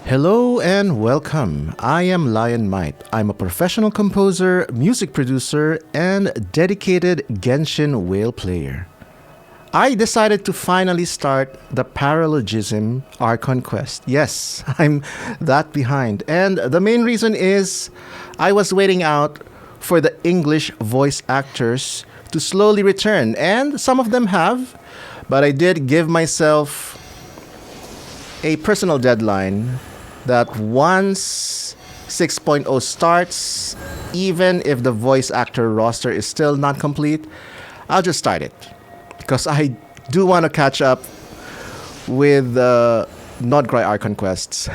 Hello and welcome. I am Lionmight. I'm a professional composer, music producer, and dedicated Genshin whale player. I decided to finally start the Paralogism Archon Quest. Yes, I'm that behind. And the main reason is I was waiting out for the English voice actors to slowly return, and some of them have, but I did give myself a personal deadline that once 6.0 starts, even if the voice actor roster is still not complete, I'll just start it. Because I do want to catch up with the Nodcry Archon quests.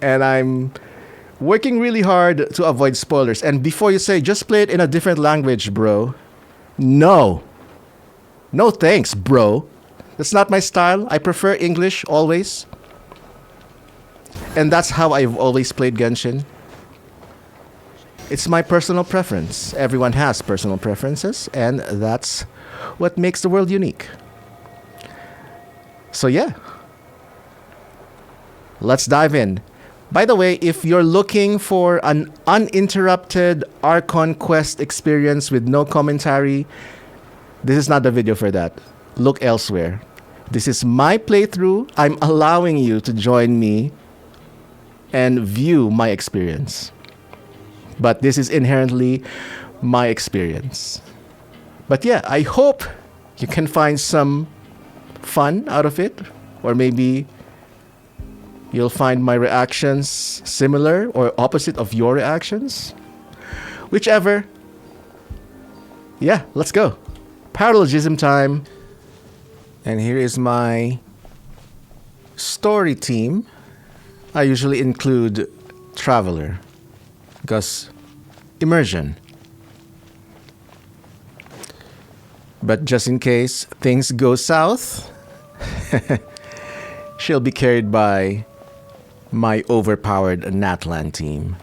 And I'm working really hard to avoid spoilers. And before you say, just play it in a different language, bro. No. No thanks, bro. That's not my style. I prefer English always. And that's how I've always played Genshin. It's my personal preference. Everyone has personal preferences, and that's what makes the world unique. So yeah, let's dive in. By the way, if you're looking for an uninterrupted Archon Quest experience with no commentary, this is not the video for that. Look elsewhere. This is my playthrough. I'm allowing you to join me and view my experience. But this is inherently my experience. But yeah, I hope you can find some fun out of it. Or maybe you'll find my reactions similar or opposite of your reactions. Whichever. Yeah, let's go. Paralogism time. And here is my story team. I usually include Traveler, because immersion. But just in case things go south, she'll be carried by my overpowered Natlan team.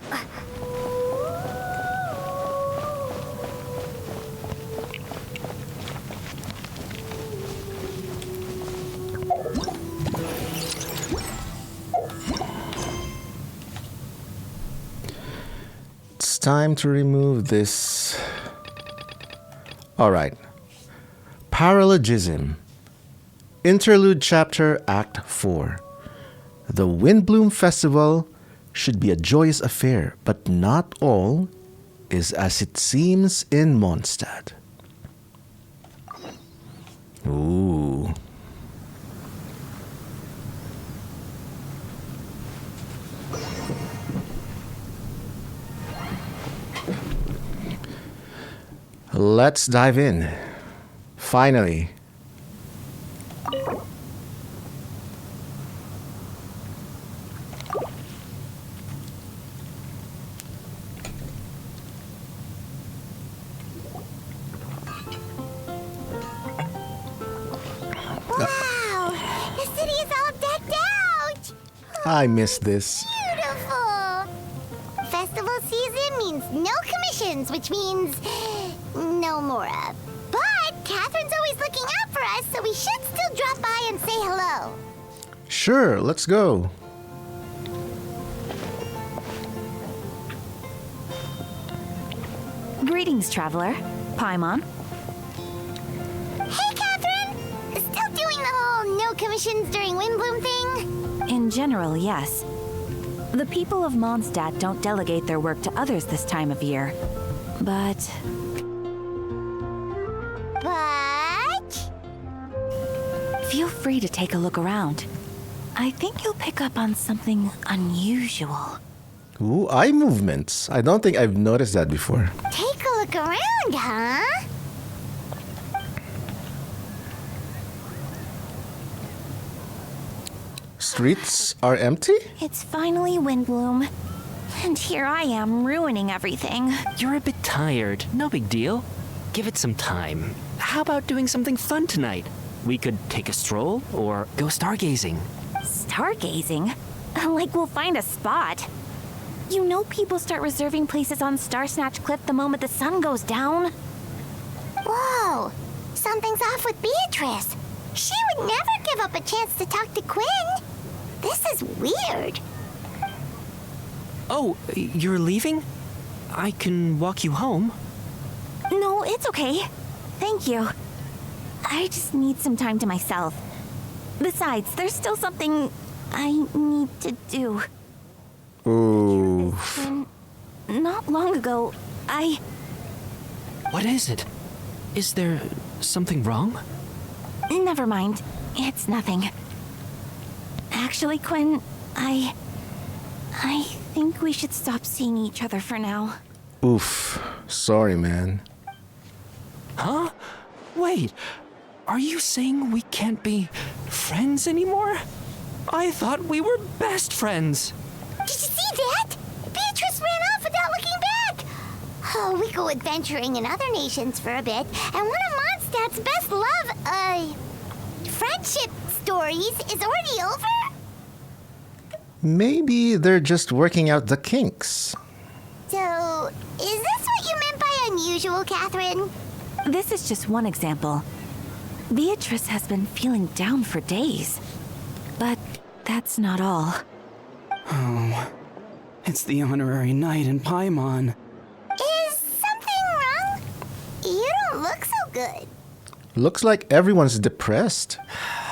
Time to remove this. All right. Paralogism. Interlude Chapter Act 4. The Windbloom Festival should be a joyous affair, but not all is as it seems in Mondstadt. Ooh. Let's dive in. Finally. Wow! The city is all decked out! I miss this. Beautiful! Festival season means no commissions, which means no Mora. But Catherine's always looking out for us, so we should still drop by and say hello. Sure, let's go. Greetings, traveler. Paimon. Hey, Catherine! Still doing the whole no commissions during Windbloom thing? In general, yes. The people of Mondstadt don't delegate their work to others this time of year. But feel free to take a look around. I think you'll pick up on something unusual. Ooh, eye movements. I don't think I've noticed that before. Take a look around, huh? Streets are empty? It's finally Windbloom. And here I am ruining everything. You're a bit tired. No big deal. Give it some time. How about doing something fun tonight? We could take a stroll or go stargazing. Stargazing? Like we'll find a spot. You know people start reserving places on Starsnatch Cliff the moment the sun goes down. Whoa! Something's off with Beatrice. She would never give up a chance to talk to Quinn. This is weird. Oh, you're leaving? I can walk you home. No, it's okay. Thank you. I just need some time to myself. Besides, there's still something I need to do. Ooh. Not long ago, What is it? Is there something wrong? Never mind. It's nothing. Actually, Quinn, I think we should stop seeing each other for now. Oof. Sorry, man. Huh? Wait, are you saying we can't be friends anymore? I thought we were best friends. Did you see that? Beatrice ran off without looking back. Oh, we go adventuring in other nations for a bit, and one of Mondstadt's best friendship stories is already over? Maybe they're just working out the kinks. So, is this what you meant by unusual, Catherine? This is just one example. Beatrice has been feeling down for days. But that's not all. Oh, it's the honorary knight in Paimon. Is something wrong? You don't look so good. Looks like everyone's depressed.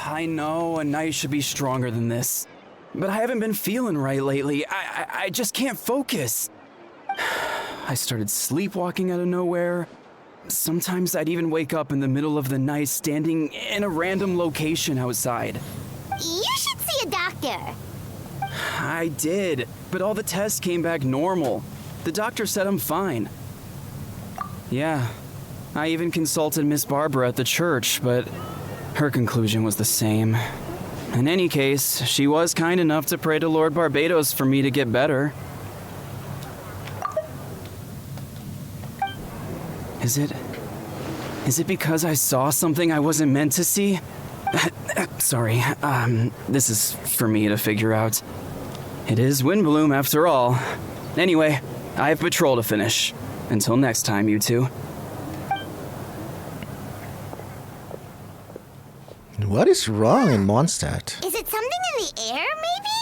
I know a knight should be stronger than this, but I haven't been feeling right lately. I just can't focus. I started sleepwalking out of nowhere. Sometimes I'd even wake up in the middle of the night standing in a random location outside. You should see a doctor. I did, but all the tests came back normal. The doctor said I'm fine. Yeah, I even consulted Miss Barbara at the church, but her conclusion was the same. In any case, she was kind enough to pray to Lord Barbados for me to get better. Is it because I saw something I wasn't meant to see? Sorry, this is for me to figure out. It is Windbloom after all. Anyway, I have patrol to finish. Until next time, you two. What is wrong in Mondstadt? Is it something in the air, maybe?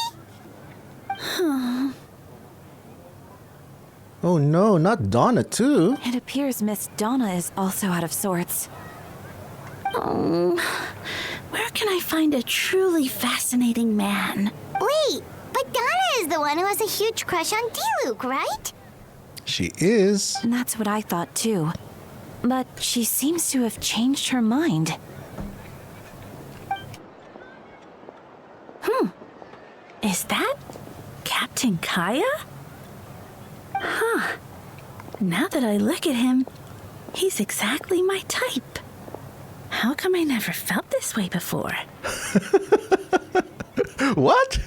Oh no, not Donna too. It appears Miss Donna is also out of sorts. Oh, where can I find a truly fascinating man? Wait, but Donna is the one who has a huge crush on Diluc, right? She is. And that's what I thought too. But she seems to have changed her mind. Is that Captain Kaya? Huh. Now that I look at him, he's exactly my type. How come I never felt this way before? What?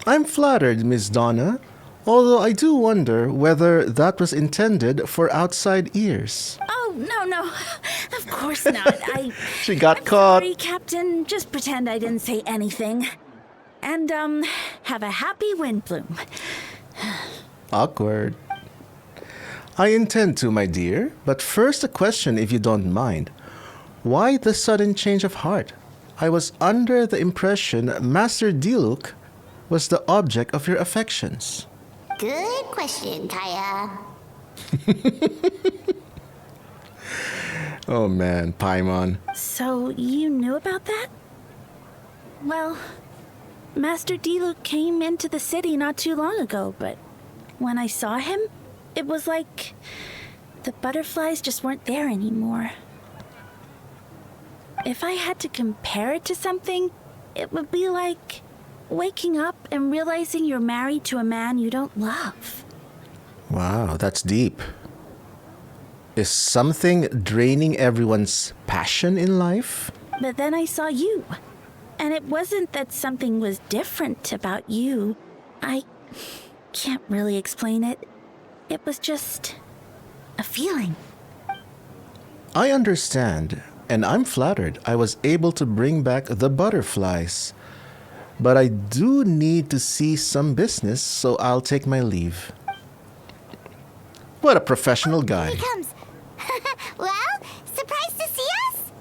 I'm flattered, Miss Donna. Although I do wonder whether that was intended for outside ears. Oh, no. Of course not. She got I'm caught. Sorry, Captain. Just pretend I didn't say anything. And, have a happy Windbloom. Awkward. I intend to, my dear. But first a question, if you don't mind. Why the sudden change of heart? I was under the impression Master Diluc was the object of your affections. Good question, Kaya. Oh man, Paimon. So, you knew about that? Well, Master Diluc came into the city not too long ago, but when I saw him, it was like the butterflies just weren't there anymore. If I had to compare it to something, it would be like waking up and realizing you're married to a man you don't love. Wow, that's deep. Is something draining everyone's passion in life? But then I saw you. And it wasn't that something was different about you. I can't really explain it. It was just a feeling. I understand, and I'm flattered I was able to bring back the butterflies. But I do need to see some business, so I'll take my leave. What a professional guy. Here he comes. Well, surprised to see us?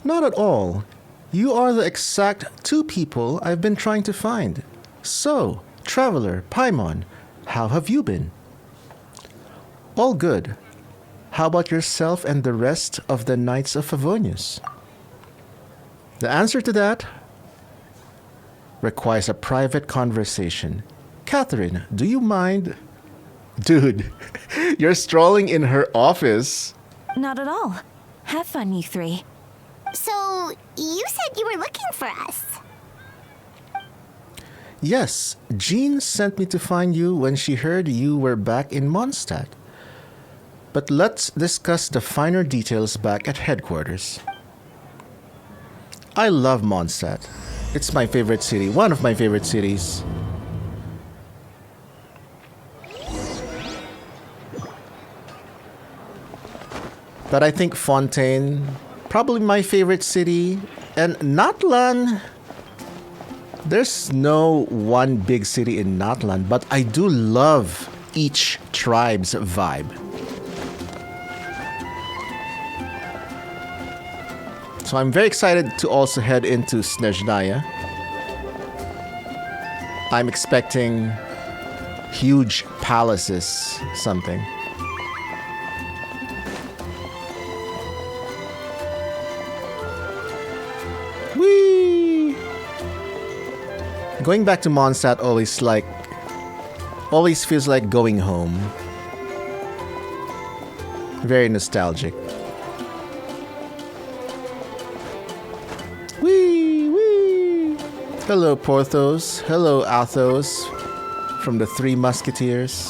Not at all. You are the exact two people I've been trying to find. So, Traveler, Paimon, how have you been? All good. How about yourself and the rest of the Knights of Favonius? The answer to that requires a private conversation. Catherine, do you mind? Dude, you're strolling in her office. Not at all. Have fun, you three. So, you said you were looking for us. Yes, Jean sent me to find you when she heard you were back in Mondstadt. But let's discuss the finer details back at headquarters. I love Mondstadt. It's my favorite city, one of my favorite cities. But I think Fontaine, probably my favorite city, and Natlan. There's no one big city in Natlan, but I do love each tribe's vibe. So I'm very excited to also head into Snezhnaya. I'm expecting huge palaces, something. Whee! Going back to Mondstadt always feels like going home. Very nostalgic. Whee! Whee! Hello, Porthos. Hello, Athos. From the Three Musketeers.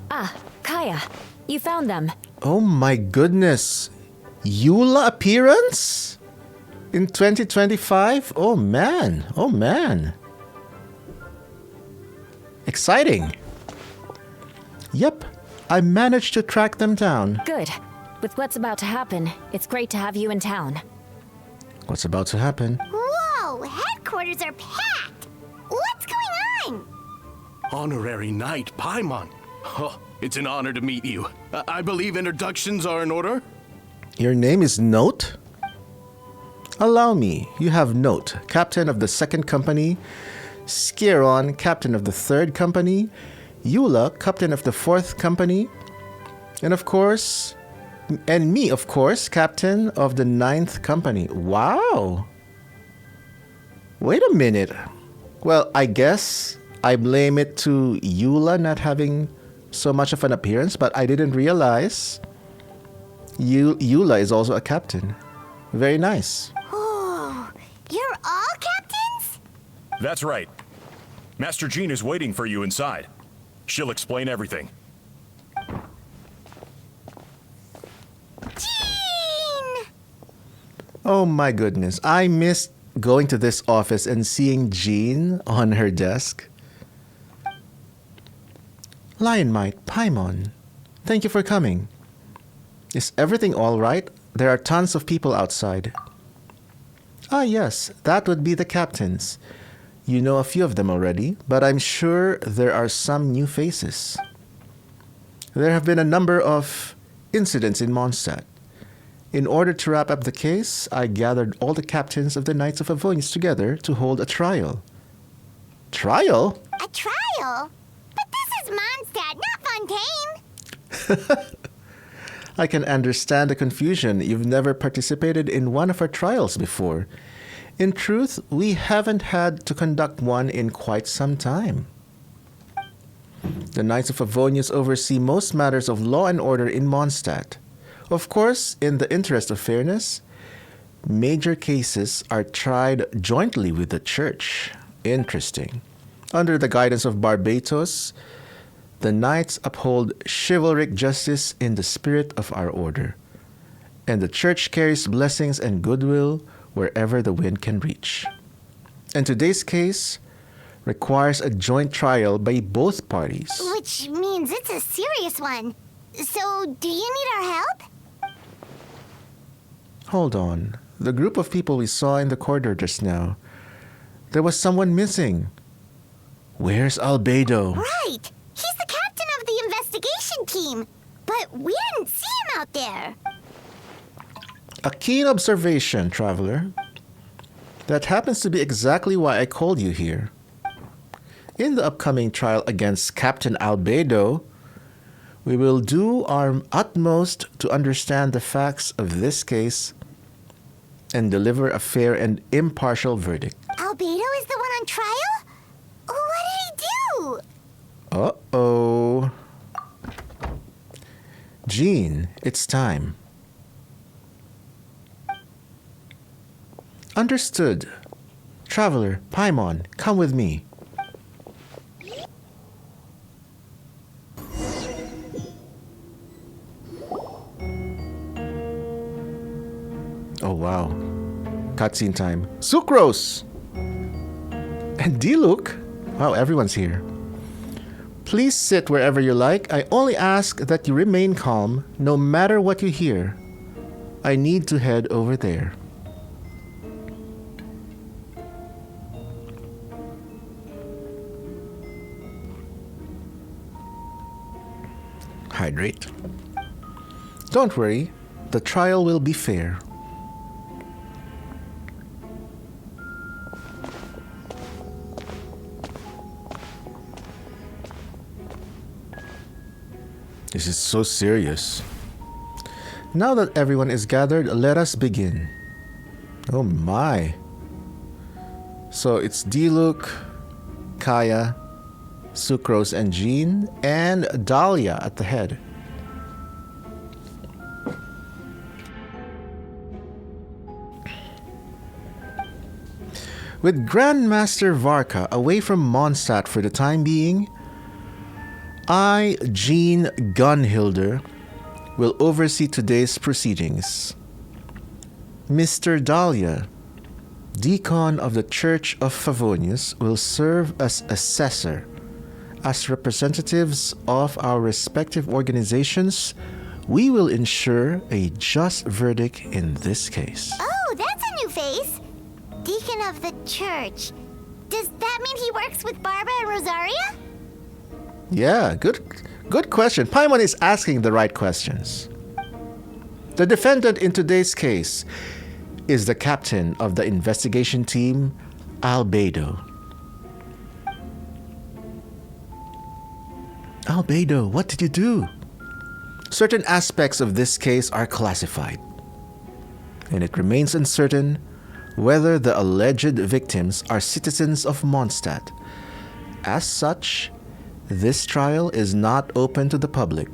Ah, Kaya. You found them. Oh my goodness. Eula appearance? In 2025? Oh man. Oh man. Exciting. Yep. I managed to track them down. Good. With what's about to happen, it's great to have you in town. What's about to happen? Whoa, headquarters are packed. What's going on? Honorary Knight Paimon. Oh, it's an honor to meet you. I believe introductions are in order? Your name is Note? Allow me. You have Note, captain of the 2nd company, Scaron, captain of the 3rd company, Eula, captain of the 4th company, and me, of course, captain of the 9th company. Wow! Wait a minute. Well, I guess I blame it to Eula not having so much of an appearance, but I didn't realize Eula is also a captain. Very nice. Oh, you're all captains? That's right. Master Jean is waiting for you inside. She'll explain everything. Jean! Oh my goodness. I missed going to this office and seeing Jean on her desk. Lionmight, Paimon, thank you for coming. Is everything all right? There are tons of people outside. Ah yes, that would be the captains. You know a few of them already, but I'm sure there are some new faces. There have been a number of incidents in Mondstadt. In order to wrap up the case, I gathered all the captains of the Knights of Favonius together to hold a trial. Trial? A trial? But this is Mondstadt, not Fontaine. I can understand the confusion. You've never participated in one of our trials before. In truth, we haven't had to conduct one in quite some time. The Knights of Favonius oversee most matters of law and order in Mondstadt. Of course, in the interest of fairness, major cases are tried jointly with the Church. Interesting. Under the guidance of Barbatos, the Knights uphold chivalric justice in the spirit of our order, and the Church carries blessings and goodwill wherever the wind can reach. And today's case requires a joint trial by both parties. Which means it's a serious one. So, do you need our help? Hold on. The group of people we saw in the corridor just now, there was someone missing. Where's Albedo? Right! He's the captain of the investigation team. But we didn't see him out there. A keen observation, traveler. That happens to be exactly why I called you here. In the upcoming trial against Captain Albedo, we will do our utmost to understand the facts of this case and deliver a fair and impartial verdict. Albedo is the one on trial? What did he do? Uh-oh. Jean, it's time. Understood. Traveler, Paimon, come with me. Oh wow. Cutscene time. Sucrose! And Diluc? Wow, everyone's here. Please sit wherever you like. I only ask that you remain calm, no matter what you hear. I need to head over there. Hydrate. Don't worry, the trial will be fair. This is so serious. Now that everyone is gathered, let us begin. Oh my. So it's Diluc, Kaya, Sucrose and Jean, and Dahlia at the head. With Grandmaster Varka away from Mondstadt for the time being, I, Jean Gunhilder, will oversee today's proceedings. Mr. Dahlia, Deacon of the Church of Favonius, will serve as assessor. As representatives of our respective organizations, we will ensure a just verdict in this case. Oh, that's a new face. Deacon of the church. Does that mean he works with Barbara and Rosaria? Yeah, good question. Paimon is asking the right questions. The defendant in today's case is the captain of the investigation team, Albedo. Albedo, what did you do? Certain aspects of this case are classified, and it remains uncertain whether the alleged victims are citizens of Mondstadt. As such, this trial is not open to the public.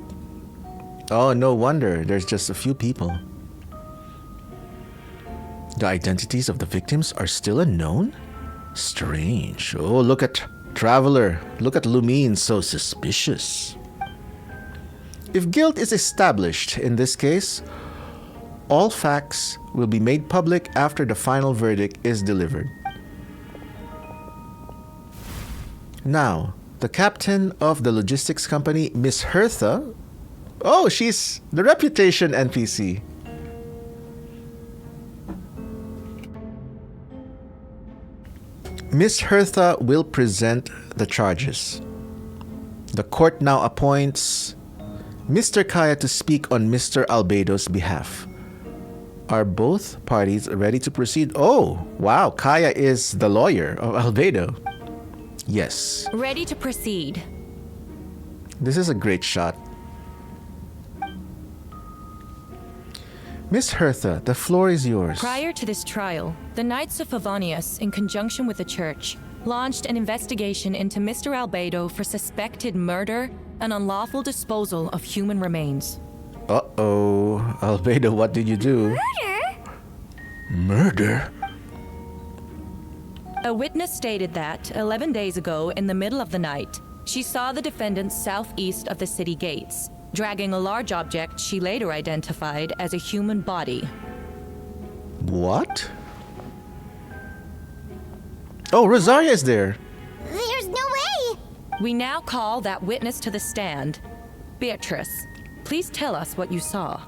Oh, no wonder there's just a few people. The identities of the victims are still unknown? Strange. Oh, look at Traveler. Look at Lumine, so suspicious. If guilt is established in this case, all facts will be made public after the final verdict is delivered. Now, the captain of the logistics company, Miss Hertha. Oh, she's the reputation NPC. Miss Hertha will present the charges. The court now appoints Mr. Kaya to speak on Mr. Albedo's behalf. Are both parties ready to proceed? Oh, wow, Kaya is the lawyer of Albedo. Yes. Ready to proceed. This is a great shot. Miss Hertha, the floor is yours. Prior to this trial, the Knights of Favonius, in conjunction with the Church, launched an investigation into Mr. Albedo for suspected murder and unlawful disposal of human remains. Uh-oh. Albedo, what did you do? Murder? A witness stated that, 11 days ago, in the middle of the night, she saw the defendants southeast of the city gates, dragging a large object she later identified as a human body. What? Oh, Rosaria is there. There's no way! We now call that witness to the stand. Beatrice, please tell us what you saw.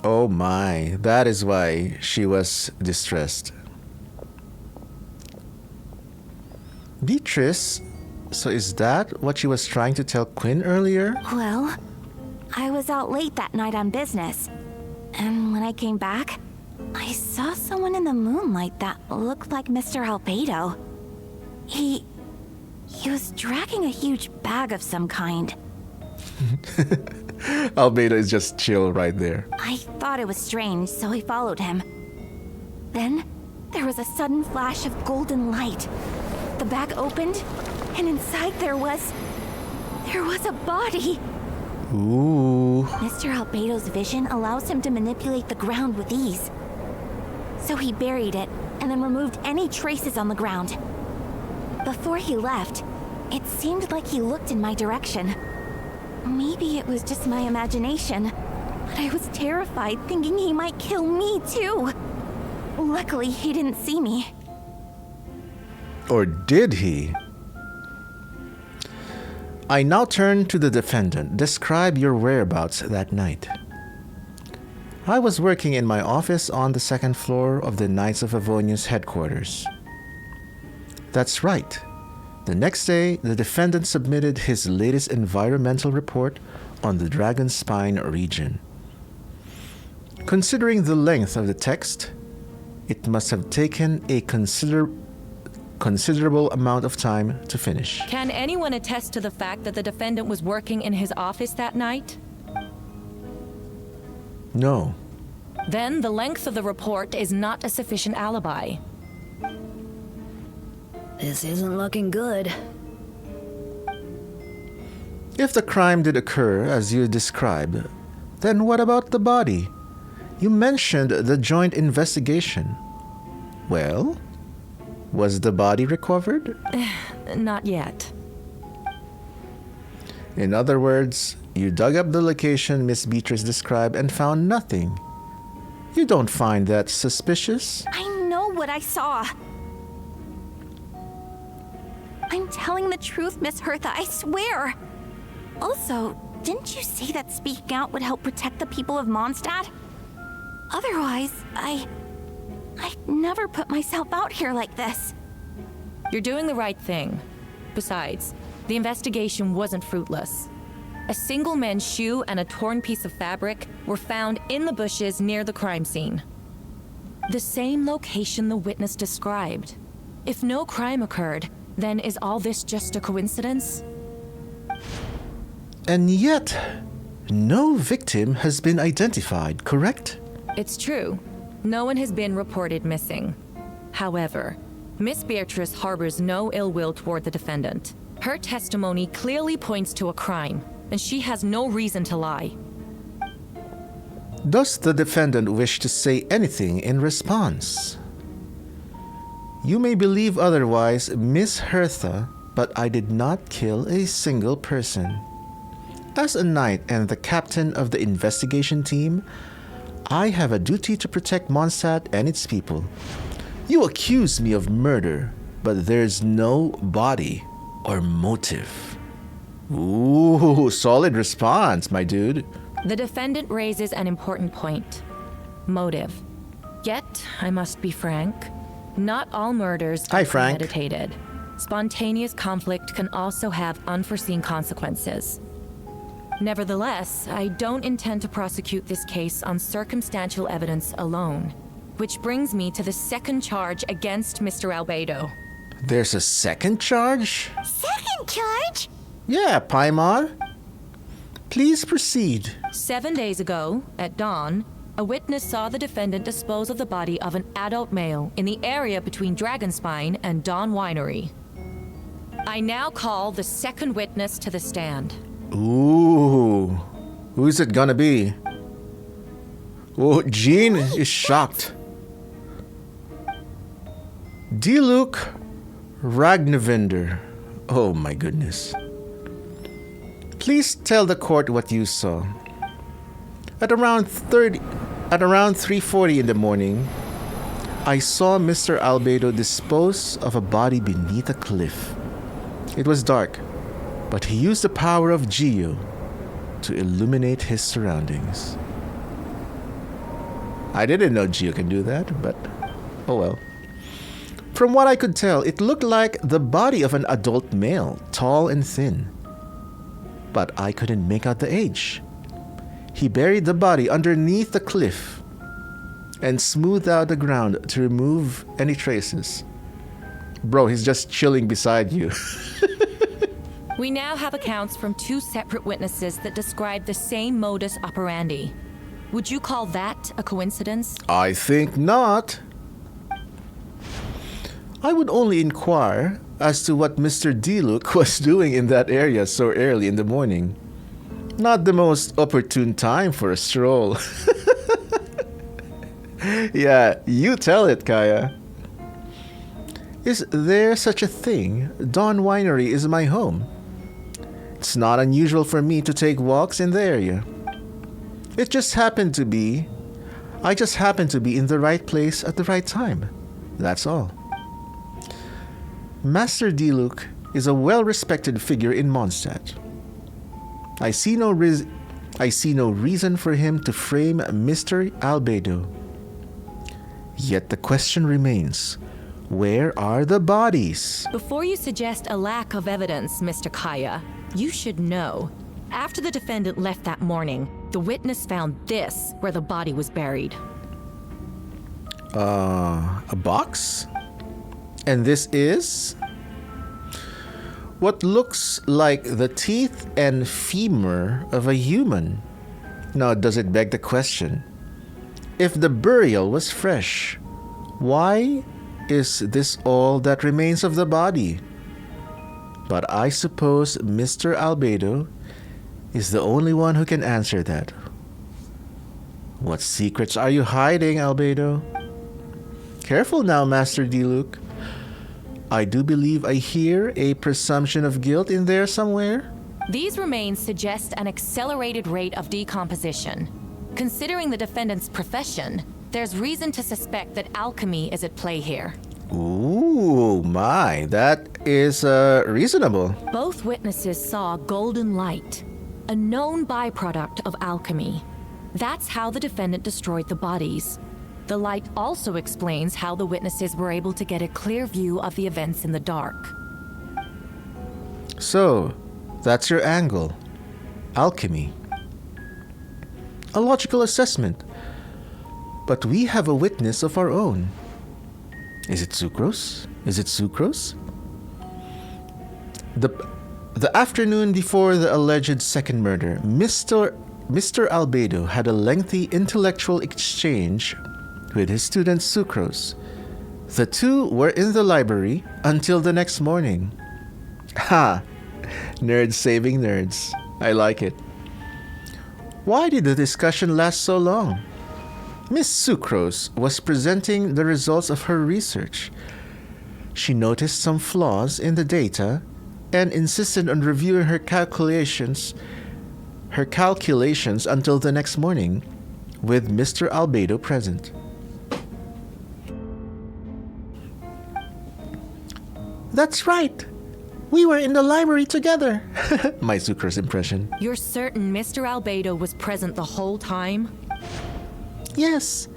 Oh my, that is why she was distressed. Beatrice, So is that what she was trying to tell Quinn earlier? Well, I was out late that night on business. And when I came back, I saw someone in the moonlight that looked like Mr. Albedo. He was dragging a huge bag of some kind. Albedo is just chill right there. I thought it was strange, so I followed him. Then, there was a sudden flash of golden light. The bag opened, and inside there was a body. Ooh. Mr. Albedo's vision allows him to manipulate the ground with ease. So he buried it, and then removed any traces on the ground. Before he left, it seemed like he looked in my direction. Maybe it was just my imagination, but I was terrified thinking he might kill me too. Luckily, he didn't see me. Or did he? I now turn to the defendant. Describe your whereabouts that night. I was working in my office on the second floor of the Knights of Avonia's headquarters. That's right. The next day, the defendant submitted his latest environmental report on the Dragon Spine region. Considering the length of the text, it must have taken a considerable amount of time to finish. Can anyone attest to the fact that the defendant was working in his office that night? No. Then the length of the report is not a sufficient alibi. This isn't looking good. If the crime did occur as you described, then what about the body? You mentioned the joint investigation. Well, was the body recovered? Not yet. In other words, you dug up the location Miss Beatrice described and found nothing. You don't find that suspicious? I know what I saw. I'm telling the truth, Miss Hertha, I swear. Also, didn't you say that speaking out would help protect the people of Mondstadt? Otherwise, I'd never put myself out here like this. You're doing the right thing. Besides, the investigation wasn't fruitless. A single men's shoe and a torn piece of fabric were found in the bushes near the crime scene. The same location the witness described. If no crime occurred, then is all this just a coincidence? And yet, no victim has been identified, correct? It's true. No one has been reported missing. However, Miss Beatrice harbors no ill will toward the defendant. Her testimony clearly points to a crime, and she has no reason to lie. Does the defendant wish to say anything in response? You may believe otherwise, Miss Hertha, but I did not kill a single person. As a knight and the captain of the investigation team, I have a duty to protect Mondstadt and its people. You accuse me of murder, but there's no body or motive. Ooh, solid response, my dude. The defendant raises an important point. Motive. Yet, I must be frank, not all murders Hi, are Frank. premeditated. Spontaneous conflict can also have unforeseen consequences. Nevertheless, I don't intend to prosecute this case on circumstantial evidence alone. Which brings me to the second charge against Mr. Albedo. There's a second charge? Second charge? Yeah, Paimon. Please proceed. 7 days ago, at dawn, a witness saw the defendant dispose of the body of an adult male in the area between Dragonspine and Dawn Winery. I now call the second witness to the stand. Ooh, who's it gonna be? Oh, Jean is shocked. Diluc Ragnavinder. Oh my goodness. Please tell the court what you saw. At around 3:40 in the morning, I saw Mr. Albedo dispose of a body beneath a cliff. It was dark, but he used the power of Geo to illuminate his surroundings. I didn't know Geo can do that, but oh well. From what I could tell, it looked like the body of an adult male, tall and thin. But I couldn't make out the age. He buried the body underneath the cliff and smoothed out the ground to remove any traces. Bro, he's just chilling beside you. We now have accounts from 2 separate witnesses that describe the same modus operandi. Would you call that a coincidence? I think not. I would only inquire as to what Mr. Diluc was doing in that area so early in the morning. Not the most opportune time for a stroll. Yeah, you tell it, Kaya. Is there such a thing? Dawn Winery is my home. It's not unusual for me to take walks in the area. I just happened to be in the right place at the right time. That's all. Master Diluc is a well-respected figure in Mondstadt. I see no reason for him to frame Mr. Albedo. Yet the question remains, where are the bodies? Before you suggest a lack of evidence, Mr. Kaya, you should know. After the defendant left that morning, the witness found this where the body was buried. A box? And this is what looks like the teeth and femur of a human. Now, does it beg the question? If the burial was fresh, why is this all that remains of the body? But I suppose Mr. Albedo is the only one who can answer that. What secrets are you hiding, Albedo? Careful now, Master Diluc. I do believe I hear a presumption of guilt in there somewhere. These remains suggest an accelerated rate of decomposition. Considering the defendant's profession, there's reason to suspect that alchemy is at play here. Ooh, my, that is reasonable. Both witnesses saw golden light, a known byproduct of alchemy. That's how the defendant destroyed the bodies. The light also explains how the witnesses were able to get a clear view of the events in the dark. So, that's your angle. Alchemy. A logical assessment. But we have a witness of our own. Is it Sucrose? Is it Sucrose? The afternoon before the alleged second murder, Mr. Albedo had a lengthy intellectual exchange with his student Sucrose. The two were in the library until the next morning. Ha! Nerds saving nerds. I like it. Why did the discussion last so long? Miss Sucrose was presenting the results of her research. She noticed some flaws in the data and insisted on reviewing her calculations until the next morning, with Mr. Albedo present. That's right. We were in the library together. My Sucrose impression. You're certain Mr. Albedo was present the whole time? Yes.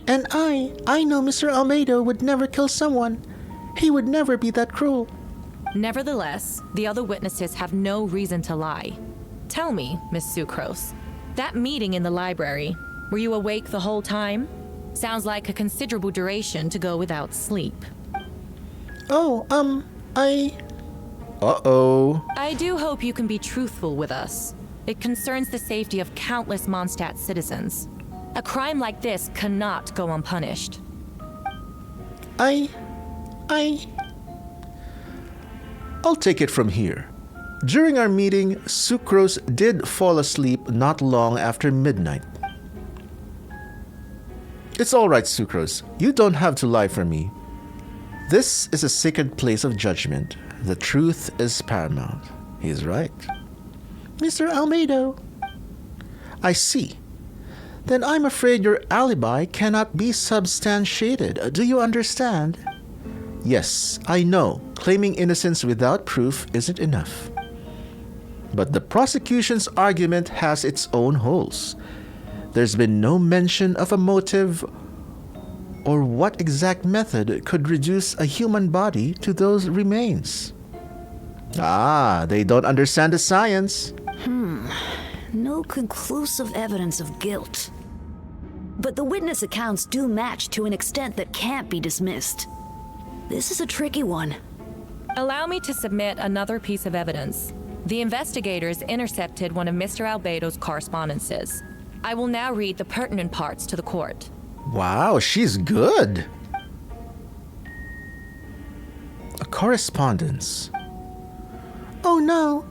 And I know Mr. Albedo would never kill someone. He would never be that cruel. Nevertheless, the other witnesses have no reason to lie. Tell me, Miss Sucrose, that meeting in the library, were you awake the whole time? Sounds like a considerable duration to go without sleep. Oh, Uh-oh. I do hope you can be truthful with us. It concerns the safety of countless Mondstadt citizens. A crime like this cannot go unpunished. I'll take it from here. During our meeting, Sucrose did fall asleep not long after midnight. It's all right, Sucrose. You don't have to lie for me. This is a sacred place of judgment. The truth is paramount. He's right. Mr. Albedo. I see. Then I'm afraid your alibi cannot be substantiated. Do you understand? Yes, I know. Claiming innocence without proof isn't enough. But the prosecution's argument has its own holes. There's been no mention of a motive or what exact method could reduce a human body to those remains? Ah, they don't understand the science. No conclusive evidence of guilt. But the witness accounts do match to an extent that can't be dismissed. This is a tricky one. Allow me to submit another piece of evidence. The investigators intercepted one of Mr. Albedo's correspondences. I will now read the pertinent parts to the court. Wow, she's good. A correspondence. Oh no,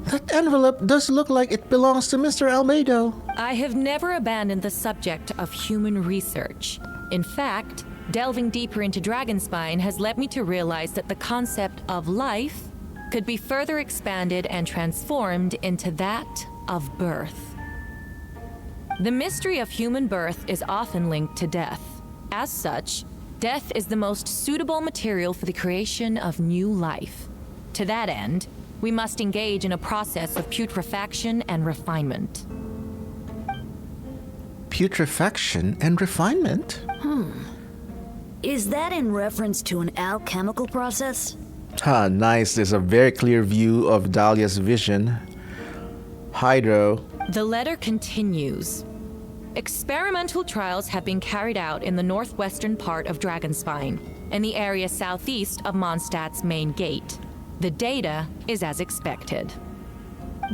that envelope does look like it belongs to Mr. Albedo. I have never abandoned the subject of human research. In fact, delving deeper into Dragonspine has led me to realize that the concept of life could be further expanded and transformed into that of birth. The mystery of human birth is often linked to death. As such, death is the most suitable material for the creation of new life. To that end, we must engage in a process of putrefaction and refinement. Putrefaction and refinement? Is that in reference to an alchemical process? Ah, nice. There's a very clear view of Dahlia's vision. Hydro. The letter continues. Experimental trials have been carried out in the northwestern part of Dragonspine and the area southeast of Mondstadt's main gate. The data is as expected.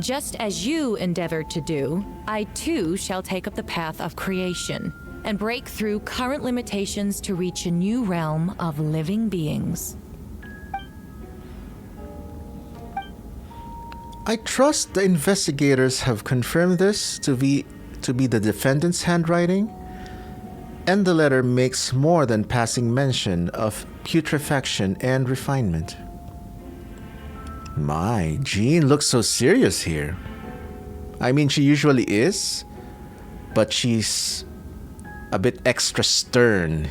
Just as you endeavored to do, I too shall take up the path of creation and break through current limitations to reach a new realm of living beings. I trust the investigators have confirmed this to be the defendant's handwriting, and the letter makes more than passing mention of putrefaction and refinement. My, Jean looks so serious here. I mean, she usually is, but she's a bit extra stern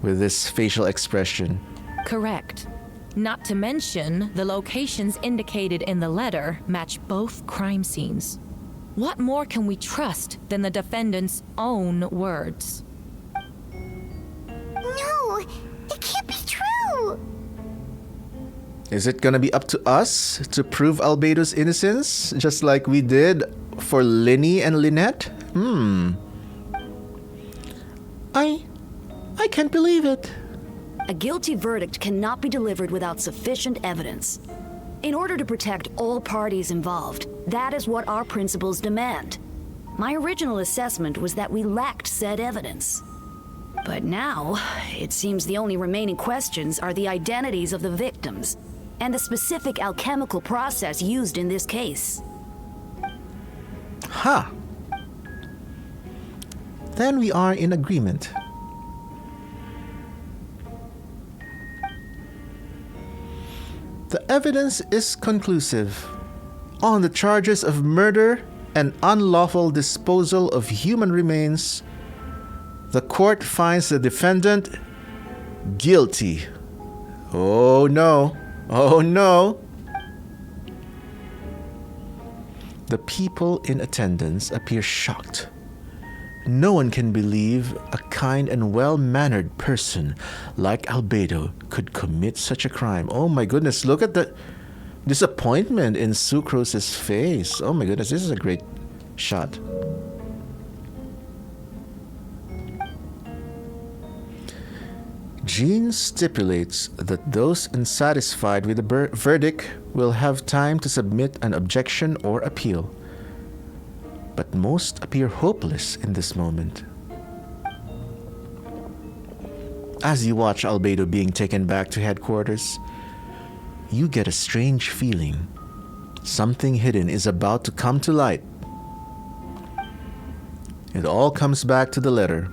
with this facial expression. Correct. Not to mention, the locations indicated in the letter match both crime scenes. What more can we trust than the defendant's own words? No, it can't be true. Is it gonna be up to us to prove Albedo's innocence, just like we did for Linny and Lynette? I can't believe it. A guilty verdict cannot be delivered without sufficient evidence. In order to protect all parties involved, that is what our principles demand. My original assessment was that we lacked said evidence. But now, it seems the only remaining questions are the identities of the victims and the specific alchemical process used in this case. Ha! Then we are in agreement. The evidence is conclusive. On the charges of murder and unlawful disposal of human remains, the court finds the defendant guilty. Oh no. Oh no. The people in attendance appear shocked. No one can believe a kind and well-mannered person like Albedo could commit such a crime. Oh my goodness, look at the disappointment in Sucrose's face. Oh my goodness, this is a great shot. Jean stipulates that those unsatisfied with the verdict will have time to submit an objection or appeal. But most appear hopeless in this moment. As you watch Albedo being taken back to headquarters, you get a strange feeling. Something hidden is about to come to light. It all comes back to the letter.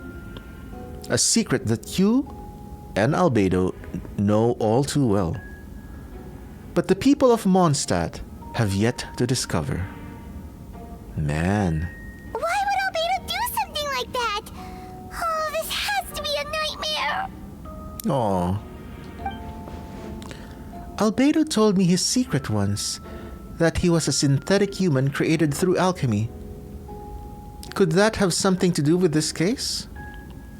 A secret that you and Albedo know all too well. But the people of Mondstadt have yet to discover. Man. Why would Albedo do something like that? Oh, this has to be a nightmare. Aw. Albedo told me his secret once, that he was a synthetic human created through alchemy. Could that have something to do with this case?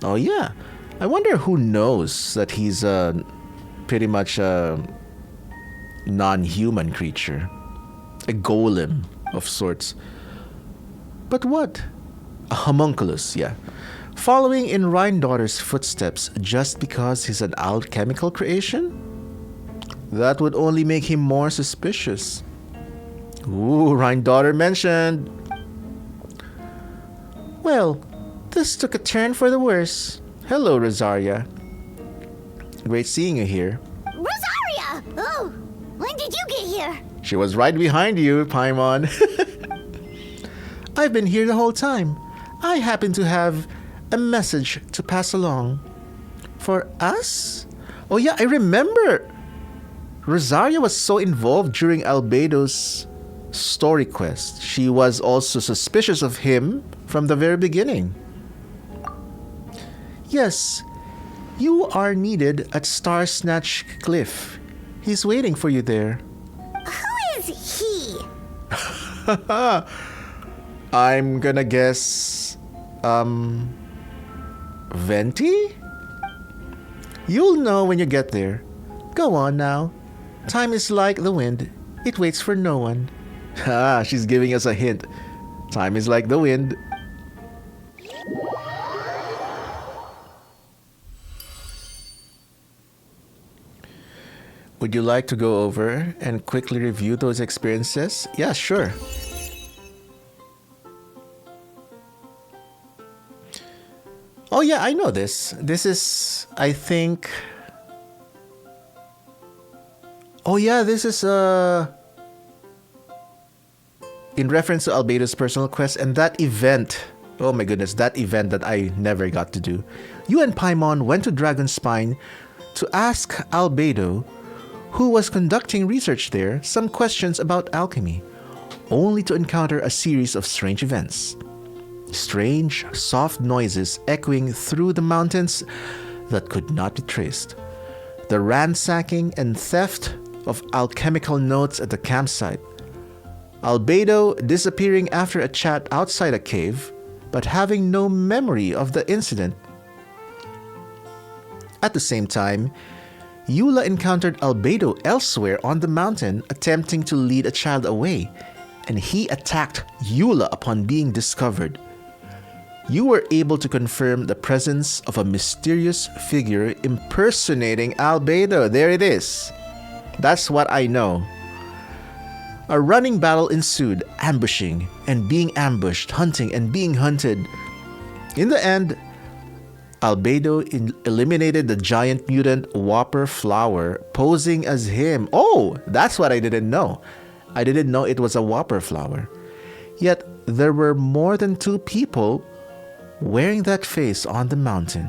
Oh yeah, I wonder who knows that he's pretty much a non-human creature. A golem of sorts. But what? A homunculus, yeah. Following in Rhindaughter's footsteps just because he's an alchemical creation? That would only make him more suspicious. Ooh, Rhindaughter mentioned. Well, this took a turn for the worse. Hello, Rosaria. Great seeing you here. Rosaria! Oh, when did you get here? She was right behind you, Paimon. I've been here the whole time. I happen to have a message to pass along. For us? Oh yeah, I remember. Rosaria was so involved during Albedo's story quest. She was also suspicious of him from the very beginning. Yes, you are needed at Star Snatch Cliff. He's waiting for you there. Who is he? I'm gonna guess, Venti? You'll know when you get there. Go on now. Time is like the wind. It waits for no one. Ah, she's giving us a hint. Time is like the wind. Would you like to go over and quickly review those experiences? Yeah, sure. Oh yeah, I know this. This is, I think... Oh yeah, this is in reference to Albedo's personal quest and that event. Oh my goodness, that event that I never got to do. You and Paimon went to Dragonspine to ask Albedo, who was conducting research there, some questions about alchemy, only to encounter a series of strange events. Strange, soft noises echoing through the mountains that could not be traced. The ransacking and theft of alchemical notes at the campsite. Albedo disappearing after a chat outside a cave, but having no memory of the incident. At the same time, Eula encountered Albedo elsewhere on the mountain attempting to lead a child away, and he attacked Eula upon being discovered. You were able to confirm the presence of a mysterious figure impersonating Albedo. There it is. That's what I know. A running battle ensued, ambushing and being ambushed, hunting and being hunted. In the end, Albedo eliminated the giant mutant Whopper Flower, posing as him. Oh, that's what I didn't know. I didn't know it was a Whopper Flower. Yet, there were more than 2 people wearing that face on the mountain.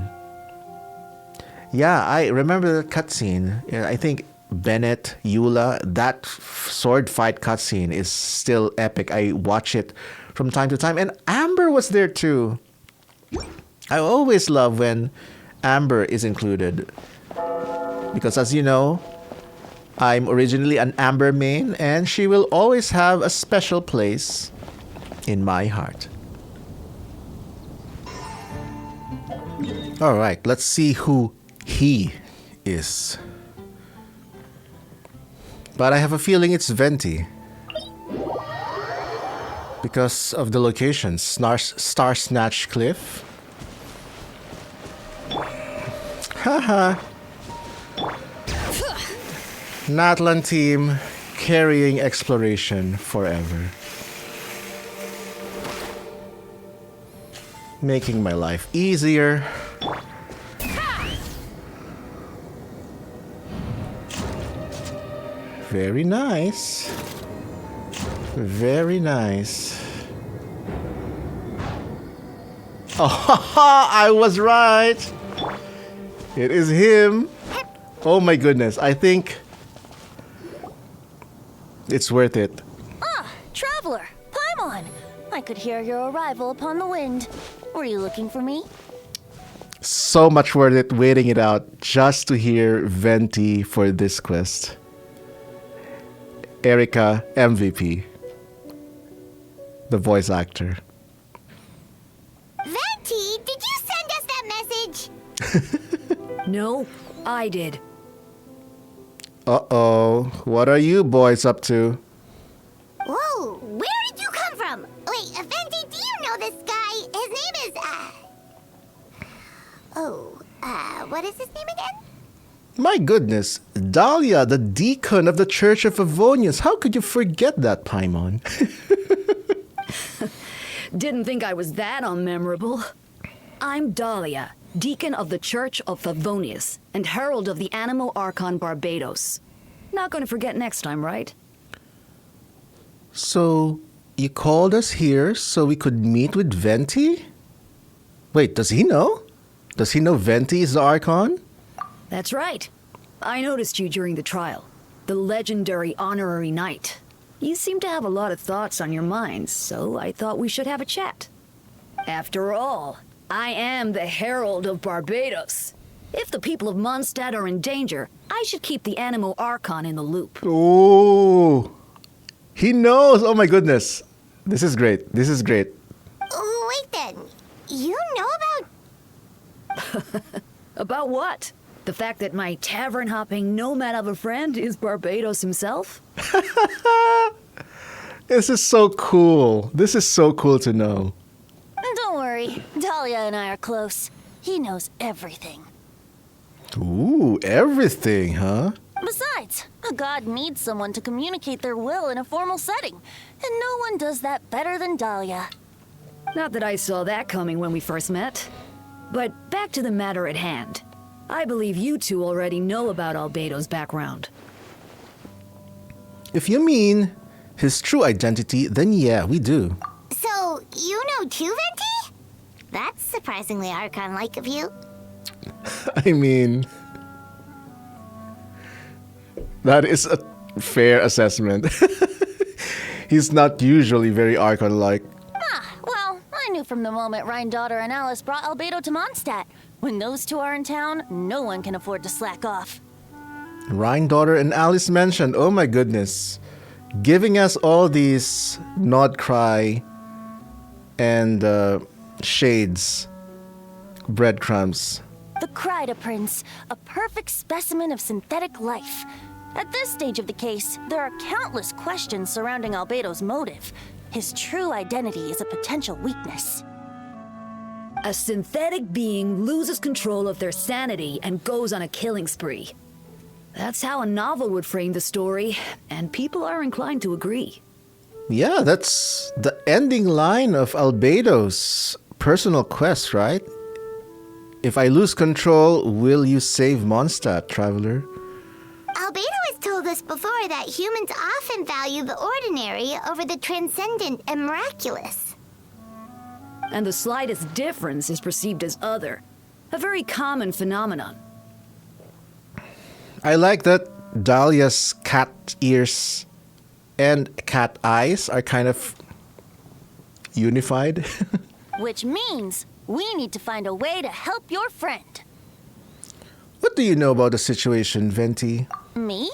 Yeah, I remember the cutscene. I think Bennett, Eula, that sword fight cutscene is still epic. I watch it from time to time. And Amber was there too. I always love when Amber is included. Because as you know, I'm originally an Amber main and she will always have a special place in my heart. Alright, let's see who he is. But I have a feeling it's Venti. Because of the location, Star Snatch Cliff. Haha. Natlan team carrying exploration forever. Making my life easier. Very nice. Very nice. Oh, I was right. It is him. Oh my goodness. I think it's worth it. Ah, traveler, Paimon. I could hear your arrival upon the wind. Were you looking for me? So much worth it waiting it out just to hear Venti for this quest. Erika MVP, the voice actor. Venti, did you send us that message? No, I did. Uh-oh. What are you boys up to? Whoa, where did you come from? Wait, Venti, do you know this guy? His name is, what is his name again? My goodness. Dahlia, the deacon of the Church of Favonius. How could you forget that, Paimon? Didn't think I was that unmemorable. I'm Dahlia, deacon of the Church of Favonius and herald of the Animo Archon Barbados. Not going to forget next time, right? So, you called us here so we could meet with Venti? Wait, does he know? Does he know Venti is the Archon? That's right. I noticed you during the trial. The legendary honorary knight. You seem to have a lot of thoughts on your minds, so I thought we should have a chat. After all, I am the Herald of Barbados. If the people of Mondstadt are in danger, I should keep the Animo Archon in the loop. Oh, he knows. Oh my goodness. This is great. This is great. Wait then, you know about... About what? The fact that my tavern-hopping nomad of a friend is Barbados himself? This is so cool. This is so cool to know. Don't worry, Dahlia and I are close. He knows everything. Ooh, everything, huh? Besides, a god needs someone to communicate their will in a formal setting, and no one does that better than Dahlia. Not that I saw that coming when we first met. But back to the matter at hand. I believe you two already know about Albedo's background. If you mean his true identity, then yeah, we do. So, you know too, Venti? That's surprisingly Archon-like of you. I mean, that is a fair assessment. He's not usually very Archon-like. Well, I knew from the moment Rhine-Daughter and Alice brought Albedo to Mondstadt. When those two are in town, no one can afford to slack off. Rhine-Daughter and Alice mentioned, oh my goodness, giving us all these nod cry and shades, breadcrumbs. The Kryda Prince, a perfect specimen of synthetic life. At this stage of the case, there are countless questions surrounding Albedo's motive. His true identity is a potential weakness. A synthetic being loses control of their sanity and goes on a killing spree. That's how a novel would frame the story, and people are inclined to agree. Yeah, that's the ending line of Albedo's personal quest, right? If I lose control, will you save Mondstadt, traveler? Albedo has told us before that humans often value the ordinary over the transcendent and miraculous. And the slightest difference is perceived as other. A very common phenomenon. I like that Dahlia's cat ears and cat eyes are kind of unified. Which means we need to find a way to help your friend. What do you know about the situation, Venti? Me?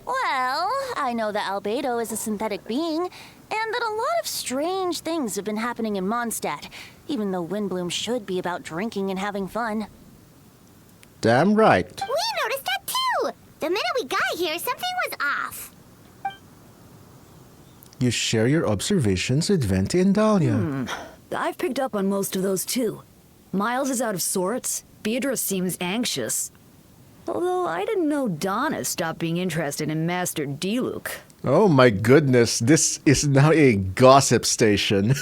Well, I know that Albedo is a synthetic being, and that a lot of strange things have been happening in Mondstadt, even though Windbloom should be about drinking and having fun. Damn right. We noticed that too! The minute we got here, something was off. You share your observations with Venti and Dahlia. I've picked up on most of those too. Miles is out of sorts. Beatrice seems anxious. Although I didn't know Donna stopped being interested in Master Diluc. Oh my goodness, this is now a gossip station.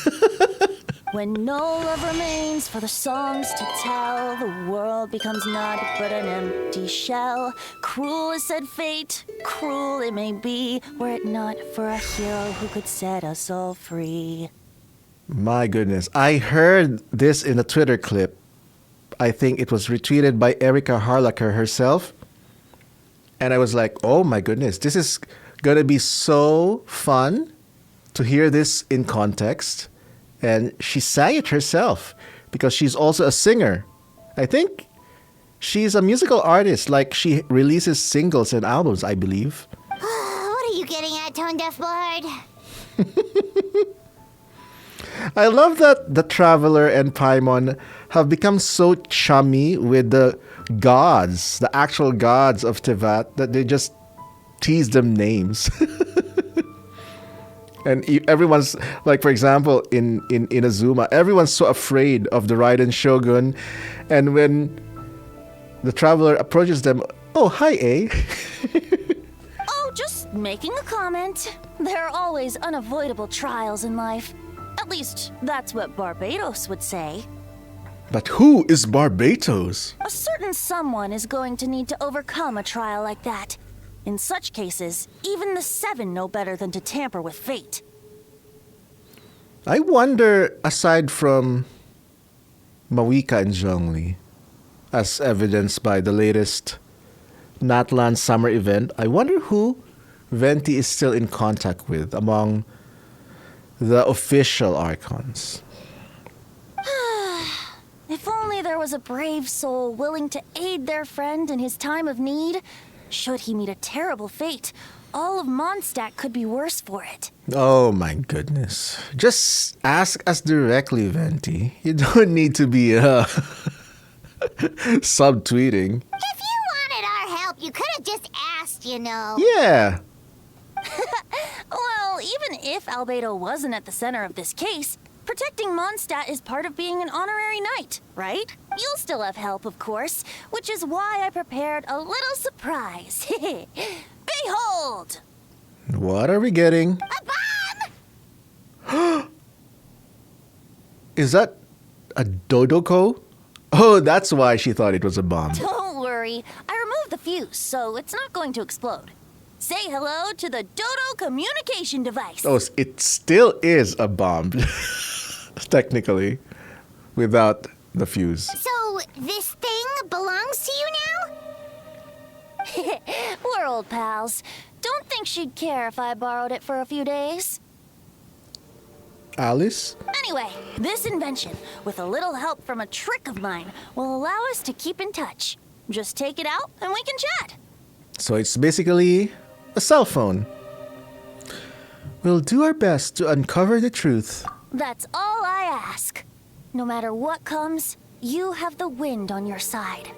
When no love remains for the songs to tell, the world becomes naught but an empty shell. Cruel is said fate, cruel it may be, were it not for a hero who could set us all free. My goodness, I heard this in a Twitter clip. I think it was retweeted by Erika Harlacher herself. And I was like, oh my goodness, this is going to be so fun to hear this in context. And she sang it herself because she's also a singer. I think she's a musical artist, like she releases singles and albums, I believe. What are you getting at, Tone Deaf Bard? I love that the Traveler and Paimon have become so chummy with the gods, the actual gods of Tevat, that they just tease them names. And everyone's, like, for example, in Inazuma, everyone's so afraid of the Raiden Shogun. And when the traveler approaches them, oh, hi, A. Oh, just making a comment. There are always unavoidable trials in life. At least, that's what Barbados would say. But who is Barbatos? A certain someone is going to need to overcome a trial like that. In such cases, even the Seven know better than to tamper with fate. I wonder, aside from Mawika and Zhongli, as evidenced by the latest Natlan summer event, I wonder who Venti is still in contact with among the official Archons. If only there was a brave soul willing to aid their friend in his time of need. Should he meet a terrible fate, all of Mondstadt could be worse for it. Oh my goodness. Just ask us directly, Venti. You don't need to be subtweeting. If you wanted our help, you could have just asked, you know. Yeah. Well, even if Albedo wasn't at the center of this case, protecting Mondstadt is part of being an honorary knight, right? You'll still have help, of course, which is why I prepared a little surprise. Behold! What are we getting? A bomb! Is that a Dodoko? Oh, that's why she thought it was a bomb. Don't worry, I removed the fuse, so it's not going to explode. Say hello to the Dodo communication device. Oh, it still is a bomb, technically, without the fuse. So, this thing belongs to you now? We're old pals. Don't think she'd care if I borrowed it for a few days. Alice? Anyway, this invention, with a little help from a trick of mine, will allow us to keep in touch. Just take it out and we can chat. So it's basically a cell phone. We'll do our best to uncover the truth. That's all I ask. No matter what comes, you have the wind on your side.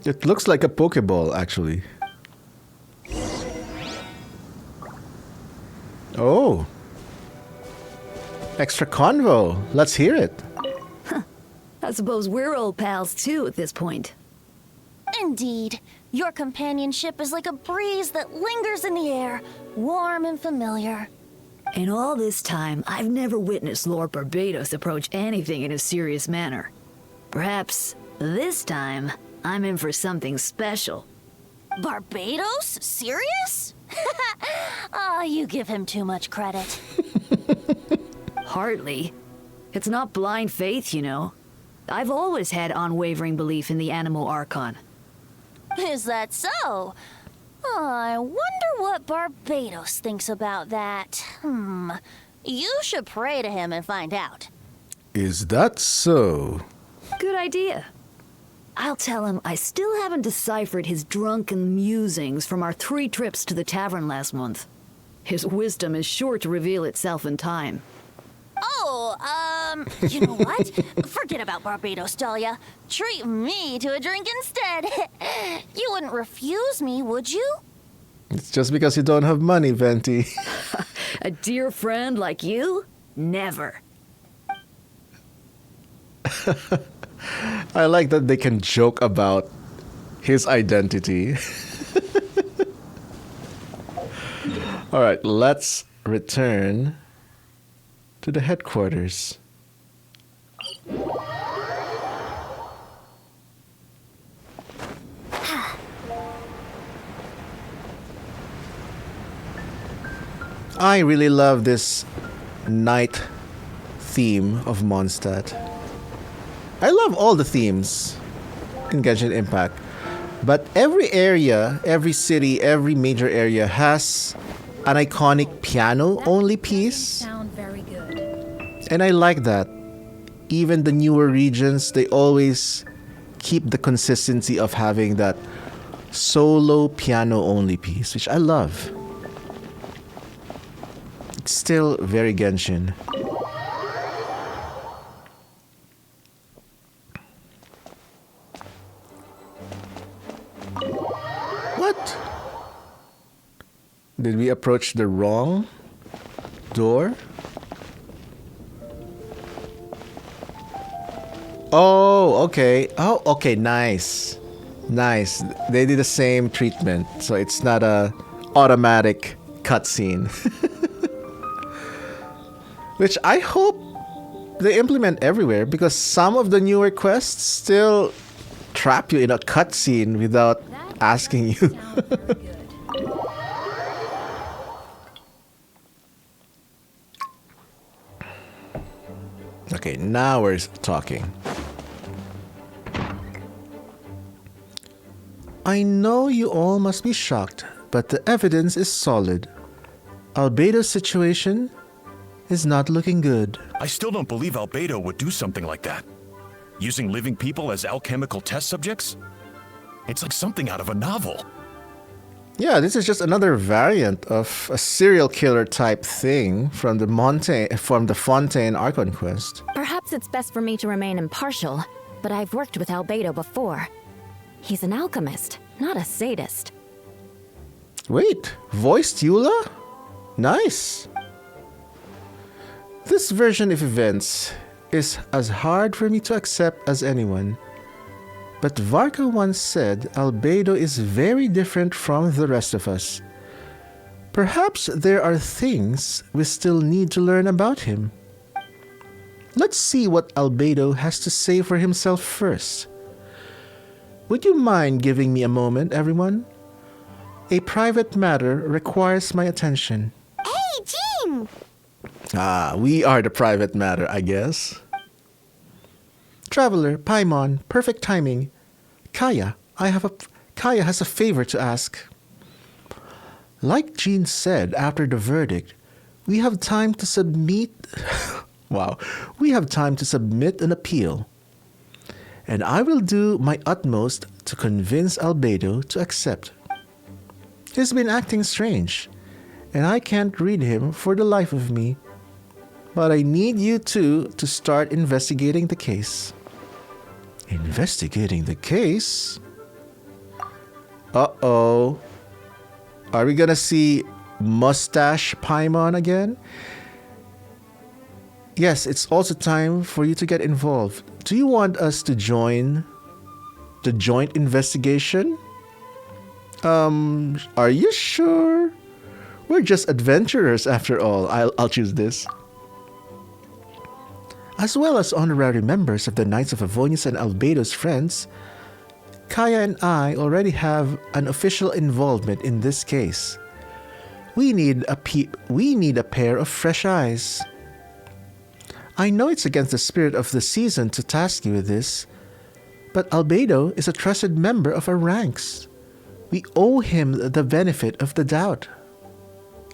It looks like a Pokeball, actually. Oh. Extra convo. Let's hear it. I suppose we're old pals too at this point. Indeed. Your companionship is like a breeze that lingers in the air, warm and familiar. In all this time, I've never witnessed Lord Barbados approach anything in a serious manner. Perhaps this time, I'm in for something special. Barbados? Serious? Ah, you give him too much credit. Hardly. It's not blind faith, you know. I've always had unwavering belief in the animal Archon. Is that so? I wonder what Barbados thinks about that. You should pray to him and find out. Is that so? Good idea. I'll tell him I still haven't deciphered his drunken musings from our 3 trips to the tavern last month. His wisdom is sure to reveal itself in time. Oh, you know what? Forget about Barbados, Dahlia. Treat me to a drink instead. You wouldn't refuse me, would you? It's just because you don't have money, Venti. A dear friend like you? Never. I like that they can joke about his identity. All right, let's return to the headquarters. I really love this night theme of Mondstadt. I love all the themes in Genshin Impact, but every area, every city, every major area has an iconic piano-only piece. Sound very good. And I like that. Even the newer regions, they always keep the consistency of having that solo piano-only piece, which I love. It's still very Genshin. we approached the wrong door. Oh, okay. Oh, okay, nice. Nice. They did the same treatment, so it's not a automatic cutscene. Which I hope they implement everywhere, because some of the newer quests still trap you in a cutscene without asking you. Okay, now we're talking. I know you all must be shocked, but the evidence is solid. Albedo's situation is not looking good. I still don't believe Albedo would do something like that. Using living people as alchemical test subjects? It's like something out of a novel. Yeah, this is just another variant of a serial killer type thing from the Fontaine Archon Quest. Perhaps it's best for me to remain impartial, but I've worked with Albedo before. He's an alchemist, not a sadist. Wait, voiced Eula? Nice. This version of events is as hard for me to accept as anyone. But Varka once said Albedo is very different from the rest of us. Perhaps there are things we still need to learn about him. Let's see what Albedo has to say for himself first. Would you mind giving me a moment, everyone? A private matter requires my attention. Hey, Jean! Ah, we are the private matter, I guess. Traveler, Paimon, perfect timing. Kaya has a favor to ask. Like Jean said after the verdict, we have time to submit we have time to submit an appeal. And I will do my utmost to convince Albedo to accept. He's been acting strange, and I can't read him for the life of me. But I need you two to start investigating the case. Investigating the case? Uh-oh. Are we gonna see Mustache Paimon again? Yes, it's also time for you to get involved. Do you want us to join the joint investigation? Are you sure? We're just adventurers after all. I'll choose this. As well as honorary members of the Knights of Avonius and Albedo's friends, Kaya and I already have an official involvement in this case. We need a pair of fresh eyes. I know it's against the spirit of the season to task you with this, but Albedo is a trusted member of our ranks. We owe him the benefit of the doubt.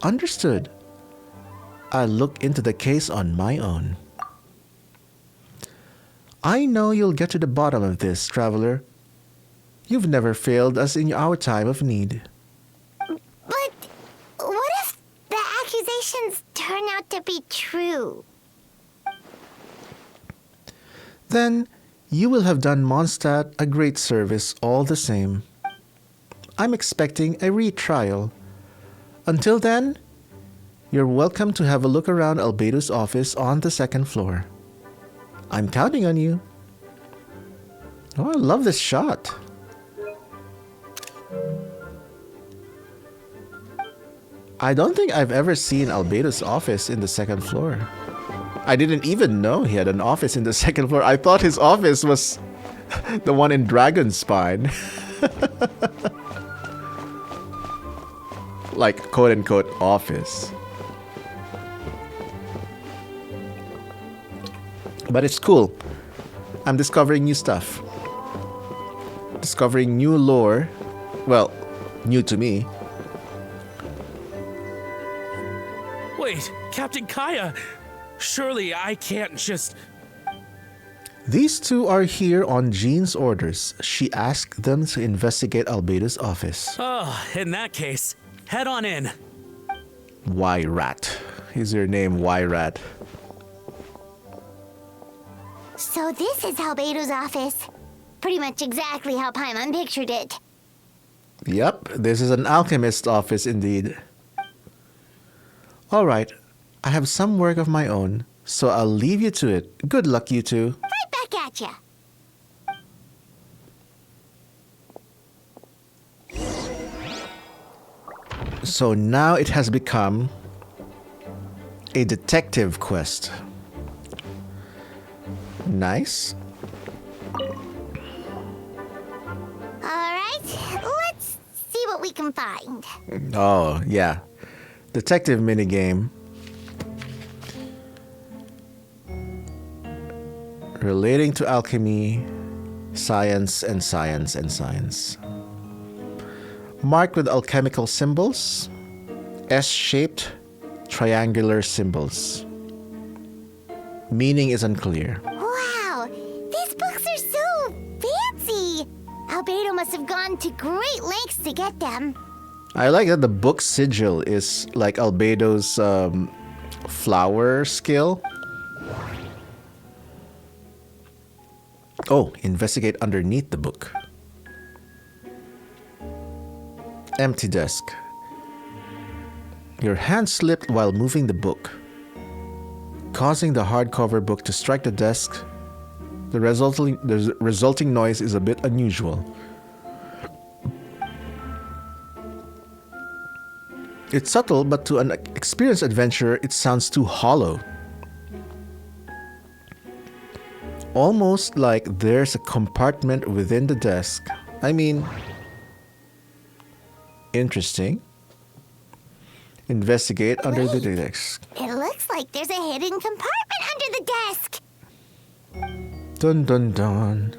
Understood. I'll look into the case on my own. I know you'll get to the bottom of this, traveler. You've never failed us in our time of need. But what if the accusations turn out to be true? Then you will have done Mondstadt a great service all the same. I'm expecting a retrial. Until then, you're welcome to have a look around Albedo's office on the second floor. I'm counting on you. Oh, I love this shot. I don't think I've ever seen Albedo's office in the second floor. I didn't even know he had an office in the second floor. I thought his office was the one in Dragon's Spine. Like, quote-unquote, office. But it's cool. I'm discovering new stuff. Discovering new lore. Well, new to me. Wait, Captain Kaya! Surely I can't just... These two are here on Jean's orders. She asked them to investigate Albedo's office. Oh, in that case, head on in. Y-Rat. Is your name Y-Rat? So this is Albedo's office. Pretty much exactly how Paimon pictured it. Yep, this is an alchemist's office indeed. Alright, I have some work of my own, so I'll leave you to it. Good luck, you two. Right back at ya. So now it has become a detective quest. Nice. Alright, let's see what we can find. Oh, yeah. Detective minigame. Relating to alchemy, science, and science, and science. Marked with alchemical symbols, S-shaped, triangular symbols. Meaning is unclear. Wow, these books are so fancy. Albedo must have gone to great lengths to get them. I like that the book sigil is like Albedo's flower skill. Oh, investigate underneath the book. Empty desk. Your hand slipped while moving the book, causing the hardcover book to strike the desk. The resulting noise is a bit unusual. It's subtle, but to an experienced adventurer, it sounds too hollow. Almost like there's a compartment within the desk. I mean, interesting. Investigate under the desk. It looks like there's a hidden compartment under the desk. Dun dun dun.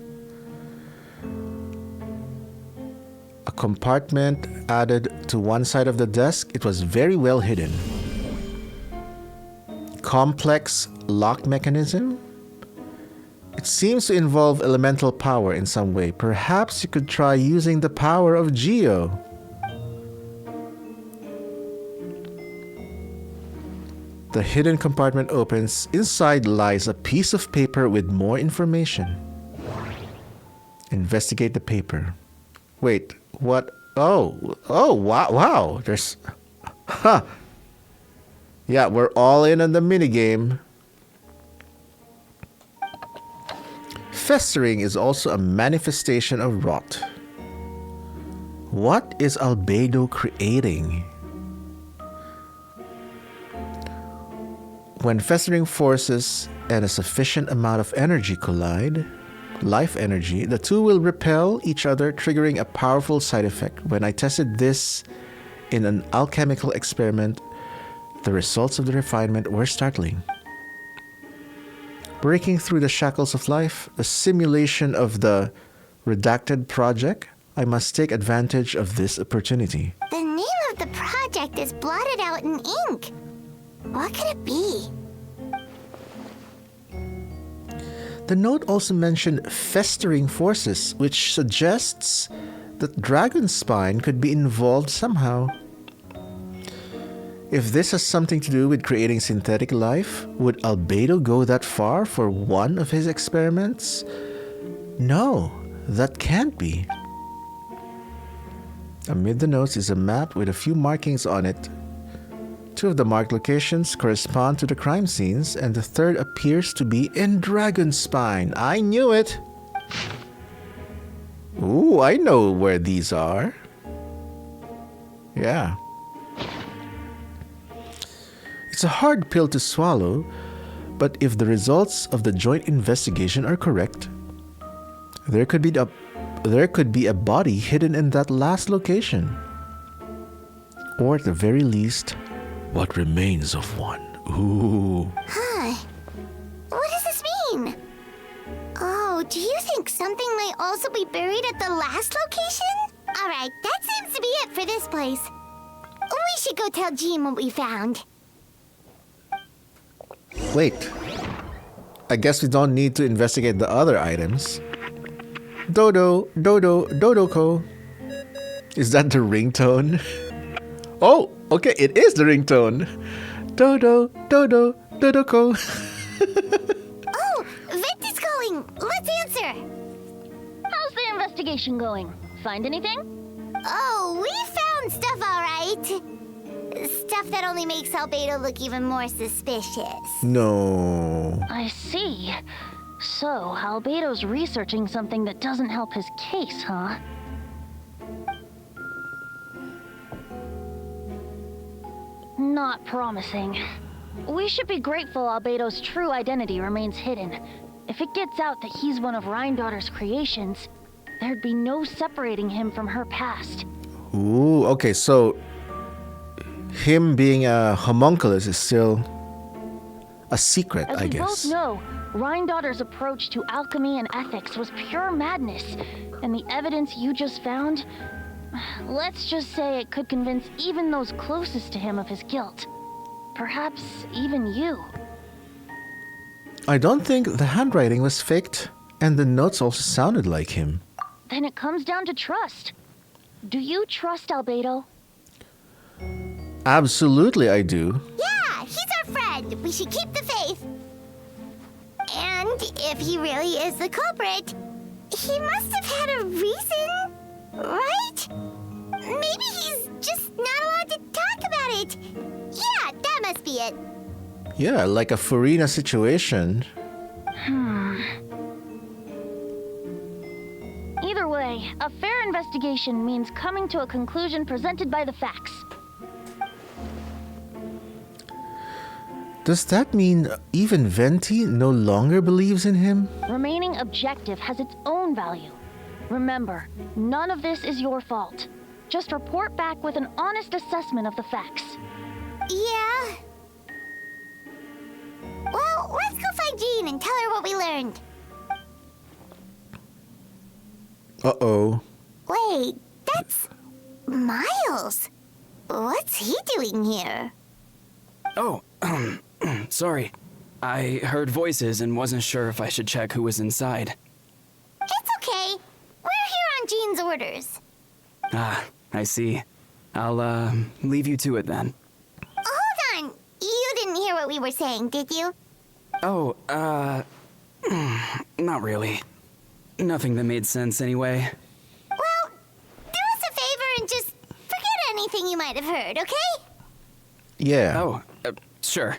A compartment added to one side of the desk. It was very well hidden. Complex lock mechanism? It seems to involve elemental power in some way. Perhaps you could try using the power of Geo. The hidden compartment opens. Inside lies a piece of paper with more information. Investigate the paper. Wait, what? Oh, wow. There's... Huh. Yeah, we're all in on the minigame. Festering is also a manifestation of rot. What is Albedo creating? When festering forces and a sufficient amount of energy collide, life energy, the two will repel each other, triggering a powerful side effect. When I tested this in an alchemical experiment, the results of the refinement were startling. Breaking through the shackles of life, a simulation of the redacted project, I must take advantage of this opportunity. The name of the project is blotted out in ink. What could it be? The note also mentioned festering forces, which suggests that Dragon Spine could be involved somehow. If this has something to do with creating synthetic life, would Albedo go that far for one of his experiments? No, that can't be. Amid the notes is a map with a few markings on it. Two of the marked locations correspond to the crime scenes, and the third appears to be in Dragon Spine. I knew it! Ooh, I know where these are. Yeah. It's a hard pill to swallow, but if the results of the joint investigation are correct, there could be a body hidden in that last location. Or at the very least, what remains of one. Ooh. Huh. What does this mean? Oh, do you think something might also be buried at the last location? Alright, that seems to be it for this place. We should go tell Jean what we found. Wait. I guess we don't need to investigate the other items. Dodoko. Is that the ringtone? Oh, okay, it is the ringtone. Dodoko. Oh, Venti's calling. Let's answer. How's the investigation going? Find anything? Oh, we found stuff all right. Stuff that only makes Albedo look even more suspicious. No. I see. So, Albedo's researching something that doesn't help his case, huh? Not promising. We should be grateful Albedo's true identity remains hidden. If it gets out that he's one of Rhindaughter's creations, there'd be no separating him from her past. Ooh, okay, so him being a homunculus is still a secret, As I we guess. both know, Rhindaughter's approach to alchemy and ethics was pure madness, and the evidence you just found, let's just say it could convince even those closest to him of his guilt. Perhaps even you. I don't think the handwriting was faked, and the notes also sounded like him. Then it comes down to trust. Do you trust Albedo? Absolutely, I do. Yeah, he's our friend. We should keep the faith. And if he really is the culprit, he must have had a reason, right? Maybe he's just not allowed to talk about it. Yeah, that must be it. Yeah, like a Furina situation. Either way, a fair investigation means coming to a conclusion presented by the facts. Does that mean even Venti no longer believes in him? Remaining objective has its own value. Remember, none of this is your fault. Just report back with an honest assessment of the facts. Yeah. Well, let's go find Jean and tell her what we learned. Uh-oh. Wait, that's Miles. What's he doing here? Oh, sorry. I heard voices and wasn't sure if I should check who was inside. It's okay. We're here on Jean's orders. Ah, I see. I'll, leave you to it then. Hold on. You didn't hear what we were saying, did you? Oh, not really. Nothing that made sense anyway. Well, do us a favor and just forget anything you might have heard, okay? Yeah. Oh, sure.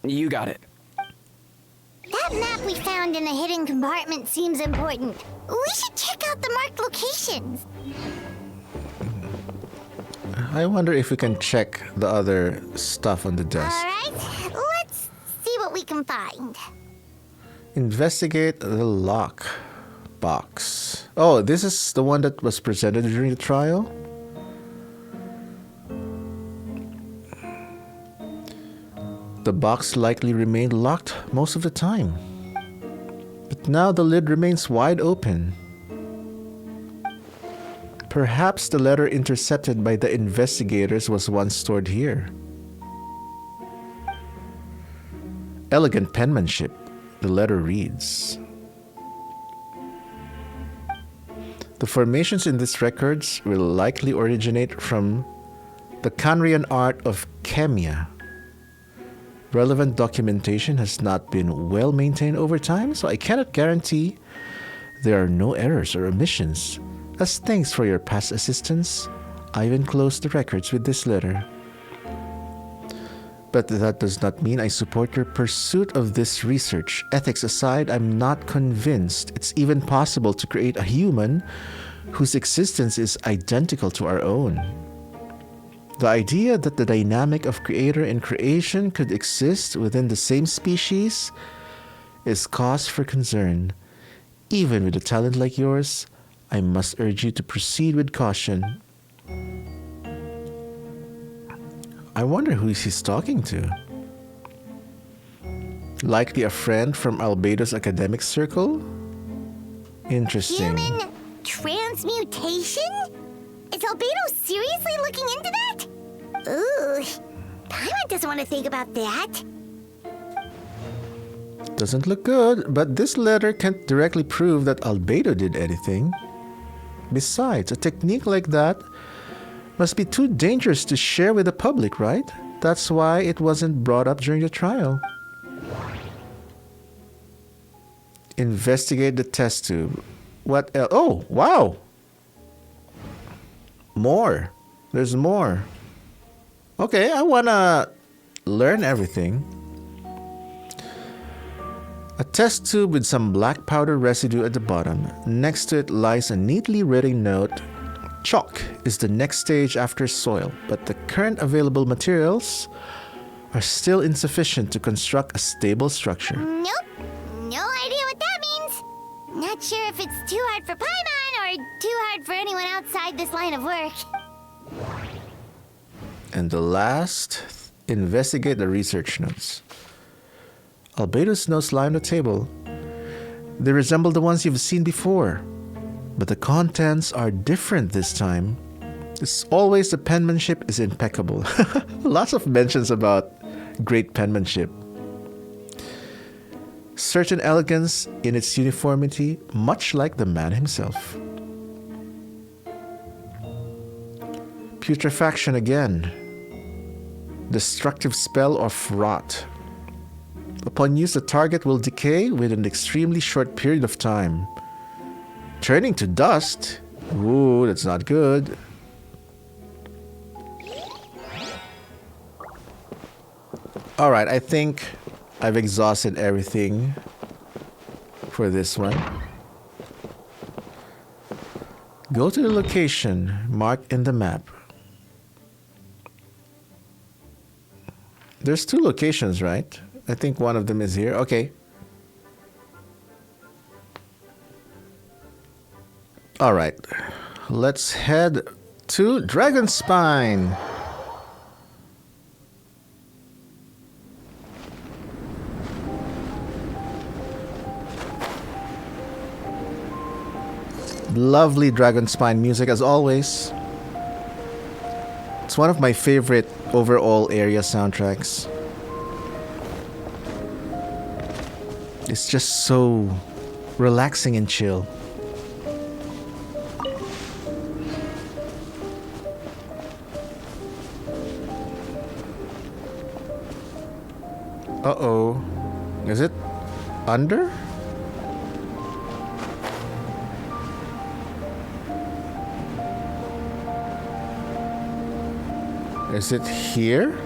You got it. That map we found in the hidden compartment seems important. We should check out the marked locations. I wonder if we can check the other stuff on the desk. Alright, let's see what we can find. Investigate the lock box. Oh, this is the one that was presented during the trial? The box likely remained locked most of the time. But now the lid remains wide open. Perhaps the letter intercepted by the investigators was once stored here. Elegant penmanship, the letter reads. The formations in these records will likely originate from the Canrian art of Kemia. Relevant documentation has not been well maintained over time, so I cannot guarantee there are no errors or omissions. As thanks for your past assistance, I've enclosed the records with this letter. But that does not mean I support your pursuit of this research. Ethics aside, I'm not convinced it's even possible to create a human whose existence is identical to our own. The idea that the dynamic of creator and creation could exist within the same species is cause for concern. Even with a talent like yours, I must urge you to proceed with caution. I wonder who he's talking to. Likely a friend from Albedo's academic circle? Interesting. Human transmutation? Is Albedo seriously looking into that? Ooh, Paimon doesn't want to think about that. Doesn't look good, but this letter can't directly prove that Albedo did anything. Besides, a technique like that must be too dangerous to share with the public, right? That's why it wasn't brought up during the trial. Investigate the test tube. What else? Oh, wow! More. There's more. Okay, I wanna learn everything. A test tube with some black powder residue at the bottom. Next to it lies a neatly written note. Chalk is the next stage after soil, but the current available materials are still insufficient to construct a stable structure. Nope. No idea what that means. Not sure if it's too hard for Paimon or too hard for anyone outside this line of work. And the last, investigate the research notes. Albedo's notes lie on the table. They resemble the ones you've seen before, but the contents are different this time. As always, the penmanship is impeccable. Lots of mentions about great penmanship. Certain elegance in its uniformity, much like the man himself. Putrefaction again. Destructive spell of rot. Upon use, the target will decay within an extremely short period of time. Turning to dust? Ooh, that's not good. Alright, I think I've exhausted everything for this one. Go to the location marked in the map. There's 2 locations, right? I think one of them is here. Okay. Alright. Let's head to Dragonspine. Lovely Dragonspine music as always. It's one of my favorite overall area soundtracks. It's just so relaxing and chill. Uh-oh. Is it under? Is it here?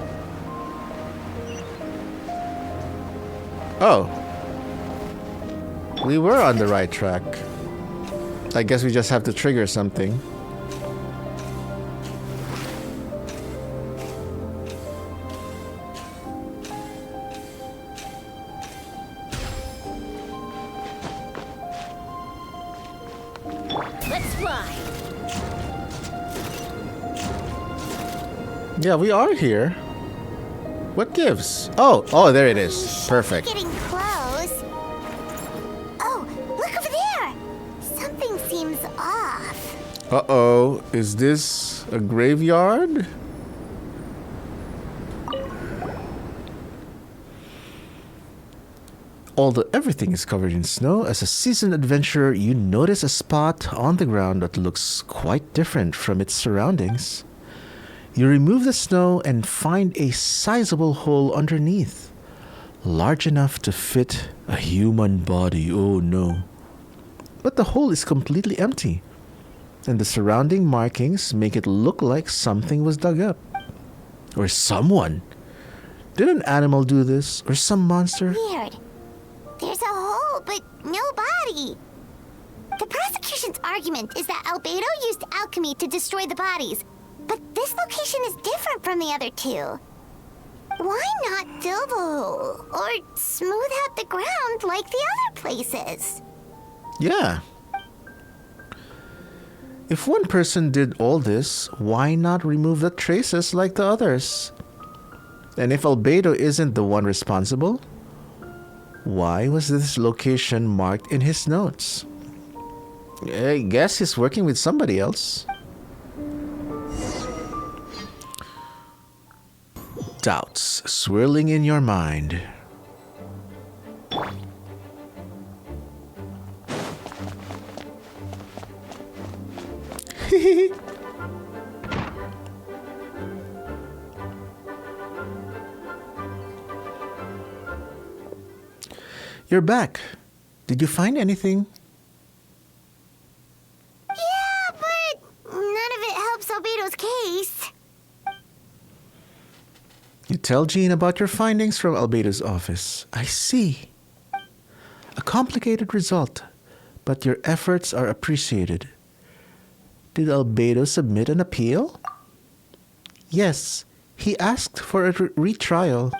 Oh. We were on the right track. I guess we just have to trigger something. Let's fly. Yeah, we are here. What gives? Oh, there it is. Perfect. Getting close. Oh, look over there. Something seems off. Uh-oh. Is this a graveyard? Although everything is covered in snow, as a seasoned adventurer, you notice a spot on the ground that looks quite different from its surroundings. You remove the snow and find a sizable hole underneath, large enough to fit a human body. Oh no. But the hole is completely empty, and the surrounding markings make it look like something was dug up. Or someone. Did an animal do this? Or some monster? Weird. There's a hole, but no body. The prosecution's argument is that Albedo used alchemy to destroy the bodies, but this location is different from the other 2. Why not fill the hole or smooth out the ground like the other places? Yeah. If one person did all this, why not remove the traces like the others? And if Albedo isn't the one responsible, why was this location marked in his notes? I guess he's working with somebody else. Doubts swirling in your mind. You're back. Did you find anything? Yeah, but none of it helps Albedo's case. tell Jean about your findings from Albedo's office. I see. A complicated result, but your efforts are appreciated. Did Albedo submit an appeal? Yes, he asked for a retrial.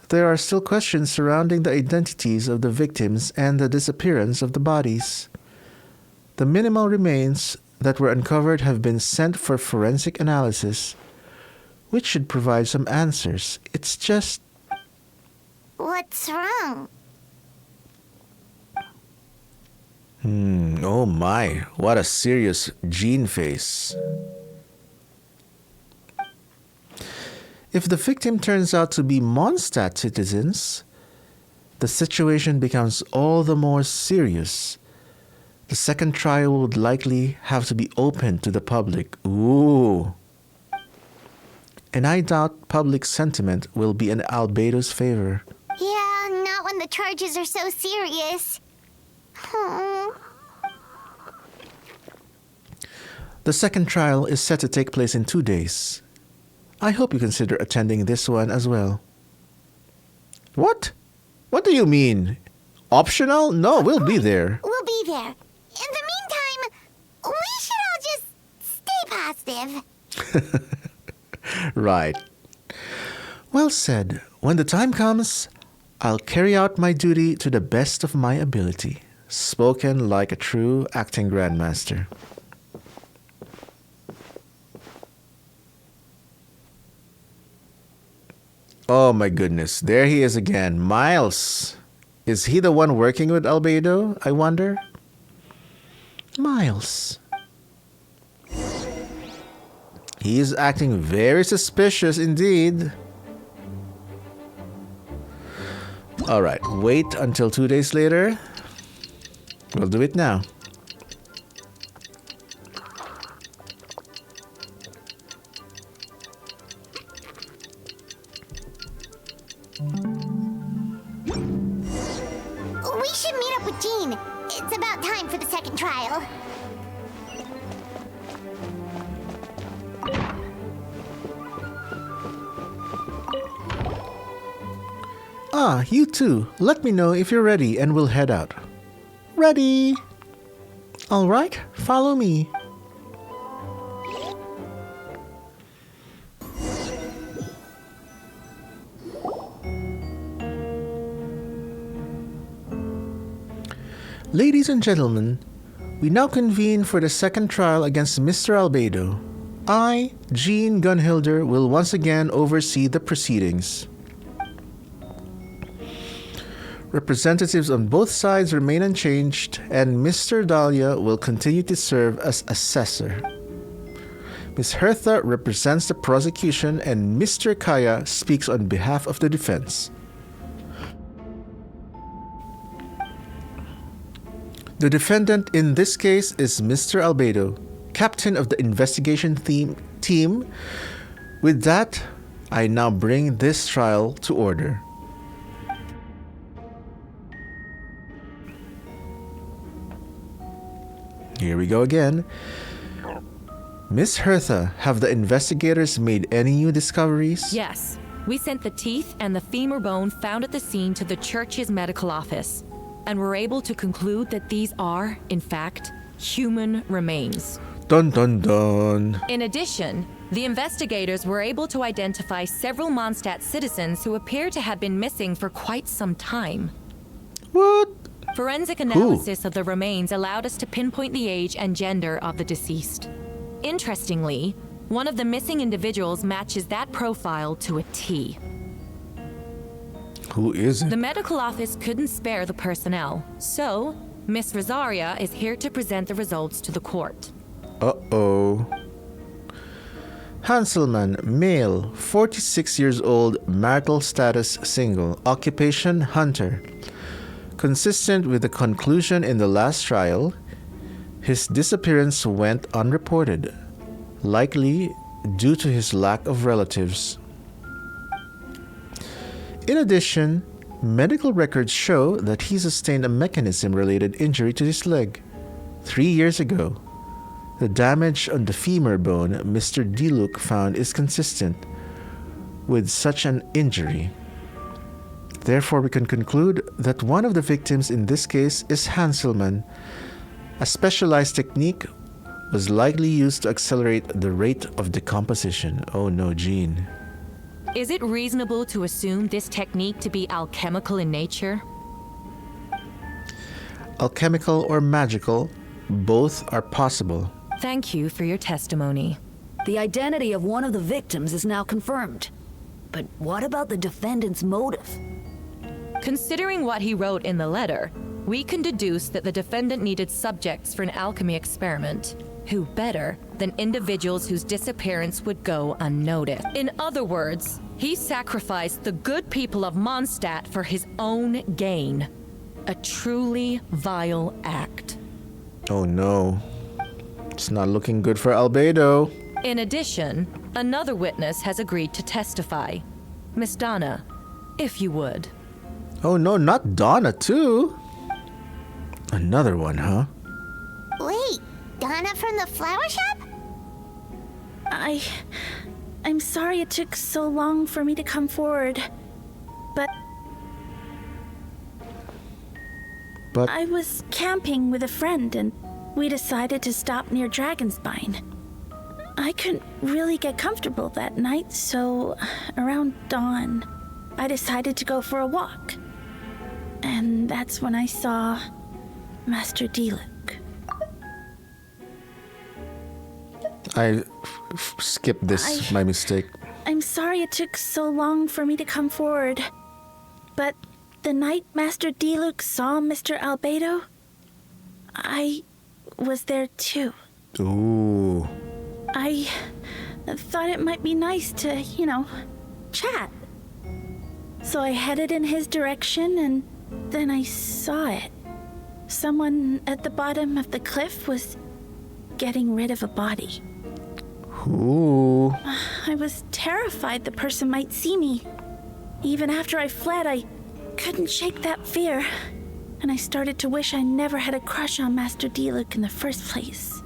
There are still questions surrounding the identities of the victims and the disappearance of the bodies. The minimal remains that were uncovered have been sent for forensic analysis, which should provide some answers. It's just... What's wrong? Oh my, what a serious Jean face. If the victim turns out to be Mondstadt citizens, the situation becomes all the more serious. The second trial would likely have to be open to the public. Ooh. And I doubt public sentiment will be in Albedo's favor. Yeah, not when the charges are so serious. The second trial is set to take place in 2 days. I hope you consider attending this one as well. What? What do you mean? Optional? No, we'll be there. We'll be there. In the meantime, we should all just stay positive. Right. Well said. When the time comes, I'll carry out my duty to the best of my ability. Spoken like a true acting grandmaster. Oh my goodness, there he is again. Miles. Is he the one working with Albedo, I wonder? Miles. He is acting very suspicious indeed. Alright, wait until 2 days later. We'll do it now. We should meet up with Jean. It's about time for the second trial. Ah, you too. Let me know if you're ready and we'll head out. Ready. All right, follow me. Ladies and gentlemen, we now convene for the second trial against Mr. Albedo. I, Jean Gunhilder, will once again oversee the proceedings. Representatives on both sides remain unchanged, and Mr. Dahlia will continue to serve as assessor. Ms. Hertha represents the prosecution, and Mr. Kaya speaks on behalf of the defense. The defendant in this case is Mr. Albedo, captain of the investigation team. With that, I now bring this trial to order. Here we go again. Miss Hertha, have the investigators made any new discoveries? Yes. We sent the teeth and the femur bone found at the scene to the church's medical office, and were able to conclude that these are, in fact, human remains. Dun dun dun. In addition, the investigators were able to identify several Mondstadt citizens who appear to have been missing for quite some time. What? Forensic analysis of the remains allowed us to pinpoint the age and gender of the deceased. Interestingly, one of the missing individuals matches that profile to a T. Who is it? The medical office couldn't spare the personnel, so Miss Rosaria is here to present the results to the court. Uh-oh. Hanselman, male, 46 years old, marital status single, occupation hunter. Consistent with the conclusion in the last trial, his disappearance went unreported, likely due to his lack of relatives. In addition, medical records show that he sustained a mechanism-related injury to his leg 3 years ago. The damage on the femur bone Mr. Diluk found is consistent, with the injury being related to a fall. However, the medical records show that he sustained a mechanism-related injury to his leg 3 years ago. The damage on the femur bone Mr. Diluk found is consistent, with the injury being related to a fall. with such an injury. Therefore, we can conclude that one of the victims in this case is Hanselman. A specialized technique was likely used to accelerate the rate of decomposition. Oh no, Jean. Is it reasonable to assume this technique to be alchemical in nature? Alchemical or magical, both are possible. Thank you for your testimony. The identity of one of the victims is now confirmed. But what about the defendant's motive? Considering what he wrote in the letter, we can deduce that the defendant needed subjects for an alchemy experiment. Who better than individuals whose disappearance would go unnoticed? In other words, he sacrificed the good people of Mondstadt for his own gain. A truly vile act. Oh no. It's not looking good for Albedo. In addition, another witness has agreed to testify. Miss Donna, if you would. Oh no, not Donna too. Another one, huh? Wait, Donna from the flower shop? I'm sorry it took so long for me to come forward. But I was camping with a friend and we decided to stop near Dragonspine. I couldn't really get comfortable that night, so around dawn, I decided to go for a walk. And that's when I saw Master Diluc. I skipped this, my mistake. I'm sorry it took so long for me to come forward. But the night Master Diluc saw Mr. Albedo, I was there too. Ooh. I thought it might be nice to, chat. So I headed in his direction and then I saw it. Someone at the bottom of the cliff was getting rid of a body. Ooh. I was terrified the person might see me. Even after I fled, I couldn't shake that fear. And I started to wish I never had a crush on Master Diluc in the first place.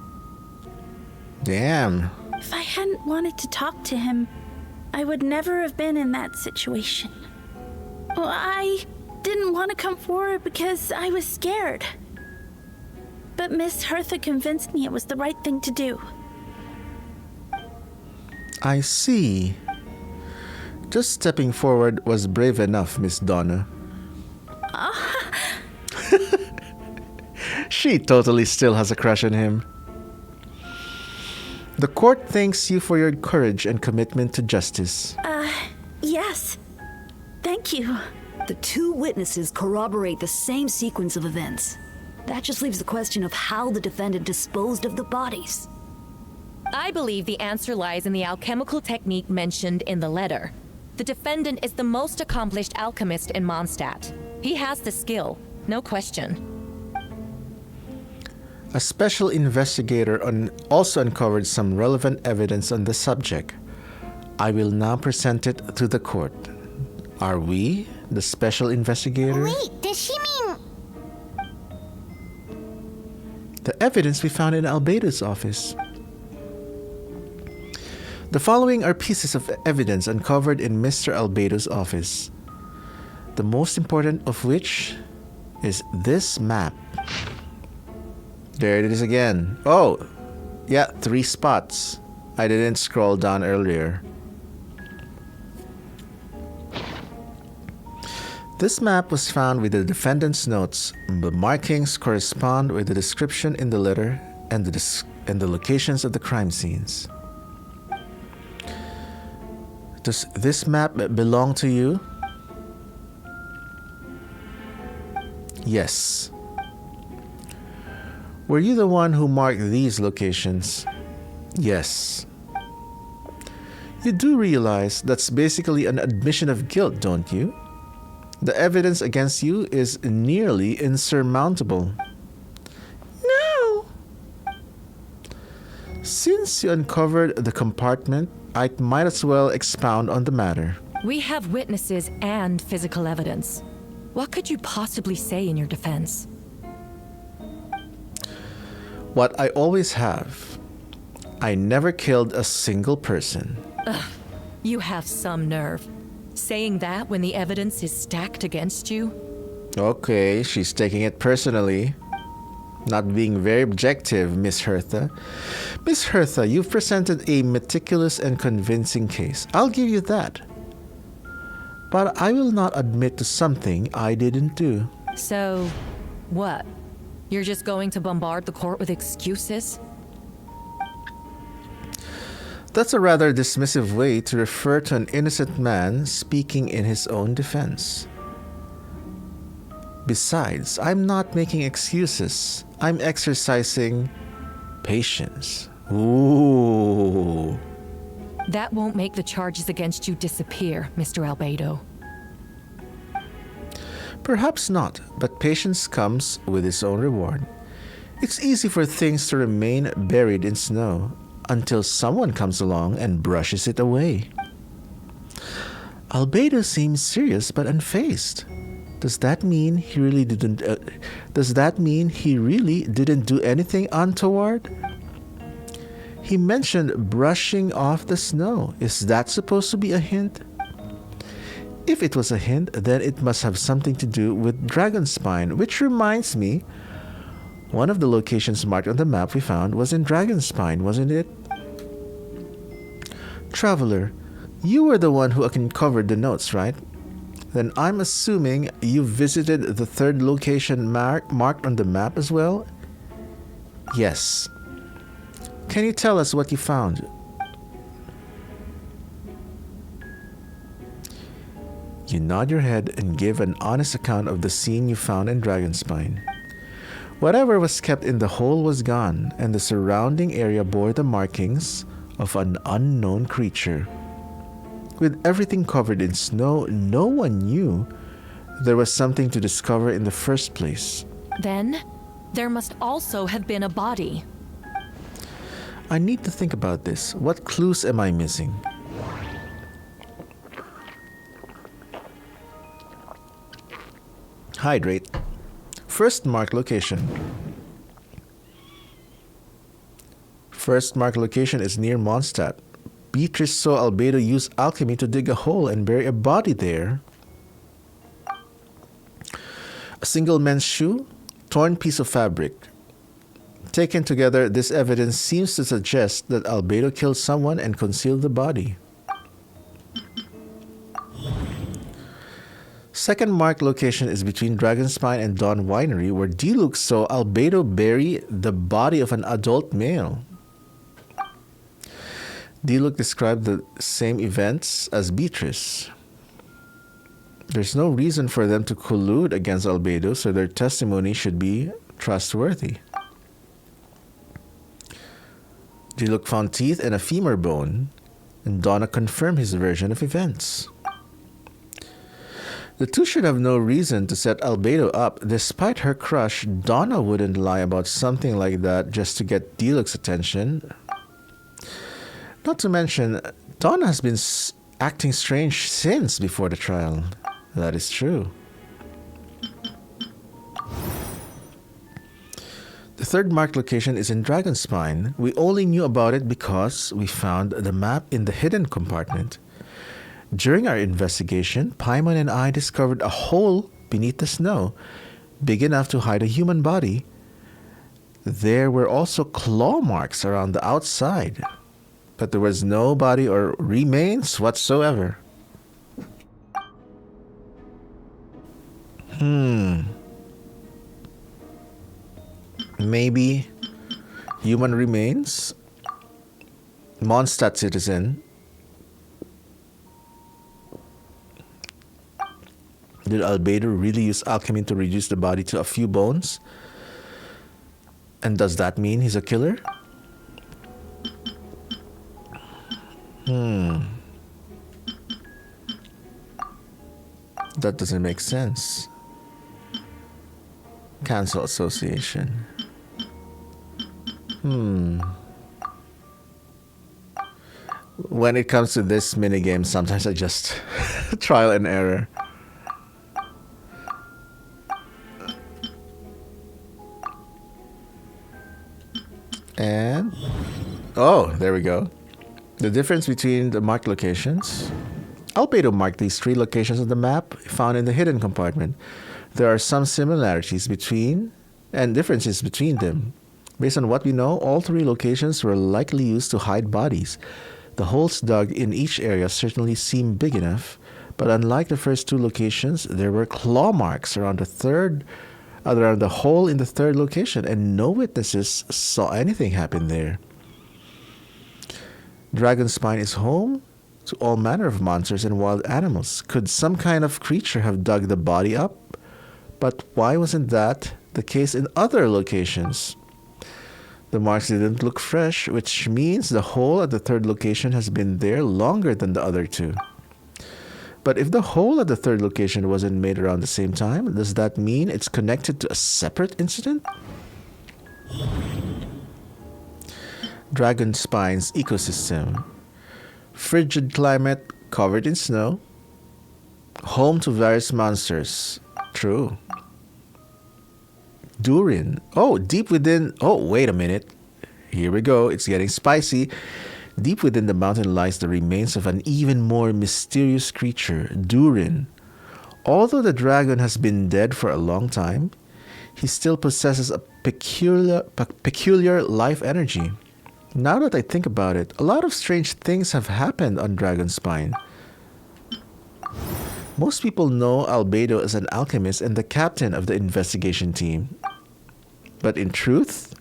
Damn. If I hadn't wanted to talk to him, I would never have been in that situation. Well, I didn't want to come forward because I was scared. But Miss Hertha convinced me it was the right thing to do. I see. Just stepping forward was brave enough, Miss Donna. She totally still has a crush on him. The court thanks you for your courage and commitment to justice. Yes. Thank you. The two witnesses corroborate the same sequence of events. That just leaves the question of how the defendant disposed of the bodies. I believe the answer lies in the alchemical technique mentioned in the letter. The defendant is the most accomplished alchemist in Mondstadt. He has the skill, no question. A special investigator also uncovered some relevant evidence on the subject. I will now present it to the court. Are we the special investigator? Wait, does she mean... The evidence we found in Albedo's office. The following are pieces of evidence uncovered in Mr. Albedo's office. The most important of which is this map. There it is again. Oh, yeah, 3 spots. I didn't scroll down earlier. This map was found with the defendant's notes. The markings correspond with the description in the letter and the locations of the crime scenes. Does this map belong to you? Yes. Were you the one who marked these locations? Yes. You do realize that's basically an admission of guilt, don't you? The evidence against you is nearly insurmountable. No! Since you uncovered the compartment, I might as well expound on the matter. We have witnesses and physical evidence. What could you possibly say in your defense? What I always have. I never killed a single person. Ugh. You have some nerve. Saying that when the evidence is stacked against you? Okay, she's taking it personally. Not being very objective, Miss Hertha. Miss Hertha, you've presented a meticulous and convincing case. I'll give you that. But I will not admit to something I didn't do. So, what? You're just going to bombard the court with excuses? That's a rather dismissive way to refer to an innocent man speaking in his own defense. Besides, I'm not making excuses. I'm exercising patience. Ooh. That won't make the charges against you disappear, Mr. Albedo. Perhaps not, but patience comes with its own reward. It's easy for things to remain buried in snow until someone comes along and brushes it away. Albedo seems serious but unfazed. Does that mean he really didn't do anything untoward? He mentioned brushing off the snow. Is that supposed to be a hint? If it was a hint, then it must have something to do with Dragonspine, which reminds me, one of the locations marked on the map we found was in Dragonspine, wasn't it? Traveler, you were the one who uncovered the notes, right? Then I'm assuming you visited the third location marked on the map as well? Yes. Can you tell us what you found? You nod your head and give an honest account of the scene you found in Dragonspine. Whatever was kept in the hole was gone, and the surrounding area bore the markings of an unknown creature. With everything covered in snow, no one knew there was something to discover in the first place. Then, there must also have been a body. I need to think about this. What clues am I missing? Hydrate. First marked location. First marked location is near Mondstadt. Beatrice saw Albedo use alchemy to dig a hole and bury a body there. A single men's shoe, torn piece of fabric. Taken together, this evidence seems to suggest that Albedo killed someone and concealed the body. Second marked location is between Dragonspine and Dawn Winery, where Diluc saw Albedo bury the body of an adult male. Diluc described the same events as Beatrice. There's no reason for them to collude against Albedo, so their testimony should be trustworthy. Diluc found teeth and a femur bone, and Donna confirmed his version of events. The two should have no reason to set Albedo up. Despite her crush, Donna wouldn't lie about something like that just to get Diluc's attention. Not to mention, Donna has been acting strange since before the trial. That is true. The third marked location is in Dragonspine. We only knew about it because we found the map in the hidden compartment. During our investigation, Paimon and I discovered a hole beneath the snow, big enough to hide a human body. There were also claw marks around the outside, but there was no body or remains whatsoever. Maybe human remains? Mondstadt citizen. Did Albedo really use alchemy to reduce the body to a few bones? And does that mean he's a killer? That doesn't make sense. Cancel association. When it comes to this minigame, sometimes I just trial and error. And oh, there we go. The difference between the marked locations. Albedo marked these 3 locations on the map found in the hidden compartment. There are some similarities between and differences between them. Based on what we know, all 3 locations were likely used to hide bodies. The holes dug in each area certainly seem big enough, but unlike the first 2 locations, there were claw marks around the hole in the 3rd location, and no witnesses saw anything happen there. Dragonspine is home to all manner of monsters and wild animals. Could some kind of creature have dug the body up? But why wasn't that the case in other locations? The marks didn't look fresh, which means the hole at the 3rd location has been there longer than the other 2. But if the hole at the 3rd location wasn't made around the same time, does that mean it's connected to a separate incident? Dragonspine's ecosystem. Frigid climate covered in snow. Home to various monsters. True. Durin. Oh, deep within... Oh, wait a minute. Here we go. It's getting spicy. Deep within the mountain lies the remains of an even more mysterious creature, Durin. Although the dragon has been dead for a long time, he still possesses a peculiar life energy. Now that I think about it, a lot of strange things have happened on Dragonspine. Most people know Albedo as an alchemist and the captain of the investigation team. But in truth,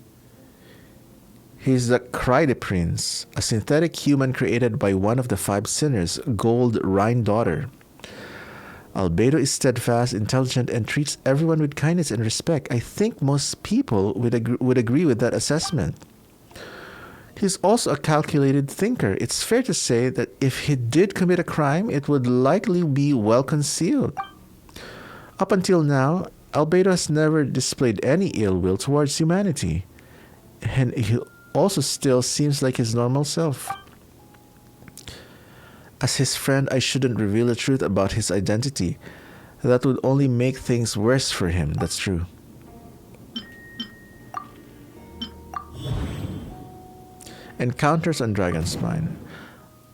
he's the Cryde Prince, a synthetic human created by one of the 5 sinners, Gold Rhine Daughter. Albedo is steadfast, intelligent, and treats everyone with kindness and respect. I think most people would agree with that assessment. He's also a calculated thinker. It's fair to say that if he did commit a crime, it would likely be well concealed. Up until now, Albedo has never displayed any ill will towards humanity. And he also still seems like his normal self. As his friend, I shouldn't reveal the truth about his identity. That would only make things worse for him. That's true. Encounters on Dragonspine.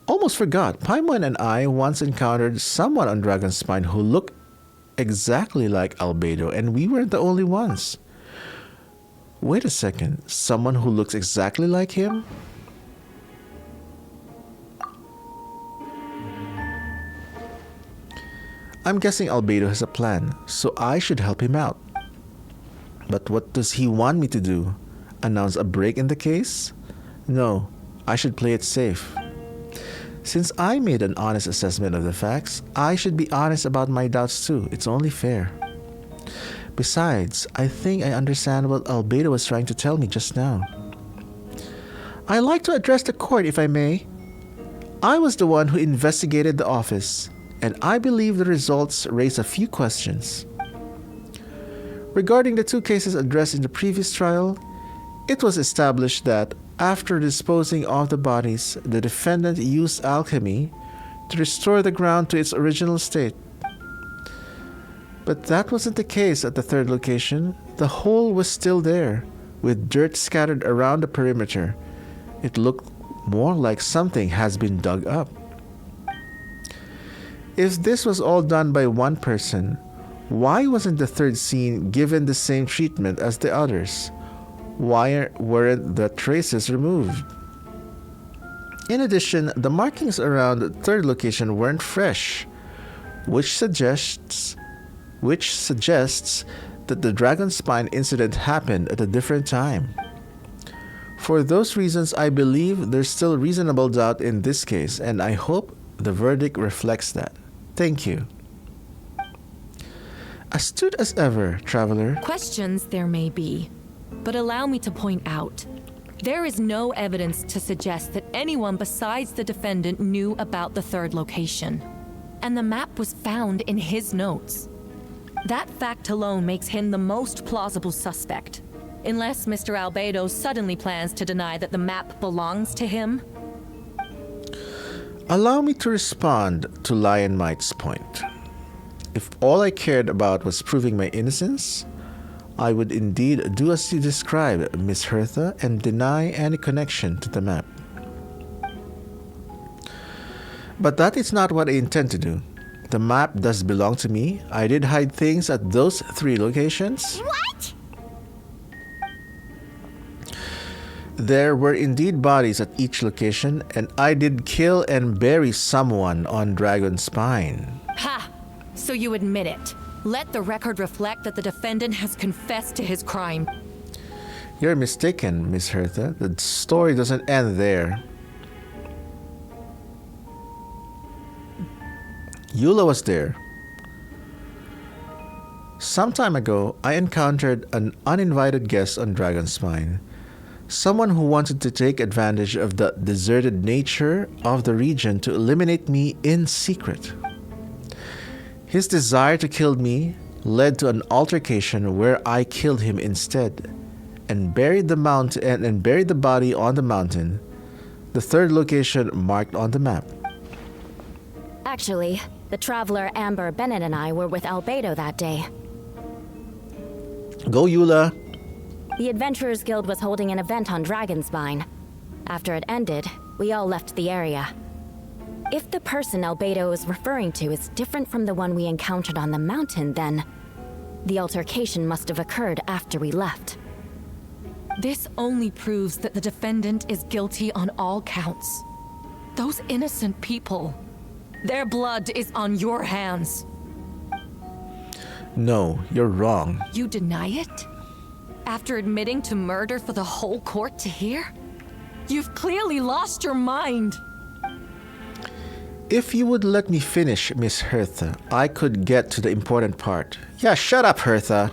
Almost forgot, Paimon and I once encountered someone on Dragonspine who looked exactly like Albedo, and we weren't the only ones. Wait a second, someone who looks exactly like him? I'm guessing Albedo has a plan, so I should help him out. But what does he want me to do? Announce a break in the case? No, I should play it safe. Since I made an honest assessment of the facts, I should be honest about my doubts too. It's only fair. Besides, I think I understand what Albedo was trying to tell me just now. I'd like to address the court, if I may. I was the one who investigated the office, and I believe the results raise a few questions. Regarding the 2 cases addressed in the previous trial, it was established that after disposing of the bodies, the defendant used alchemy to restore the ground to its original state. But that wasn't the case at the 3rd location. The hole was still there, with dirt scattered around the perimeter. It looked more like something has been dug up. If this was all done by one person, why wasn't the 3rd scene given the same treatment as the others? Why weren't the traces removed? In addition, the markings around the 3rd location weren't fresh, which suggests that the Dragonspine incident happened at a different time. For those reasons, I believe there's still reasonable doubt in this case, and I hope the verdict reflects that. Thank you. Astute as ever, traveler. Questions there may be, but allow me to point out, there is no evidence to suggest that anyone besides the defendant knew about the 3rd location, and the map was found in his notes. That fact alone makes him the most plausible suspect, unless Mr. Albedo suddenly plans to deny that the map belongs to him. Allow me to respond to Lionmight's point. If all I cared about was proving my innocence, I would indeed do as you described, Miss Hertha, and deny any connection to the map. But that is not what I intend to do. The map does belong to me. I did hide things at those 3 locations. What? There were indeed bodies at each location, and I did kill and bury someone on Dragon Spine. Ha! So you admit it. Let the record reflect that the defendant has confessed to his crime. You're mistaken, Miss Hertha. The story doesn't end there. Eula was there. Some time ago, I encountered an uninvited guest on Dragonspine. Someone who wanted to take advantage of the deserted nature of the region to eliminate me in secret. His desire to kill me led to an altercation where I killed him instead and buried the body on the mountain, the 3rd location marked on the map. Actually, the traveler Amber Bennett and I were with Albedo that day. Go, Eula. The Adventurers Guild was holding an event on Dragonspine. After it ended, we all left the area. If the person Albedo is referring to is different from the one we encountered on the mountain, then the altercation must have occurred after we left. This only proves that the defendant is guilty on all counts. Those innocent people, their blood is on your hands. No, you're wrong. You deny it? After admitting to murder for the whole court to hear? You've clearly lost your mind. If you would let me finish, Miss Hertha, I could get to the important part. Yeah, shut up, Hertha.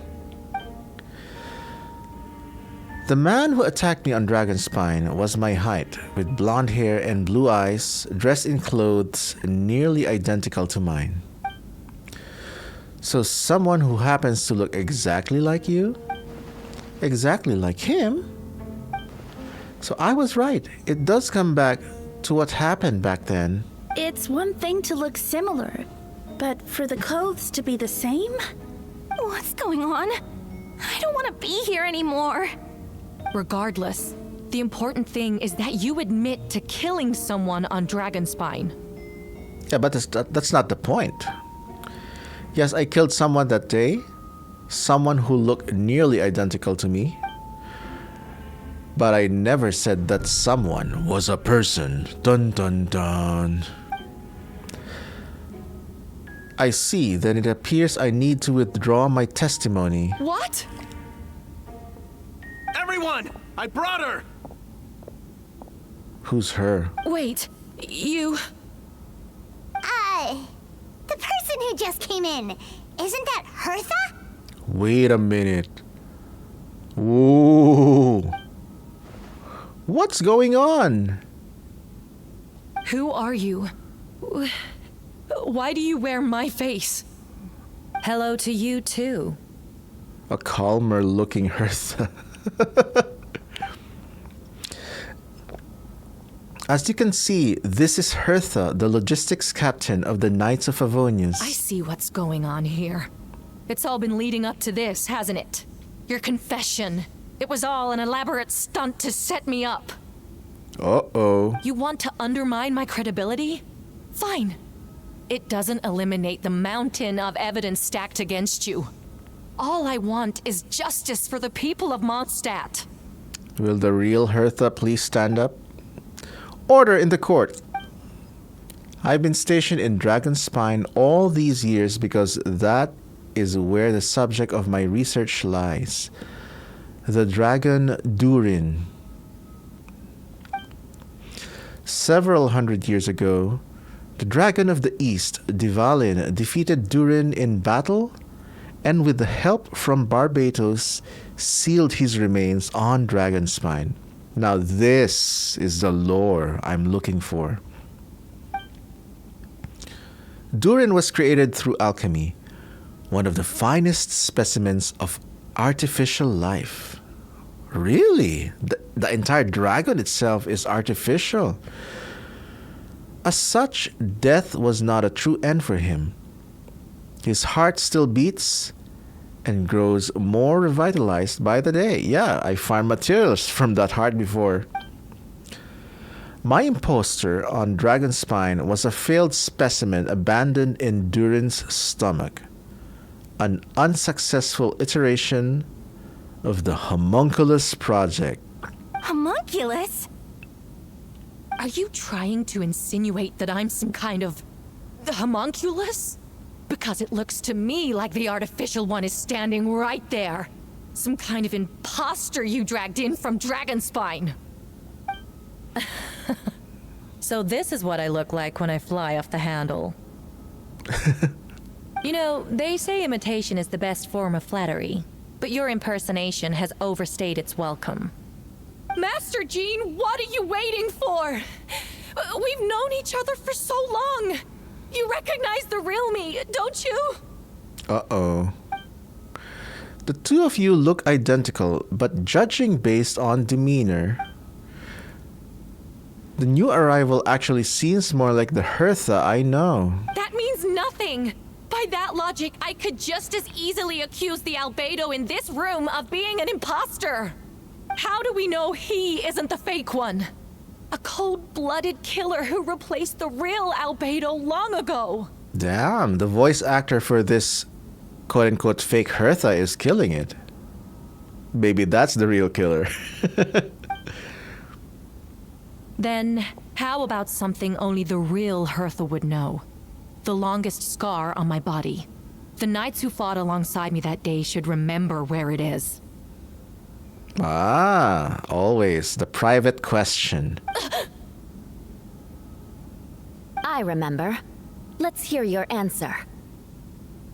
The man who attacked me on Dragonspine was my height, with blonde hair and blue eyes, dressed in clothes nearly identical to mine. So someone who happens to look exactly like you? Exactly like him? So I was right. It does come back to what happened back then. It's one thing to look similar, but for the clothes to be the same? What's going on? I don't want to be here anymore. Regardless, the important thing is that you admit to killing someone on Dragonspine. Yeah, but that's not the point. Yes, I killed someone that day. Someone who looked nearly identical to me. But I never said that someone was a person. Dun dun dun. I see, then it appears I need to withdraw my testimony. What? Everyone! I brought her! Who's her? Wait, you... The person who just came in, isn't that Hertha? Wait a minute. Whoa. What's going on? Who are you? Why do you wear my face? Hello to you, too. A calmer looking Hertha. As you can see, this is Hertha, the logistics captain of the Knights of Favonius. I see what's going on here. It's all been leading up to this, hasn't it? Your confession. It was all an elaborate stunt to set me up. Uh-oh. You want to undermine my credibility? Fine. It doesn't eliminate the mountain of evidence stacked against you. All I want is justice for the people of Mondstadt. Will the real Hertha please stand up? Order in the court. I've been stationed in Dragonspine all these years because that is where the subject of my research lies. The dragon Durin. Several hundred years ago, the dragon of the east, Divalin, defeated Durin in battle and with the help from Barbatos, sealed his remains on Dragonspine. Now this is the lore I'm looking for. Durin was created through alchemy, one of the finest specimens of artificial life. Really? The entire dragon itself is artificial. As such, death was not a true end for him. His heart still beats and grows more revitalized by the day. Yeah, I farmed materials from that heart before. My imposter on Dragonspine was a failed specimen abandoned in Durin's stomach. An unsuccessful iteration of the Homunculus project. Homunculus? Are you trying to insinuate that I'm some kind of the homunculus? Because it looks to me like the artificial one is standing right there. Some kind of imposter you dragged in from Dragonspine. So this is what I look like when I fly off the handle. You know, they say imitation is the best form of flattery, but your impersonation has overstayed its welcome. Master Jean, what are you waiting for? We've known each other for so long. You recognize the real me, don't you? Uh-oh. The two of you look identical, but judging based on demeanor, the new arrival actually seems more like the Hertha I know. That means nothing. By that logic, I could just as easily accuse the albedo in this room of being an imposter. How do we know he isn't the fake one? A cold-blooded killer who replaced the real albedo long ago. Damn, the voice actor for this quote-unquote fake Hertha is killing it. Maybe that's the real killer. Then, how about something only the real Hertha would know? The longest scar on my body. The knights who fought alongside me that day should remember where it is. Ah, always the private question. I remember. Let's hear your answer.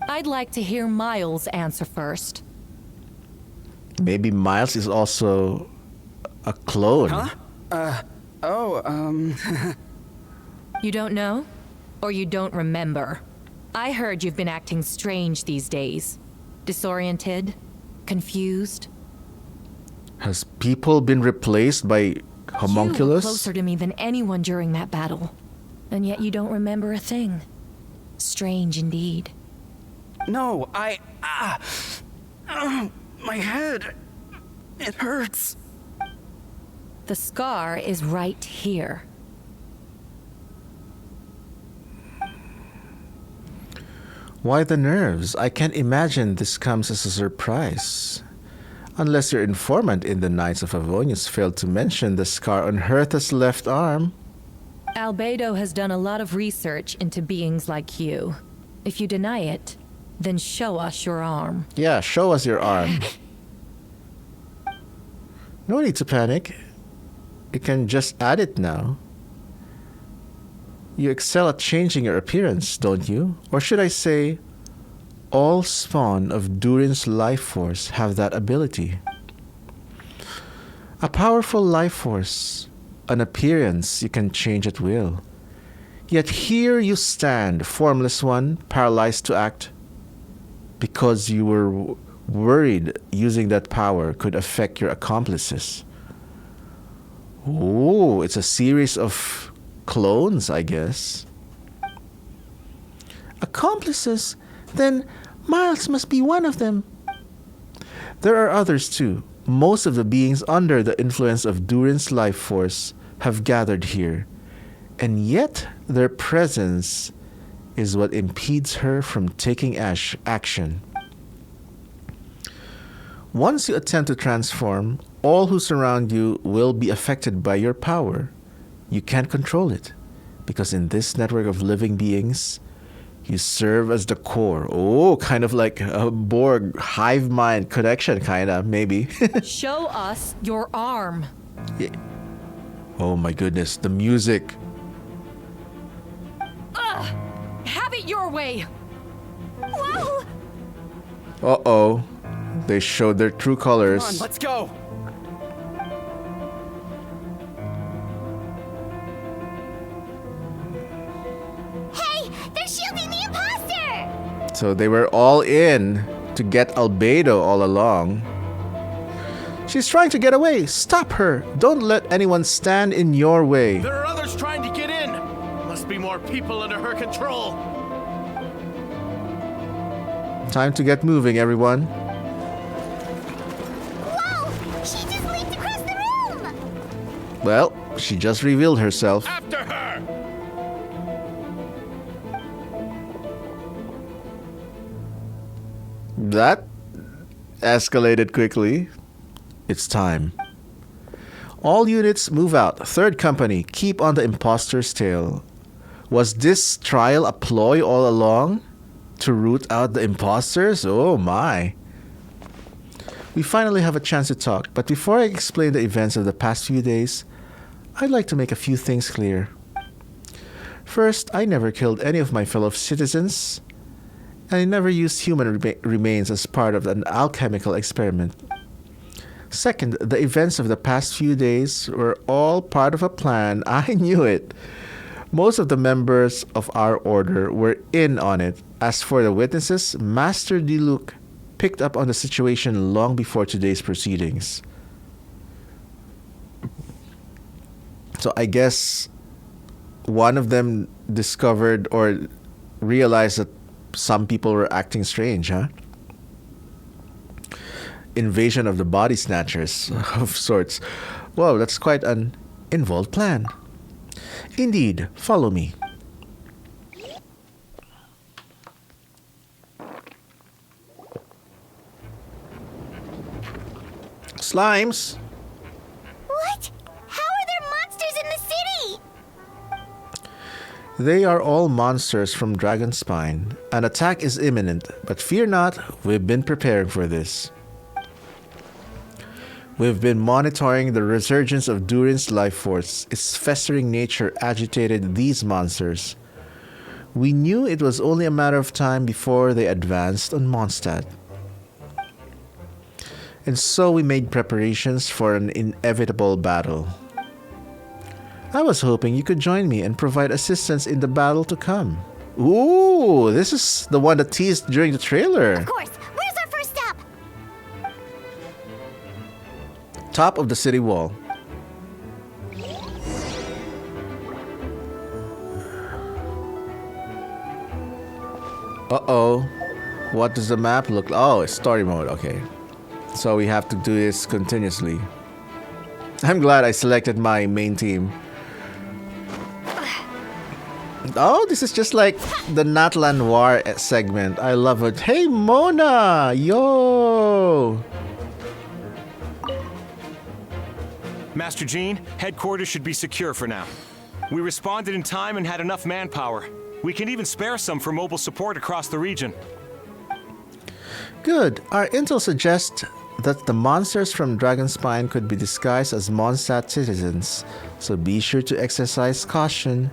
I'd like to hear Miles' answer first. Maybe Miles is also a clone. Huh? You don't know? Or you don't remember? I heard you've been acting strange these days. Disoriented? Confused? Has people been replaced by homunculus? You were closer to me than anyone during that battle. And yet you don't remember a thing. Strange indeed. No, my head. It hurts. The scar is right here. Why the nerves? I can't imagine this comes as a surprise. Unless your informant in the Knights of Avonius failed to mention the scar on Hertha's left arm. Albedo has done a lot of research into beings like you. If you deny it, then show us your arm. Yeah, show us your arm. No need to panic. You can just add it now. You excel at changing your appearance, don't you? Or should I say, all spawn of Durin's life force have that ability. A powerful life force, an appearance you can change at will. Yet here you stand, formless one, paralyzed to act, because you were worried using that power could affect your accomplices. Oh, it's a series of clones, I guess. Accomplices? Then Miles must be one of them. There are others too. Most of the beings under the influence of Durin's life force have gathered here, and yet their presence is what impedes her from taking action. Once you attempt to transform, all who surround you will be affected by your power. You can't control it, because in this network of living beings, you serve as the core. Oh, kind of like a Borg hive mind connection, kinda, maybe. Show us your arm. Yeah. Oh my goodness, the music. Have it your way. Whoa! Uh-oh. They showed their true colors. Come on, let's go. Hey, they're shielding the imposter! So they were all in to get Albedo all along. She's trying to get away. Stop her. Don't let anyone stand in your way. There are others trying to get in. Must be more people under her control. Time to get moving, everyone. Whoa! She just leaped across the room! Well, she just revealed herself. After her! That escalated quickly. It's time. All units move out. Third company, keep on the imposter's tail. Was this trial a ploy all along? To root out the imposters? Oh my. We finally have a chance to talk, but before I explain the events of the past few days, I'd like to make a few things clear. First, I never killed any of my fellow citizens, and I never used human remains as part of an alchemical experiment. Second, the events of the past few days were all part of a plan. I knew it. Most of the members of our order were in on it. As for the witnesses, Master Diluc picked up on the situation long before today's proceedings. So I guess one of them discovered or realized that some people were acting strange, huh? Invasion of the body snatchers of sorts. Whoa, that's quite an involved plan. Indeed, follow me. Slimes! What? How are there monsters in the city? They are all monsters from Dragonspine. An attack is imminent, but fear not, we've been preparing for this. We've been monitoring the resurgence of Durin's life force. Its festering nature agitated these monsters. We knew it was only a matter of time before they advanced on Mondstadt. And so we made preparations for an inevitable battle. I was hoping you could join me and provide assistance in the battle to come. Ooh, this is the one that teased during the trailer. Of course. Where's our first stop? Top of the city wall. Uh-oh. What does the map look like? Oh, it's story mode. Okay. So we have to do this continuously. I'm glad I selected my main team. Oh, this is just like the Natlan Noir segment. I love it. Hey, Mona! Yo! Master Jean, headquarters should be secure for now. We responded in time and had enough manpower. We can even spare some for mobile support across the region. Good. Our intel suggests that the monsters from Dragonspine could be disguised as Mondstadt citizens, so be sure to exercise caution.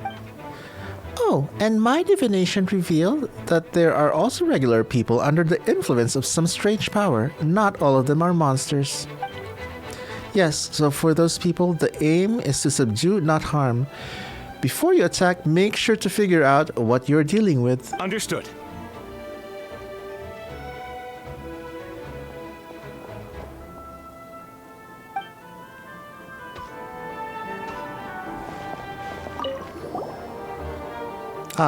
Oh, and my divination revealed that there are also regular people under the influence of some strange power. Not all of them are monsters. Yes, so for those people, the aim is to subdue, not harm. Before you attack, make sure to figure out what you're dealing with. Understood.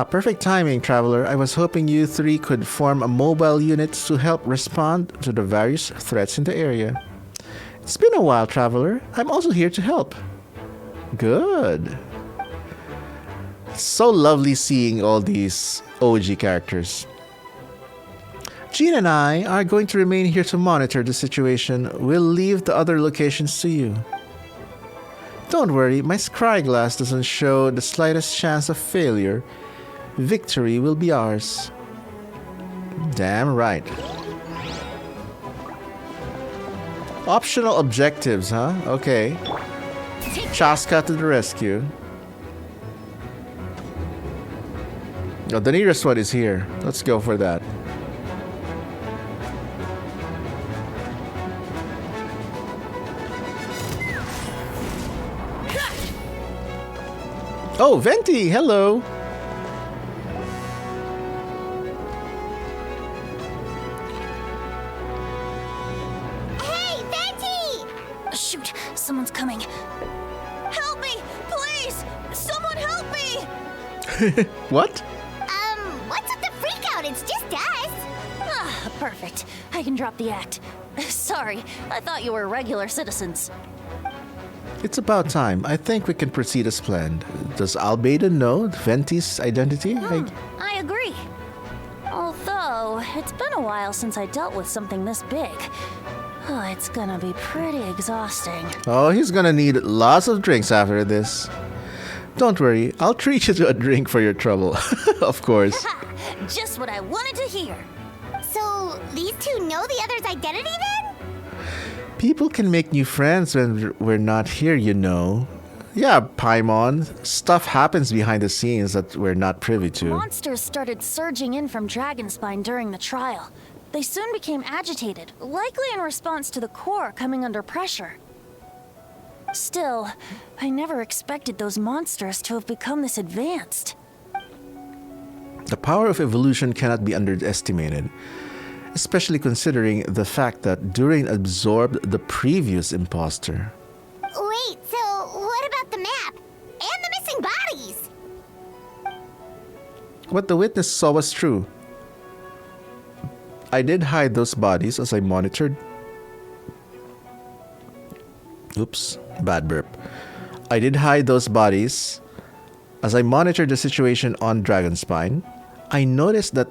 Perfect timing, Traveler. I was hoping you three could form a mobile unit to help respond to the various threats in the area. It's been a while, Traveler. I'm also here to help. Good. So lovely seeing all these OG characters. Jean and I are going to remain here to monitor the situation. We'll leave the other locations to you. Don't worry, my scry glass doesn't show the slightest chance of failure. Victory will be ours. Damn right. Optional objectives, huh? Okay. Chaska to the rescue. Oh, the nearest one is here. Let's go for that. Oh, Venti, hello. Hey, Venti! Shoot, someone's coming. Help me, please! Someone help me! What? What's with the freak out? It's just us. Ah, perfect. I can drop the act. Sorry, I thought you were regular citizens. It's about time. I think we can proceed as planned. Does Albedo know Venti's identity? I agree. Although, it's been a while since I dealt with something this big. Oh, it's gonna be pretty exhausting. Oh, he's gonna need lots of drinks after this. Don't worry, I'll treat you to a drink for your trouble. Of course. Just what I wanted to hear. So, these two know the other's identity then? People can make new friends when we're not here, you know. Yeah, Paimon. Stuff happens behind the scenes that we're not privy to. Monsters started surging in from Dragonspine during the trial. They soon became agitated, likely in response to the core coming under pressure. Still, I never expected those monsters to have become this advanced. The power of evolution cannot be underestimated, especially considering the fact that Durin absorbed the previous imposter. Wait, so what about the map? And the missing bodies? What the witness saw was true. I did hide those bodies as I monitored. Oops, bad burp. I did hide those bodies as I monitored the situation on Dragonspine. I noticed that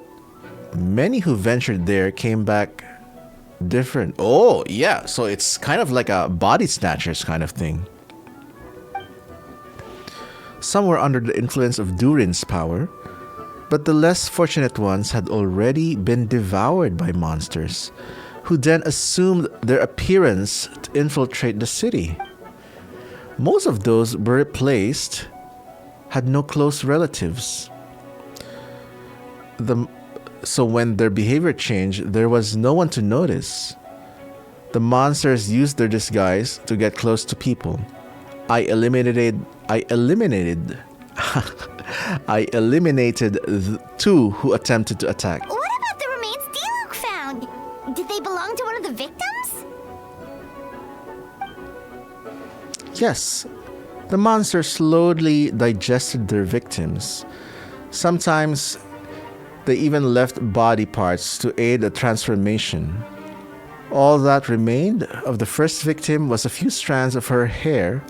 many who ventured there came back different. Oh, yeah, so it's kind of like a body snatchers kind of thing. Some were under the influence of Durin's power, but the less fortunate ones had already been devoured by monsters, who then assumed their appearance to infiltrate the city. Most of those were replaced had no close relatives. So when their behavior changed, there was no one to notice. The monsters used their disguise to get close to people. I eliminated the two who attempted to attack. What about the remains Diluc found? Did they belong to one of the victims? Yes, the monsters slowly digested their victims. Sometimes they even left body parts to aid the transformation. All that remained of the first victim was a few strands of her hair,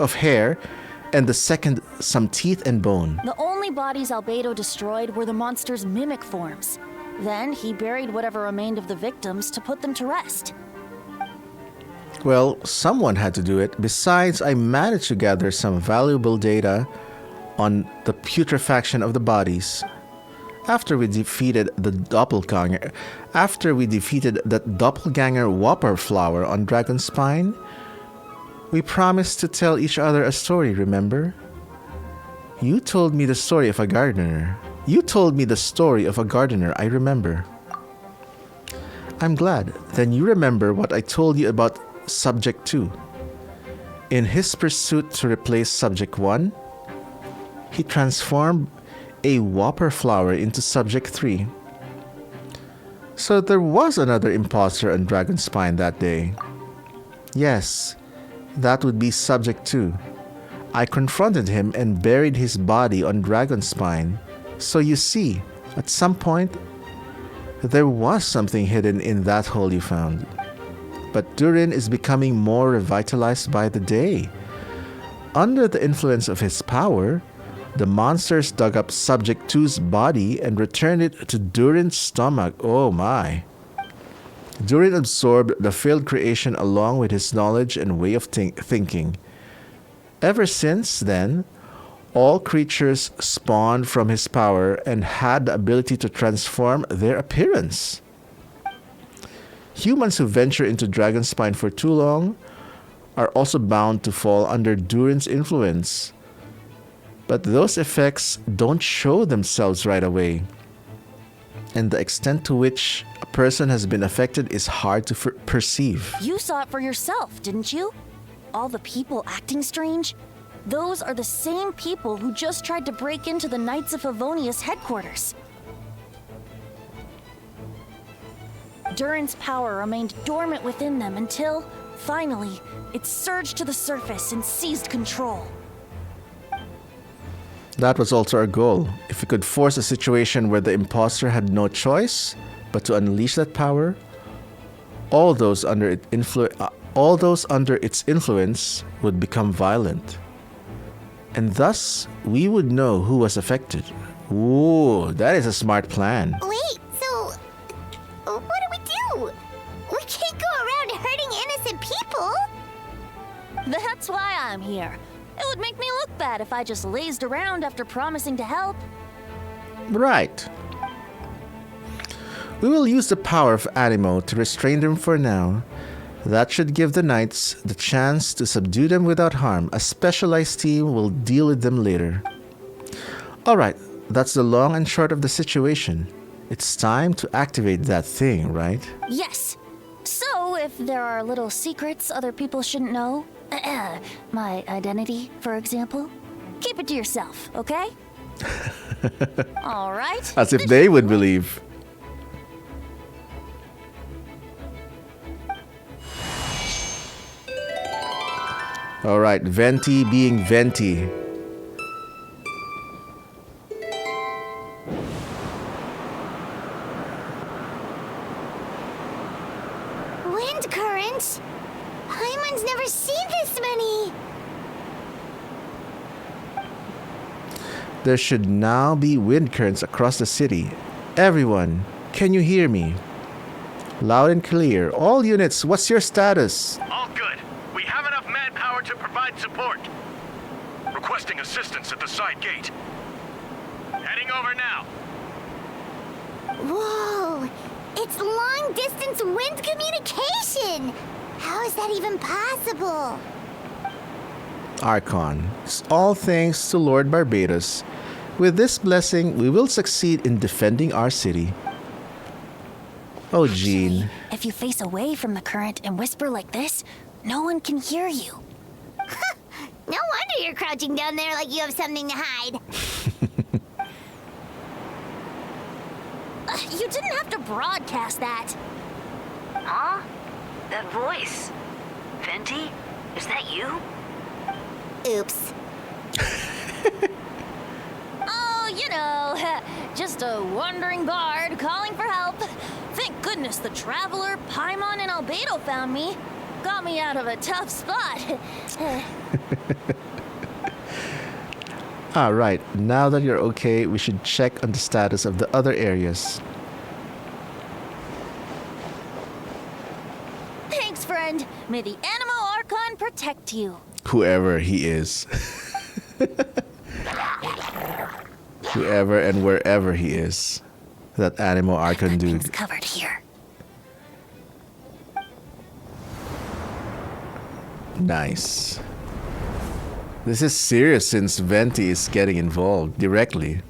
and the second some teeth and bone. The only bodies Albedo destroyed were the monster's mimic forms. Then he buried whatever remained of the victims to put them to rest. Well, someone had to do it. Besides, I managed to gather some valuable data on the putrefaction of the bodies. After we defeated that doppelganger Whopper flower on Dragonspine, we promised to tell each other a story, remember? You told me the story of a gardener. I remember. I'm glad. Then you remember what I told you about Subject 2. In his pursuit to replace Subject 1, he transformed a Whopper flower into Subject 3. So there was another imposter on Dragonspine that day. Yes, that would be Subject 2. I confronted him and buried his body on Dragonspine. So you see, at some point, there was something hidden in that hole you found. But Durin is becoming more revitalized by the day. Under the influence of his power, the monsters dug up Subject 2's body and returned it to Durin's stomach. Oh my. Durin absorbed the failed creation along with his knowledge and way of thinking. Ever since then, all creatures spawned from his power and had the ability to transform their appearance. Humans who venture into Dragonspine for too long are also bound to fall under Durin's influence. But those effects don't show themselves right away. And the extent to which a person has been affected is hard to perceive. You saw it for yourself, didn't you? All the people acting strange? Those are the same people who just tried to break into the Knights of Favonius headquarters. Durin's power remained dormant within them until, finally, it surged to the surface and seized control. That was also our goal. If we could force a situation where the imposter had no choice but to unleash that power, all those under all those under its influence would become violent. And thus, we would know who was affected. Ooh, that is a smart plan. Wait, so what do we do? We can't go around hurting innocent people. That's why I'm here. It would make me look bad if I just lazed around after promising to help. Right. We will use the power of Animo to restrain them for now. That should give the knights the chance to subdue them without harm. A specialized team will deal with them later. Alright, that's the long and short of the situation. It's time to activate that thing, right? Yes. So, if there are little secrets other people shouldn't know, my identity, for example, keep it to yourself, okay? All right. As if they would believe. Alright, Venti being Venti. Wind currents? Paimon's never seen this many. There should now be wind currents across the city. Everyone, can you hear me? Loud and clear. All units, what's your status? All good. We have enough manpower to provide support. Requesting assistance at the side gate. Heading over now. Whoa! It's long-distance wind communication! How is that even possible? Archon. It's all thanks to Lord Barbados. With this blessing, we will succeed in defending our city. Oh, Jean. If you face away from the current and whisper like this, no one can hear you. No wonder you're crouching down there like you have something to hide. You didn't have to broadcast that. Huh? That voice. Venti? Is that you? Oops. Oh, you know, just a wandering bard calling for help. Thank goodness the Traveler, Paimon, and Albedo found me. Got me out of a tough spot. Right. Now that you're okay, we should check on the status of the other areas. Thanks, friend. May the Animo Archon protect you. Whoever he is. Whoever and wherever he is. That Animo Archon dude. Covered here. Nice. This is serious since Venti is getting involved directly.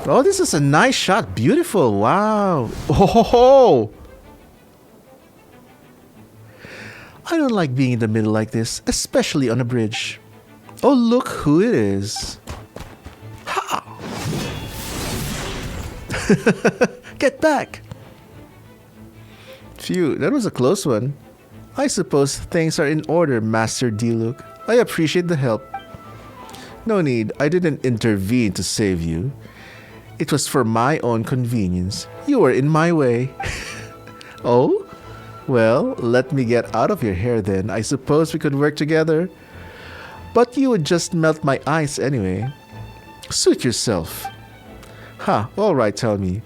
Oh, this is a nice shot. Beautiful. Wow. Oh, ho, ho. I don't like being in the middle like this, especially on a bridge. Oh, look who it is. Ha! Get back. Phew, that was a close one. I suppose things are in order, Master Diluc. I appreciate the help. No need, I didn't intervene to save you. It was for my own convenience. You were in my way. Oh? Well, let me get out of your hair then. I suppose we could work together. But you would just melt my ice anyway. Suit yourself. Alright, tell me.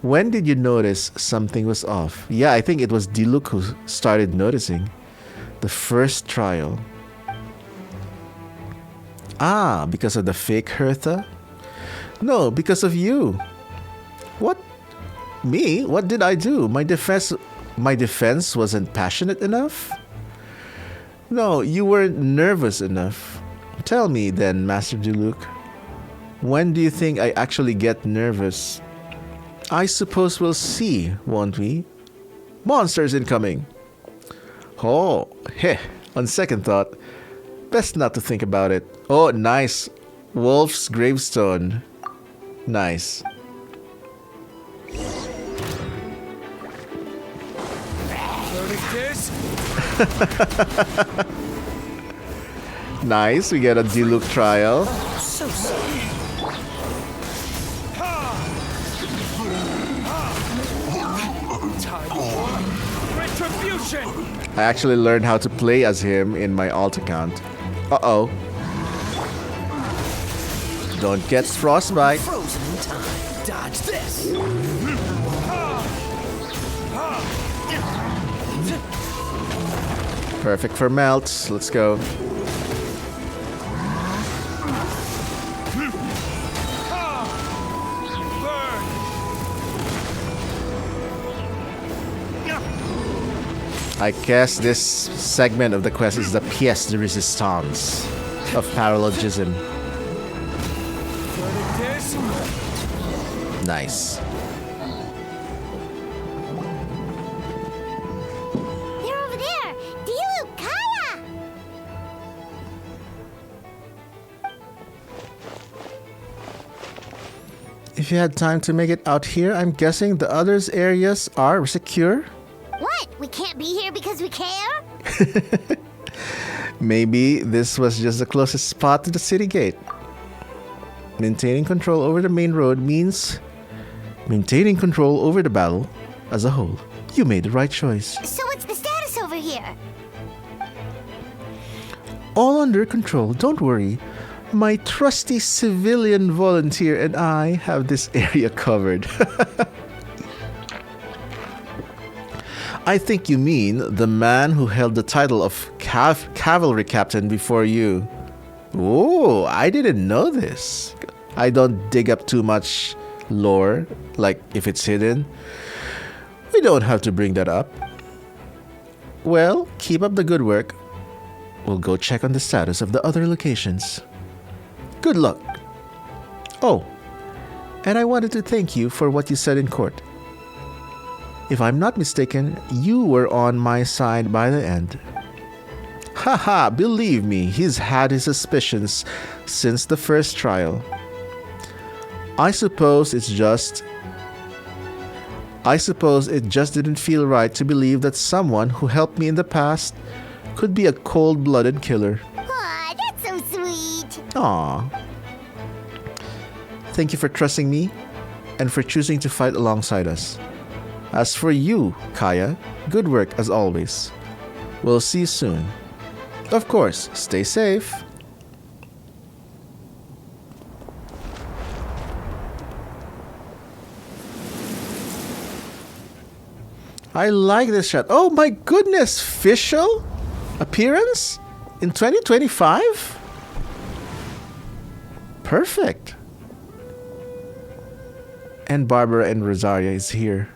When did you notice something was off? Yeah, I think it was Diluc who started noticing. The first trial. Because of the fake Hertha? No, because of you. What? Me? What did I do? My defense wasn't passionate enough? No, you weren't nervous enough. Tell me then, Master Diluc. When do you think I actually get nervous? I suppose we'll see, won't we? Monsters incoming! Oh, on second thought, best not to think about it. Oh, nice. Wolf's gravestone. Nice. Nice, we get a Diluc trial. So sorry. Time. retribution! I actually learned how to play as him in my alt account. Uh-oh. Don't get frostbite. Frozen in time. Dodge this. Perfect for melts. Let's go. I guess this segment of the quest is the pièce de résistance of Paralogism. Nice. They're over there! Dilu, Kaya! If you had time to make it out here, I'm guessing the others areas are secure? What? We can't be here because we care? Maybe this was just the closest spot to the city gate. Maintaining control over the main road means maintaining control over the battle as a whole. You made the right choice. So what's the status over here? All under control, don't worry. My trusty civilian volunteer and I have this area covered. I think you mean the man who held the title of cavalry captain before you. Oh, I didn't know this. I don't dig up too much lore, like if it's hidden. We don't have to bring that up. Well, keep up the good work. We'll go check on the status of the other locations. Good luck. Oh, and I wanted to thank you for what you said in court. If I'm not mistaken, you were on my side by the end. Haha, believe me, he's had his suspicions since the first trial. I suppose it just didn't feel right to believe that someone who helped me in the past could be a cold-blooded killer. Aw, that's so sweet. Aw. Thank you for trusting me and for choosing to fight alongside us. As for you, Kaya, good work as always. We'll see you soon. Of course, stay safe. I like this shot. Oh my goodness, Fischl appearance in 2025? Perfect. And Barbara and Rosaria is here.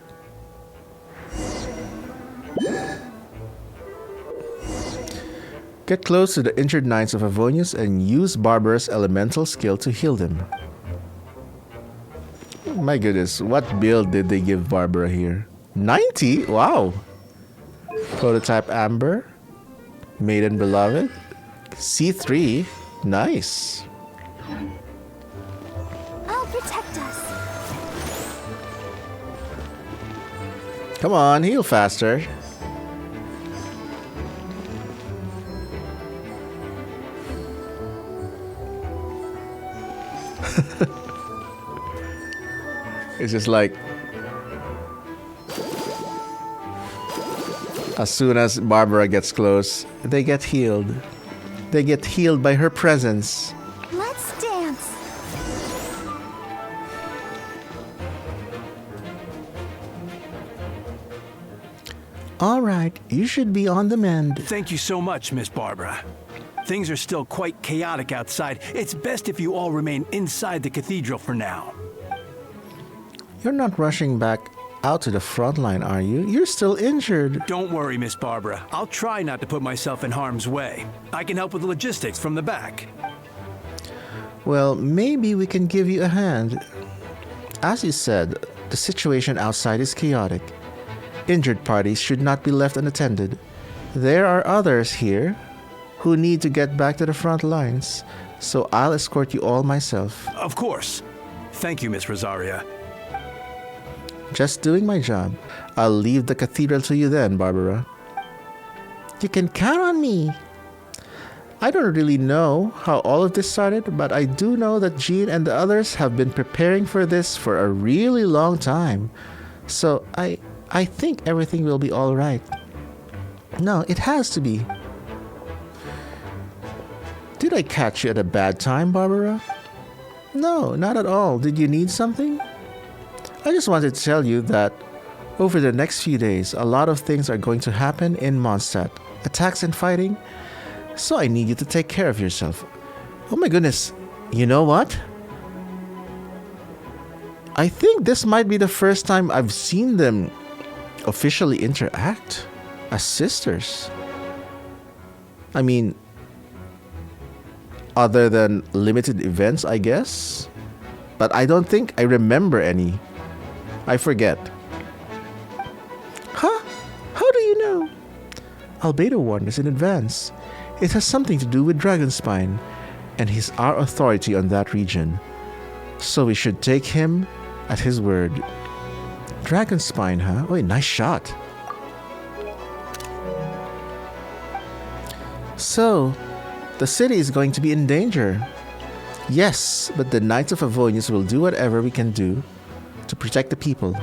Get close to the injured Knights of Avonius and use Barbara's elemental skill to heal them. My goodness, what build did they give Barbara here? 90? Wow. Prototype Amber. Maiden Beloved. C3. Nice. I'll protect us. Come on, heal faster. It's just like as soon as Barbara gets close, they get healed. They get healed by her presence. Let's dance. All right, you should be on the mend. Thank you so much, Miss Barbara. Things are still quite chaotic outside. It's best if you all remain inside the cathedral for now. You're not rushing back out to the front line, are you? You're still injured. Don't worry, Miss Barbara. I'll try not to put myself in harm's way. I can help with the logistics from the back. Well, maybe we can give you a hand. As you said, the situation outside is chaotic. Injured parties should not be left unattended. There are others here who need to get back to the front lines, so I'll escort you all myself. Of course. Thank you, Miss Rosaria. Just doing my job. I'll leave the cathedral to you then, Barbara. You can count on me. I don't really know how all of this started, but I do know that Jean and the others have been preparing for this for a really long time. So I think everything will be all right. No, it has to be. Did I catch you at a bad time, Barbara? No, not at all. Did you need something? I just wanted to tell you that over the next few days, a lot of things are going to happen in Mondstadt. Attacks and fighting. So I need you to take care of yourself. Oh my goodness. You know what? I think this might be the first time I've seen them officially interact as sisters. I mean, other than limited events, I guess. But I don't think I remember any. I forget. Huh? How do you know? Albedo warned us in advance. It has something to do with Dragonspine, and he's our authority on that region. So we should take him at his word. Dragonspine, huh? Oh, nice shot. So, the city is going to be in danger. Yes, but the Knights of Avonius will do whatever we can do to protect the people.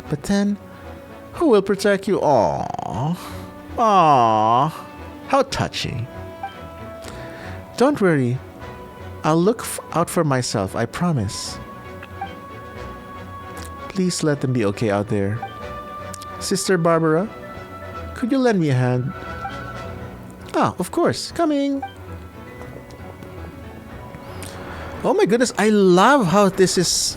But then, who will protect you? Aww. Aww. How touching. Don't worry. I'll look out for myself, I promise. Please let them be okay out there. Sister Barbara, could you lend me a hand? Ah, of course. Coming. Oh my goodness, I love how this is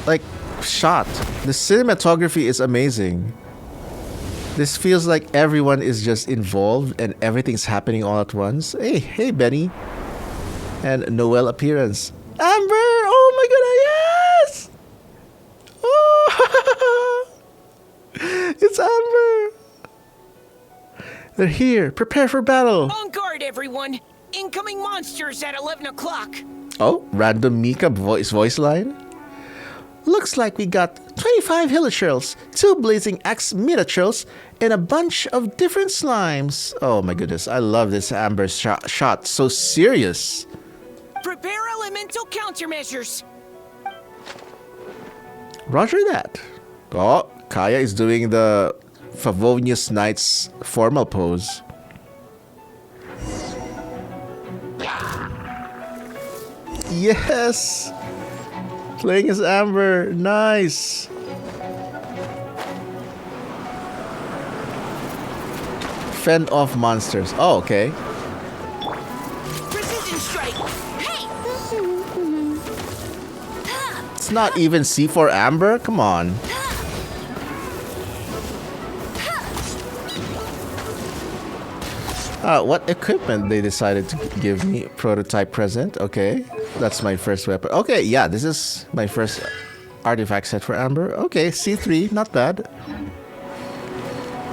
like shot. The cinematography is amazing. This feels like everyone is just involved and everything's happening all at once. Hey Benny. And Noelle appearance. Amber! Oh my goodness, yes! Oh! It's Amber! They're here. Prepare for battle. On guard, everyone. Incoming monsters at 11 o'clock. Oh, random Mika voice line. Looks like we got 25 Hilichurls, 2 Blazing Axe Metachurls, and a bunch of different slimes. Oh my goodness, I love this Amber shot. So serious. Prepare elemental countermeasures. Roger that. Oh, Kaya is doing the Favonius Knights formal pose. Yes! Playing as Amber. Nice! Fend off monsters. Oh, okay. Precision strike. Hey! It's not even C4 Amber? Come on. What equipment they decided to give me? Prototype present. Okay. That's my first weapon. Okay, yeah, this is my first artifact set for Amber. Okay, C3, not bad.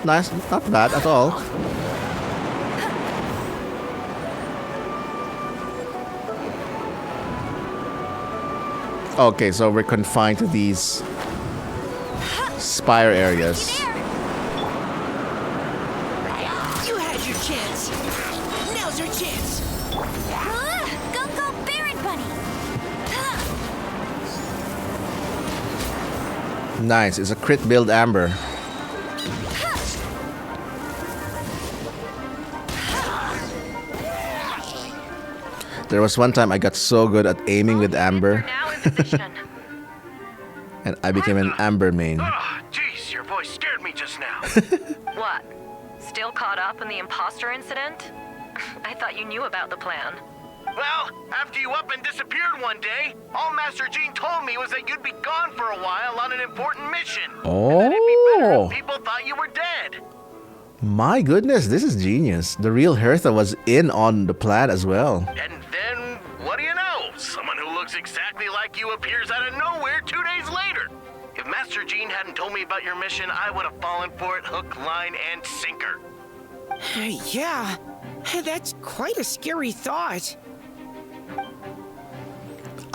Nice, not bad at all. Okay, so we're confined to these spire areas. You had your chance. Now's your chance. Go, Baron Bunny! Nice, it's a crit build Amber. There was one time I got so good at aiming with Amber. And I became an Amber main. Oh, jeez, your voice scared me just now. What? Still caught up in the imposter incident? I thought you knew about the plan. Well, after you up and disappeared one day, all Master Jean told me was that you'd be gone for a while on an important mission. Oh. And that it'd be better if people thought you were dead. My goodness, this is genius. The real Hertha was in on the plan as well. And then, what do you know? Someone who looks exactly like you appears out of nowhere 2 days later. If Master Jean hadn't told me about your mission, I would have fallen for it hook, line, and sinker. Yeah, that's quite a scary thought.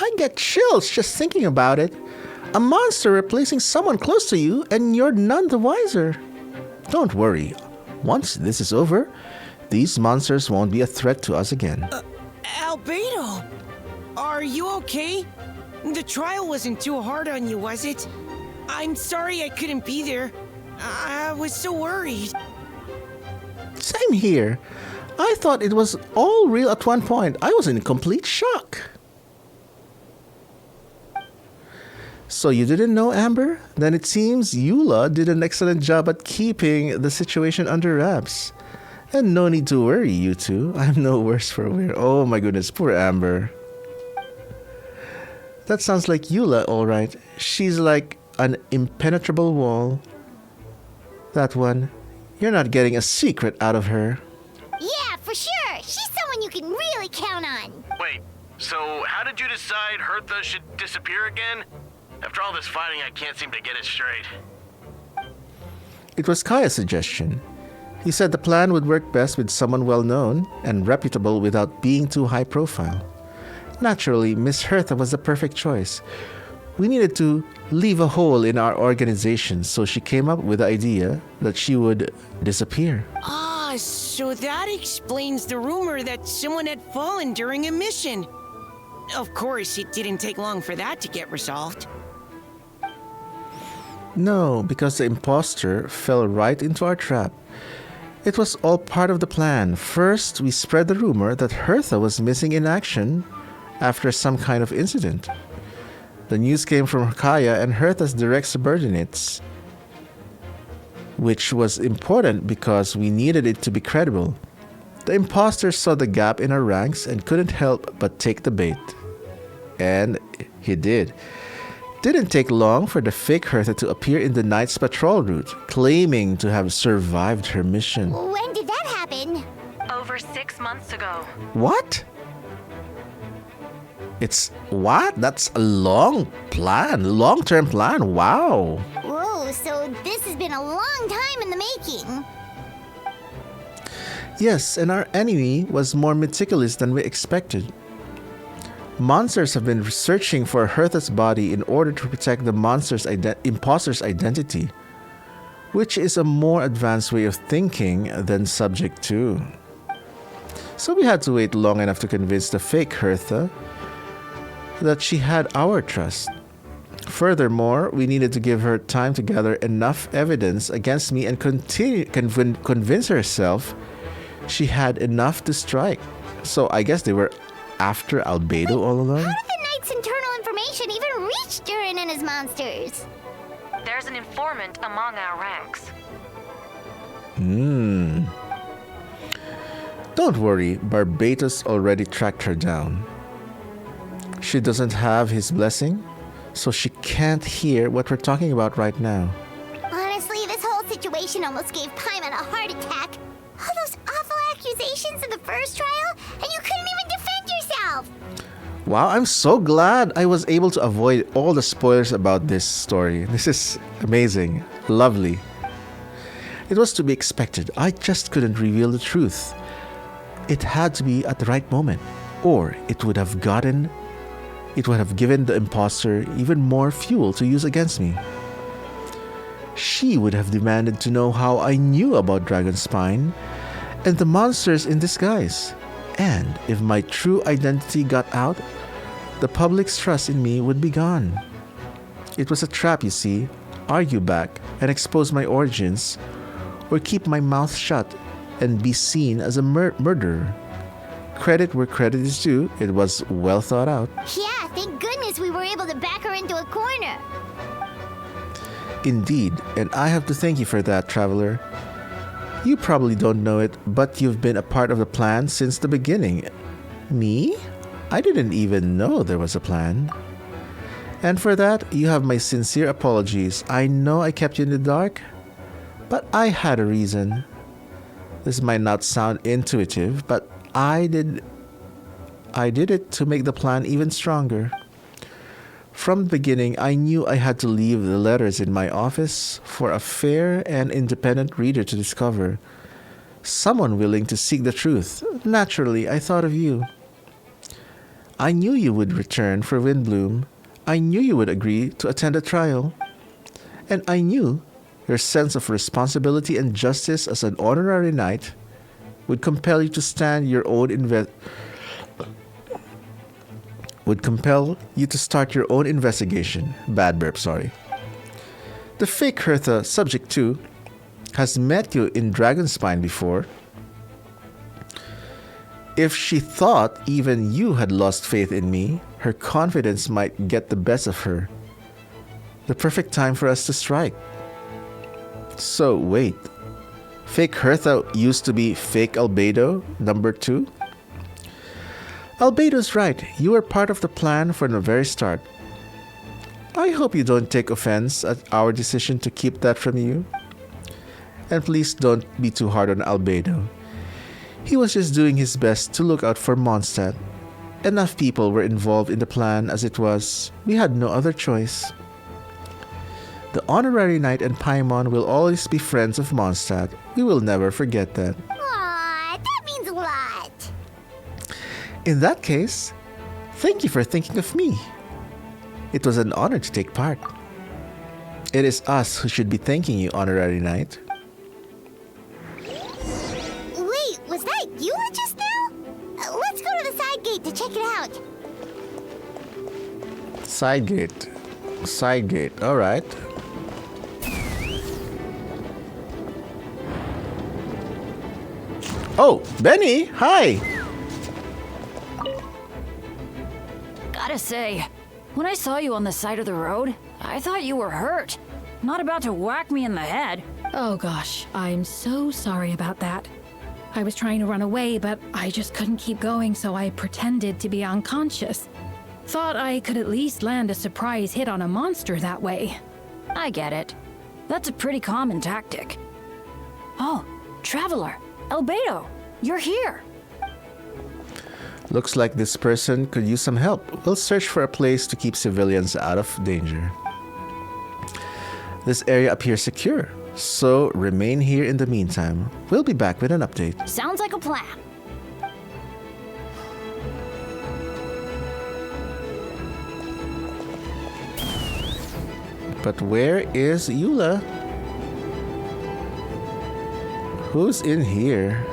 I get chills just thinking about it. A monster replacing someone close to you, and you're none the wiser. Don't worry. Once this is over, these monsters won't be a threat to us again. Albedo, are you okay? The trial wasn't too hard on you, was it? I'm sorry I couldn't be there. I was so worried. Same here. I thought it was all real at one point. I was in complete shock. So you didn't know, Amber? Then it seems Eula did an excellent job at keeping the situation under wraps. And no need to worry, you two. I'm no worse for wear. Oh my goodness, poor Amber. That sounds like Eula, alright. She's like an impenetrable wall. That one. You're not getting a secret out of her. Yeah, for sure. She's someone you can really count on. Wait, so how did you decide Hertha should disappear again? After all this fighting, I can't seem to get it straight. It was Kaya's suggestion. He said the plan would work best with someone well-known and reputable without being too high-profile. Naturally, Miss Hertha was the perfect choice. We needed to leave a hole in our organization, so she came up with the idea that she would disappear. Ah, so that explains the rumor that someone had fallen during a mission. Of course, it didn't take long for that to get resolved. No, because the imposter fell right into our trap. It was all part of the plan. First, we spread the rumor that Hertha was missing in action after some kind of incident. The news came from Kaya and Hertha's direct subordinates, which was important because we needed it to be credible. The imposter saw the gap in our ranks and couldn't help but take the bait. And he did. Didn't take long for the fake Hertha to appear in the night's patrol route, claiming to have survived her mission. When did that happen? Over 6 months ago. What? It's what? That's a long long-term plan. Wow. Whoa, so this has been a long time in the making. Yes, and our enemy was more meticulous than we expected. Monsters have been searching for Hertha's body in order to protect the imposter's identity, which is a more advanced way of thinking than Subject 2. So we had to wait long enough to convince the fake Hertha that she had our trust. Furthermore, we needed to give her time to gather enough evidence against me and convince herself she had enough to strike. So I guess they were after Albedo all along? How did the Knight's internal information even reach Durin and his monsters? There's an informant among our ranks. Don't worry, Barbatos already tracked her down. She doesn't have his blessing, so she can't hear what we're talking about right now. Honestly, this whole situation almost gave Paimon a heart attack. All those awful accusations in the first trial, and you couldn't even defend yourself! Wow, I'm so glad I was able to avoid all the spoilers about this story. This is amazing. Lovely. It was to be expected. I just couldn't reveal the truth. It had to be at the right moment, or it would have given the imposter even more fuel to use against me. She would have demanded to know how I knew about Dragonspine and the monsters in disguise. And if my true identity got out, the public's trust in me would be gone. It was a trap, you see. Argue back and expose my origins, or keep my mouth shut and be seen as a murderer. Credit where credit is due, it was well thought out. Yeah, thank goodness we were able to back her into a corner. Indeed, and I have to thank you for that, Traveler. You probably don't know it, but you've been a part of the plan since the beginning. Me? I didn't even know there was a plan. And for that, you have my sincere apologies. I know I kept you in the dark, but I had a reason. This might not sound intuitive, but I did it to make the plan even stronger. From the beginning, I knew I had to leave the letters in my office for a fair and independent reader to discover. Someone willing to seek the truth. Naturally, I thought of you. I knew you would return for Windbloom. I knew you would agree to attend a trial. And I knew your sense of responsibility and justice as an honorary knight would compel you to start your own investigation. Bad burp, sorry. The fake Hertha, Subject 2, has met you in Dragonspine before. If she thought even you had lost faith in me, her confidence might get the best of her. The perfect time for us to strike. So, wait. Fake Hertha used to be fake Albedo, number 2? Albedo's right. You were part of the plan from the very start. I hope you don't take offense at our decision to keep that from you. And please don't be too hard on Albedo. He was just doing his best to look out for Mondstadt. Enough people were involved in the plan as it was. We had no other choice. The Honorary Knight and Paimon will always be friends of Mondstadt. We will never forget that. Aw, that means a lot. In that case, thank you for thinking of me. It was an honor to take part. It is us who should be thanking you, Honorary Knight. Wait, was that you just now? Let's go to the side gate to check it out. Side gate. Side gate. Alright. Oh, Benny! Hi! Gotta say, when I saw you on the side of the road, I thought you were hurt. Not about to whack me in the head. Oh gosh, I'm so sorry about that. I was trying to run away, but I just couldn't keep going, so I pretended to be unconscious. Thought I could at least land a surprise hit on a monster that way. I get it. That's a pretty common tactic. Oh, Traveler, Albedo, you're here. Looks like this person could use some help. We'll search for a place to keep civilians out of danger. This area appears secure, so remain here in the meantime. We'll be back with an update. Sounds like a plan. But where is Eula? Who's in here?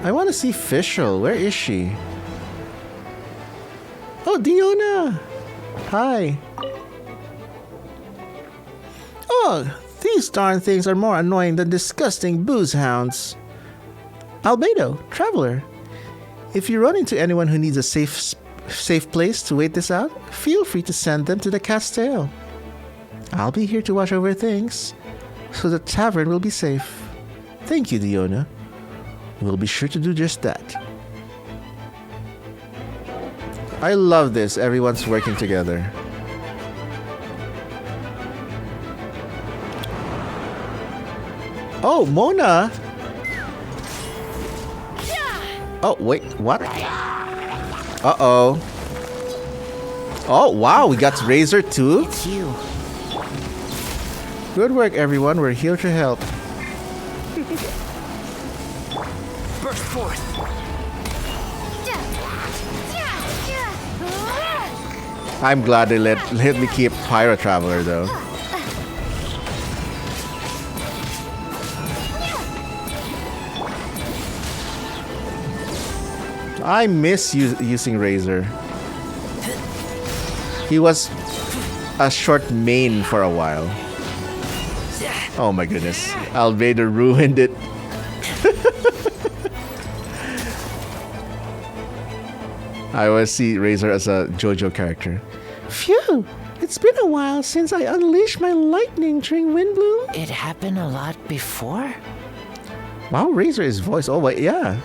I want to see Fischl. Where is she? Oh, Diona! Hi. Oh, these darn things are more annoying than disgusting booze hounds. Albedo, Traveler. If you run into anyone who needs a safe place to wait this out, feel free to send them to the Castell. I'll be here to watch over things, so the tavern will be safe. Thank you, Diona. We'll be sure to do just that. I love this. Everyone's working together. Oh, Mona! Oh, wait, what? Uh-oh. Oh, wow, we got Razor too? It's you. Good work, everyone. We're here to help. Burst forth. I'm glad they let me keep Pyro Traveler though. I miss using Razor. He was a short main for a while. Oh my goodness. Albedo ruined it. I always see Razor as a JoJo character. Phew! It's been a while since I unleashed my lightning during Windbloom. It happened a lot before? Wow, Razor is voice. Oh, wait, yeah.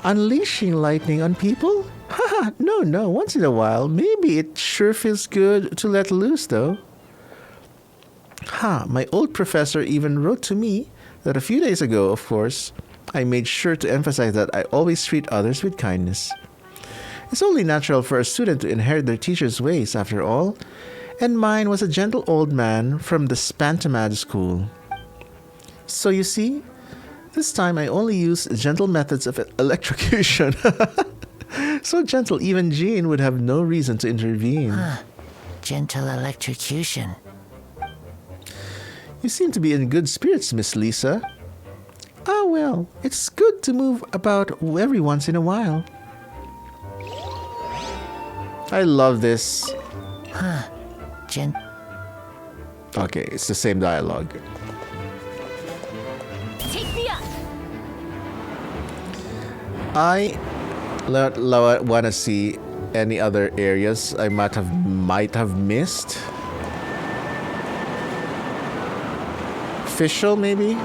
Unleashing lightning on people? Haha, no, once in a while. Maybe it sure feels good to let loose, though. My old professor even wrote to me that a few days ago, of course, I made sure to emphasize that I always treat others with kindness. It's only natural for a student to inherit their teacher's ways, after all, and mine was a gentle old man from the Spantamad school. So you see, this time I only used gentle methods of electrocution. So gentle, even Jean would have no reason to intervene. Gentle electrocution. You seem to be in good spirits, Miss Lisa. Ah, well, it's good to move about every once in a while. I love this. Okay, it's the same dialogue. Take me up. I Want to see any other areas I might have missed? Official, maybe?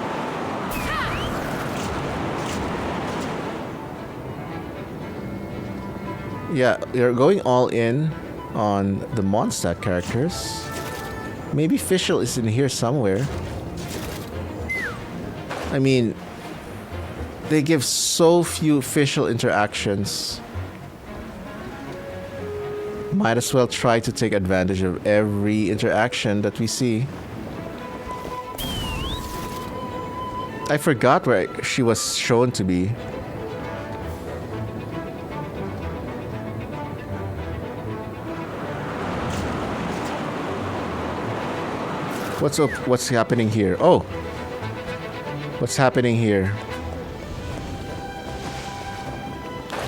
Yeah, you're going all in on the Mondstadt characters. Maybe Fischl is in here somewhere. I mean, they give so few Fischl interactions. Might as well try to take advantage of every interaction that we see. I forgot where she was shown to be. What's up? What's happening here? Oh! What's happening here?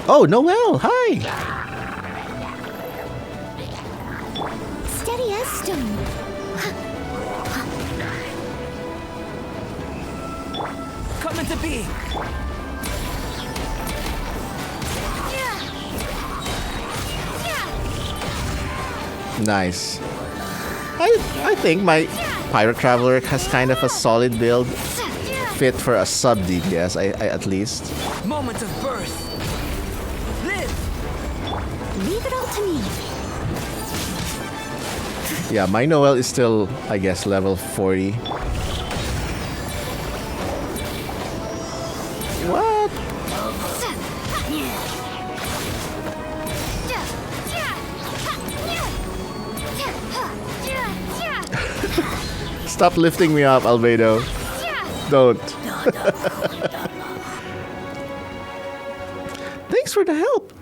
Oh, Noelle! Hi! Steady as stone. Come into being. Nice. I think my Pirate Traveler has kind of a solid build. Fit for a sub DPS, I at least. Moment of birth. Live. Leave it all to me. Yeah, my Noelle is still, I guess, level 40. What? Stop lifting me up, Albedo. Don't. Thanks for the help.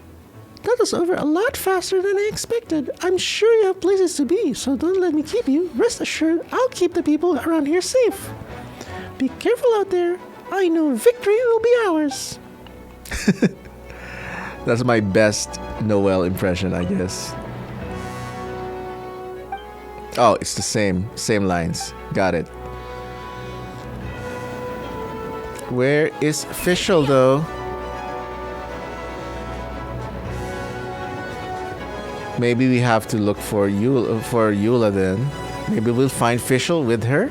That was over a lot faster than I expected. I'm sure you have places to be, so don't let me keep you. Rest assured, I'll keep the people around here safe. Be careful out there. I know victory will be ours. That's my best Noelle impression, I guess. Oh, it's the same lines. Got it. Where is Fischl, though? Maybe we have to look for Eula then. Maybe we'll find Fischl with her?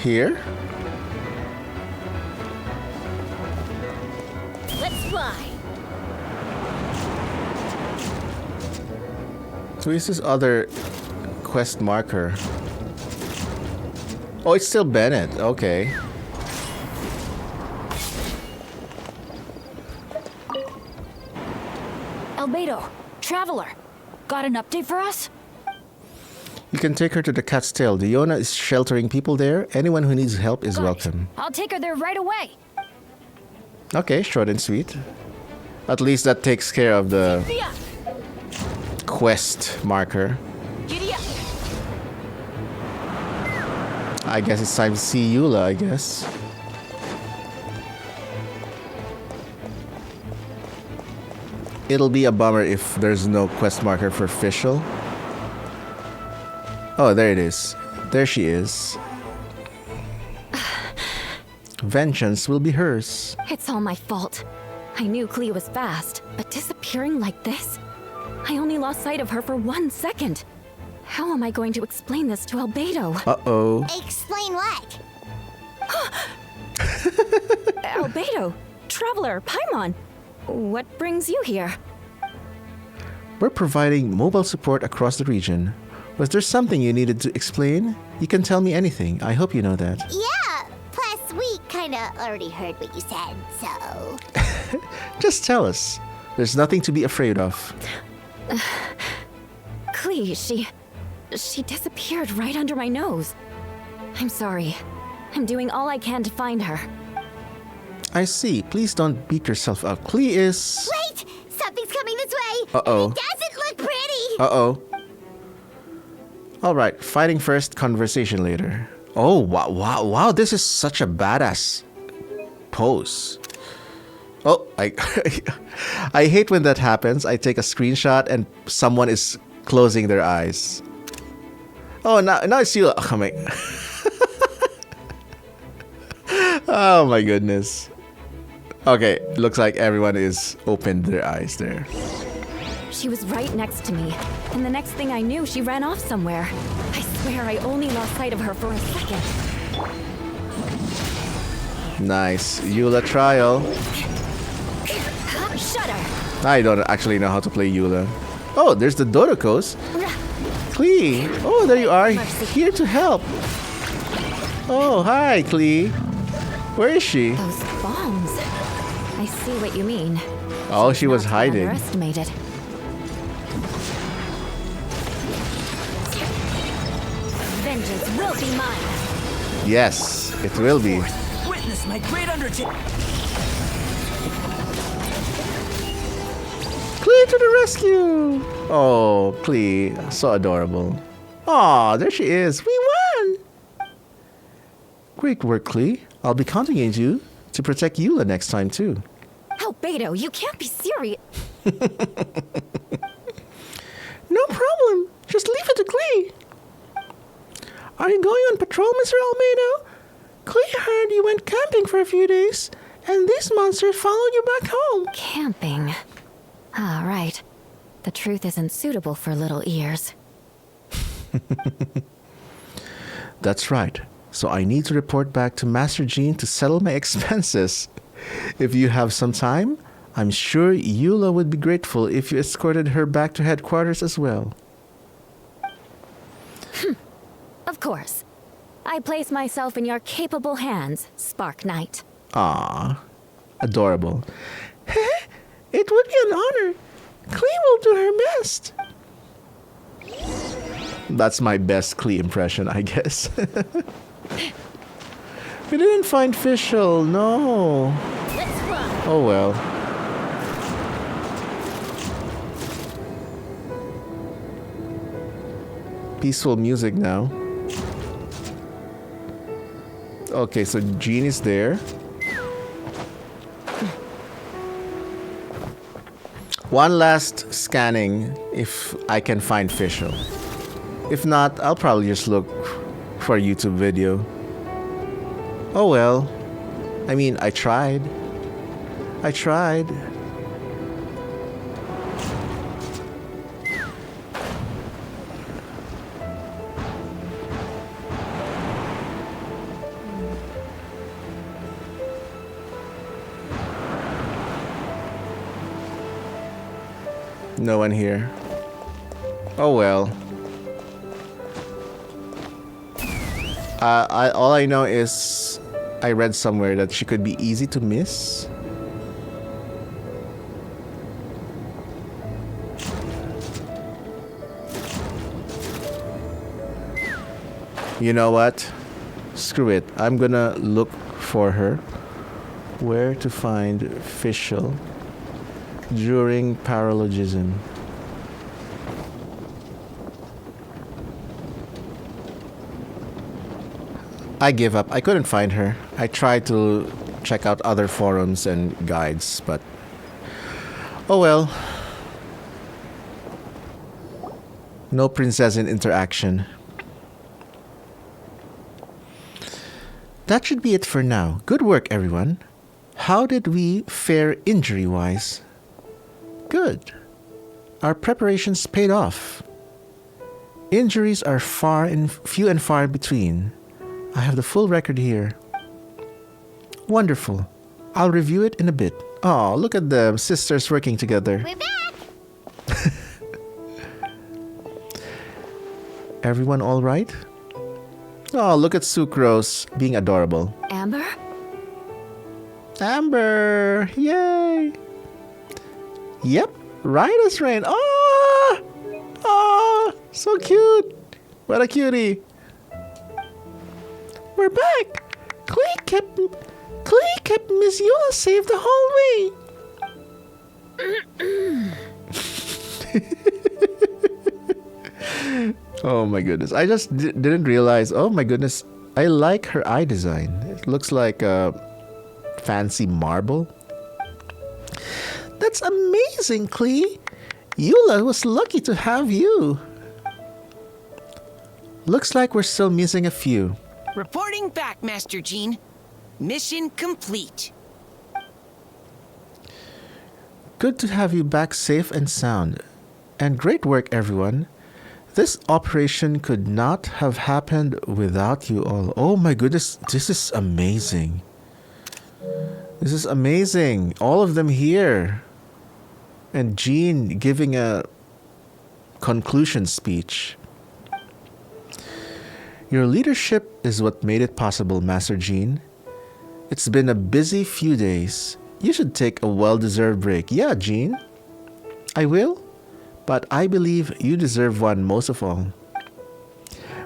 Here? Let's fly. So is this other quest marker? Oh, it's still Bennett. Okay. Albedo, Traveler, got an update for us? You can take her to the Cat's Tail. Diona is sheltering people there. Anyone who needs help is welcome. I'll take her there right away. Okay, short and sweet. At least that takes care of the quest marker. I guess it's time to see Eula, I guess. It'll be a bummer if there's no quest marker for Fischl. Oh, there it is. There she is. Vengeance will be hers. It's all my fault. I knew Clea was fast, but disappearing like this? I only lost sight of her for 1 second. How am I going to explain this to Albedo? Uh-oh. Explain what? Albedo, Traveler, Paimon, what brings you here? We're providing mobile support across the region. Was there something you needed to explain? You can tell me anything. I hope you know that. Yeah. Plus, we kinda already heard what you said, so... Just tell us. There's nothing to be afraid of. Clea, she disappeared right under my nose. I'm sorry. I'm doing all I can to find her. I see. Please don't beat yourself up. Clea is... Wait! Something's coming this way! Uh-oh. It doesn't look pretty! Uh-oh. Alright, fighting first, conversation later. Oh, wow, this is such a badass pose. Oh, I hate when that happens. I take a screenshot and someone is closing their eyes. Oh, now it's you. Oh, my. Oh my goodness. Okay, looks like everyone is opened their eyes there. She was right next to me, and the next thing I knew, she ran off somewhere. I swear I only lost sight of her for a second. Nice. Eula trial. Shut her! I don't actually know how to play Eula. Oh, there's the Dodokos. Klee! Oh, there you are. Here to help. Oh, hi, Klee. Where is she? Those bombs. I see what you mean. Oh, she was hiding. Underestimated. Vengeance will be mine. Yes, it will be. Witness my great undertaking. Klee to the rescue! Oh, Klee, so adorable. Aw, there she is. We won! Great work, Klee. I'll be counting on you to protect Eula next time, too. Beto, you can't be serious. No problem. Just leave it to Klee. Are you going on patrol, Mr. Almeida? Klee heard you went camping for a few days, and these monsters followed you back home. Camping. Ah, right. The truth isn't suitable for little ears. That's right. So I need to report back to Master Jean to settle my expenses. If you have some time, I'm sure Eula would be grateful if you escorted her back to headquarters as well. Of course. I place myself in your capable hands, Spark Knight. Ah, adorable. It would be an honor. Klee will do her best. That's my best Klee impression, I guess. We didn't find Fischl, no. Let's run. Oh well. Peaceful music now. Okay, so Jean is there. One last scanning if I can find Fischl. If not, I'll probably just look for a YouTube video. Oh well. I mean, I tried. No one here. Oh well. All I know is I read somewhere that she could be easy to miss. You know what? Screw it. I'm gonna look for her. Where to find Fischl during Paralogism. I give up. I couldn't find her. I tried to check out other forums and guides, but oh well. No princess interaction. That should be it for now. Good work, everyone. How did we fare injury-wise? Good. Our preparations paid off. Injuries are few and far between. I have the full record here. Wonderful. I'll review it in a bit. Oh, look at them, sisters working together. We're back! Everyone all right? Oh, look at Sucrose being adorable. Amber? Amber! Yay! Yep, right as rain. Oh! Oh! So cute! What a cutie! We're back! Klee kept Miss Eula safe the whole way. Oh my goodness. I just didn't realize. Oh my goodness. I like her eye design. It looks like a fancy marble. That's amazing, Klee. Eula was lucky to have you. Looks like we're still missing a few. Reporting back, Master Jean. Mission complete. Good to have you back safe and sound. And great work, everyone. This operation could not have happened without you all. Oh my goodness, this is amazing. This is amazing. All of them here. And Jean giving a conclusion speech. Your leadership is what made it possible, Master Jean. It's been a busy few days. You should take a well-deserved break. Yeah, Jean. I will. But I believe you deserve one most of all.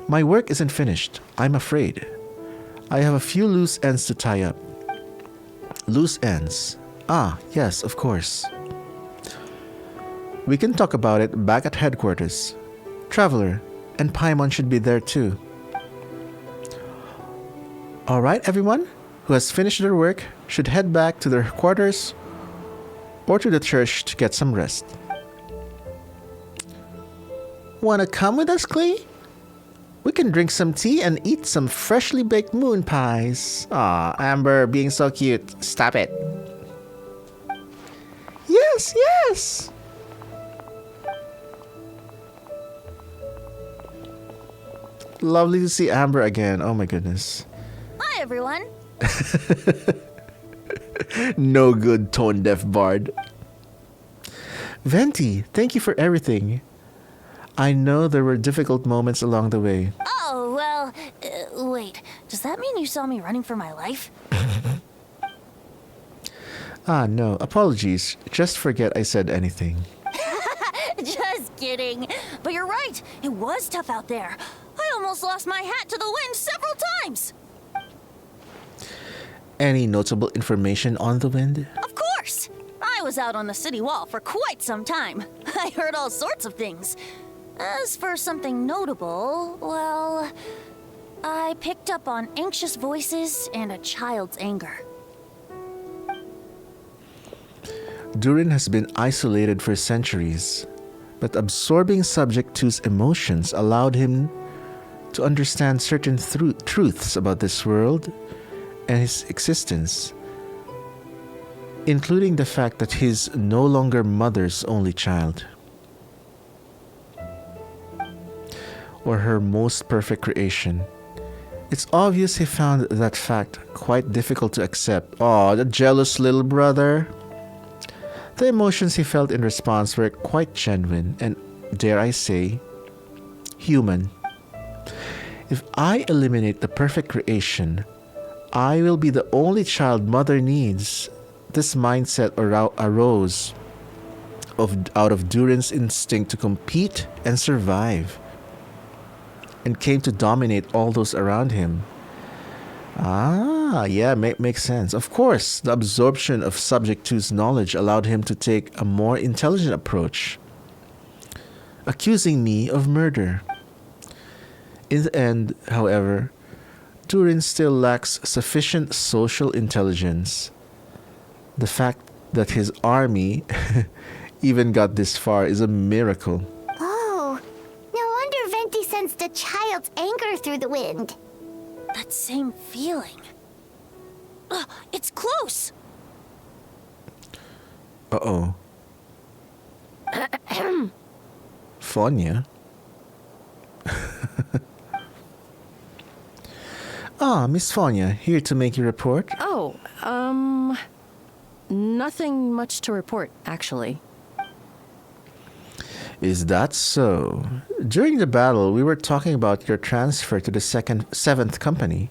My work isn't finished, I'm afraid. I have a few loose ends to tie up. Loose ends. Ah, yes, of course. We can talk about it back at headquarters. Traveler and Paimon should be there too. Alright, everyone who has finished their work should head back to their quarters or to the church to get some rest. Wanna come with us, Klee? We can drink some tea and eat some freshly baked moon pies. Aw, Amber being so cute. Stop it. Yes, yes! Lovely to see Amber again. Oh my goodness. Hi, everyone. No good tone-deaf bard. Venti, thank you for everything. I know there were difficult moments along the way. Oh, well, wait. Does that mean you saw me running for my life? Ah, no. Apologies. Just forget I said anything. Just kidding. But you're right. It was tough out there. I almost lost my hat to the wind several times. Any notable information on the wind? Of course. I was out on the city wall for quite some time. I heard all sorts of things. As for something notable, well, I picked up on anxious voices and a child's anger. Durin has been isolated for centuries, but absorbing Subject 2's emotions allowed him to understand certain truths about this world and his existence, including the fact that he's no longer Mother's only child, or her most perfect creation. It's obvious he found that fact quite difficult to accept. Aw, the jealous little brother. The emotions he felt in response were quite genuine and, dare I say, human. If I eliminate the perfect creation, I will be the only child Mother needs. This mindset arose out of Durin's instinct to compete and survive, and came to dominate all those around him. Ah, yeah, makes sense. Of course, the absorption of Subject 2's knowledge allowed him to take a more intelligent approach, accusing me of murder. In the end, however, Durin still lacks sufficient social intelligence. The fact that his army even got this far is a miracle. Oh, no wonder Venti sensed a child's anger through the wind. That same feeling. It's close. Uh-oh. Fonya? Ah, Miss Fonya, here to make your report. Oh, nothing much to report, actually. Is that so? During the battle, we were talking about your transfer to the 7th Company.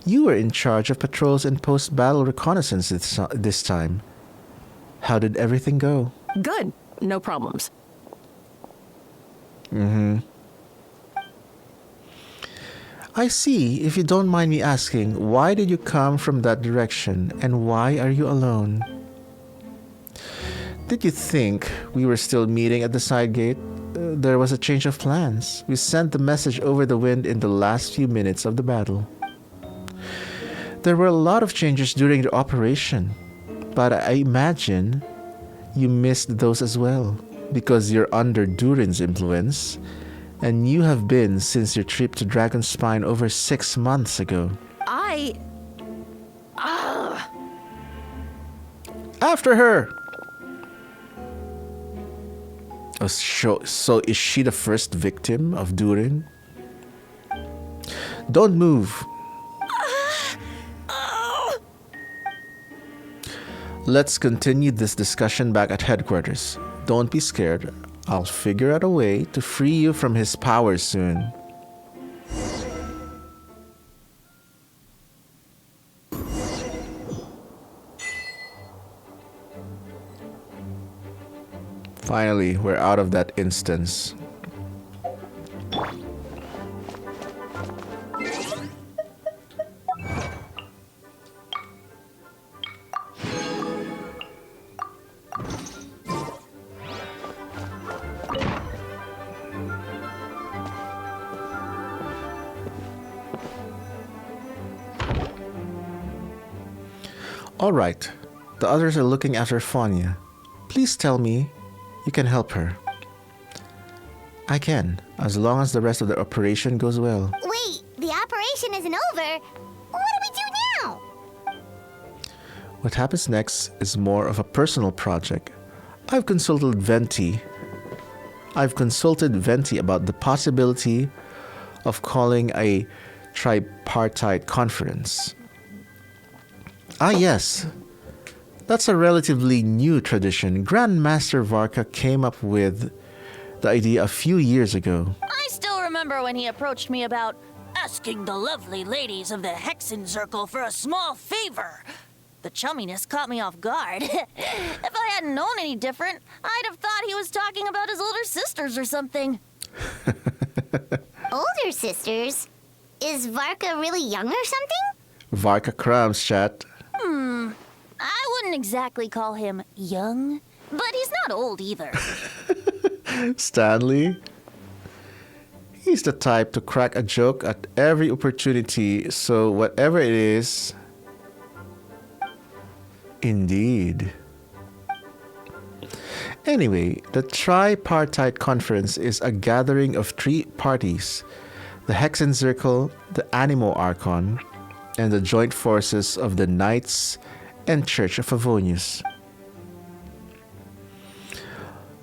You were in charge of patrols and post-battle reconnaissance this time. How did everything go? Good. No problems. Mm-hmm. I see. If you don't mind me asking, why did you come from that direction, and why are you alone? Did you think we were still meeting at the side gate? there was a change of plans. We sent the message over the wind in the last few minutes of the battle. There were a lot of changes during the operation, but I imagine you missed those as well, because you're under Durin's influence, and you have been since your trip to Dragonspine over 6 months ago. After her! Oh, so is she the first victim of Durin? Don't move. Let's continue this discussion back at headquarters. Don't be scared. I'll figure out a way to free you from his power soon. Finally, we're out of that instance. All right, the others are looking after Fania. Please tell me you can help her. I can, as long as the rest of the operation goes well. Wait, the operation isn't over. What do we do now? What happens next is more of a personal project. I've consulted Venti about the possibility of calling a tripartite conference. Ah, yes. That's a relatively new tradition. Grandmaster Varka came up with the idea a few years ago. I still remember when he approached me about asking the lovely ladies of the Hexen Circle for a small favor. The chumminess caught me off guard. If I hadn't known any different, I'd have thought he was talking about his older sisters or something. Older sisters? Is Varka really young or something? Varka crumbs, chat. I wouldn't exactly call him young, but he's not old either. Stanley? He's the type to crack a joke at every opportunity, so whatever it is... Indeed. Anyway, the Tripartite Conference is a gathering of 3 parties: the Hexen Circle, the Animo Archon, and the joint forces of the Knights and Church of Favonius.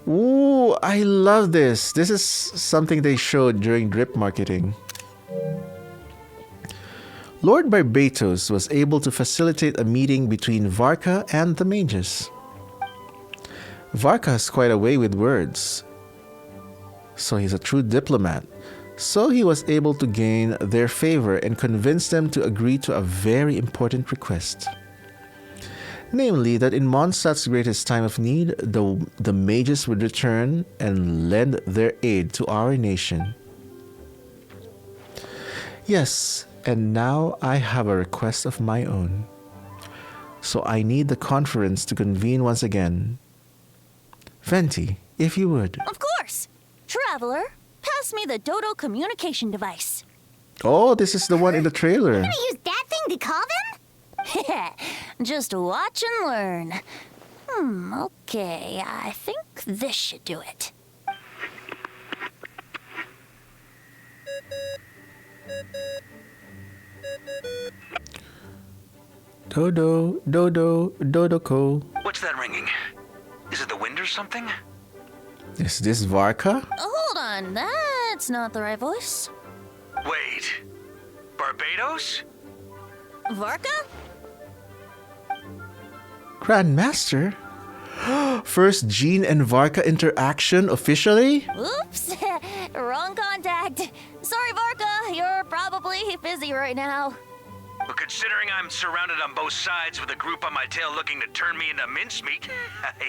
Ooh, I love this. This is something they showed during drip marketing. Lord Barbatos was able to facilitate a meeting between Varka and the mages. Varka has quite a way with words, so he's a true diplomat. So he was able to gain their favor and convince them to agree to a very important request. Namely, that in Mondstadt's greatest time of need, the mages would return and lend their aid to our nation. Yes, and now I have a request of my own. So I need the conference to convene once again. Venti, if you would. Of course! Traveler, pass me the Dodo communication device. Oh, this is the one in the trailer. You're gonna use that thing to call them? Just watch and learn. Okay, I think this should do it. Dodo, Dodo, Dodoko. What's that ringing? Is it the wind or something? Is this Varka? Hold on, that's not the right voice. Wait. Barbados? Varka? Grandmaster? First Jean and Varka interaction officially? Oops, wrong contact. Sorry, Varka, you're probably busy right now. But considering I'm surrounded on both sides with a group on my tail looking to turn me into mincemeat,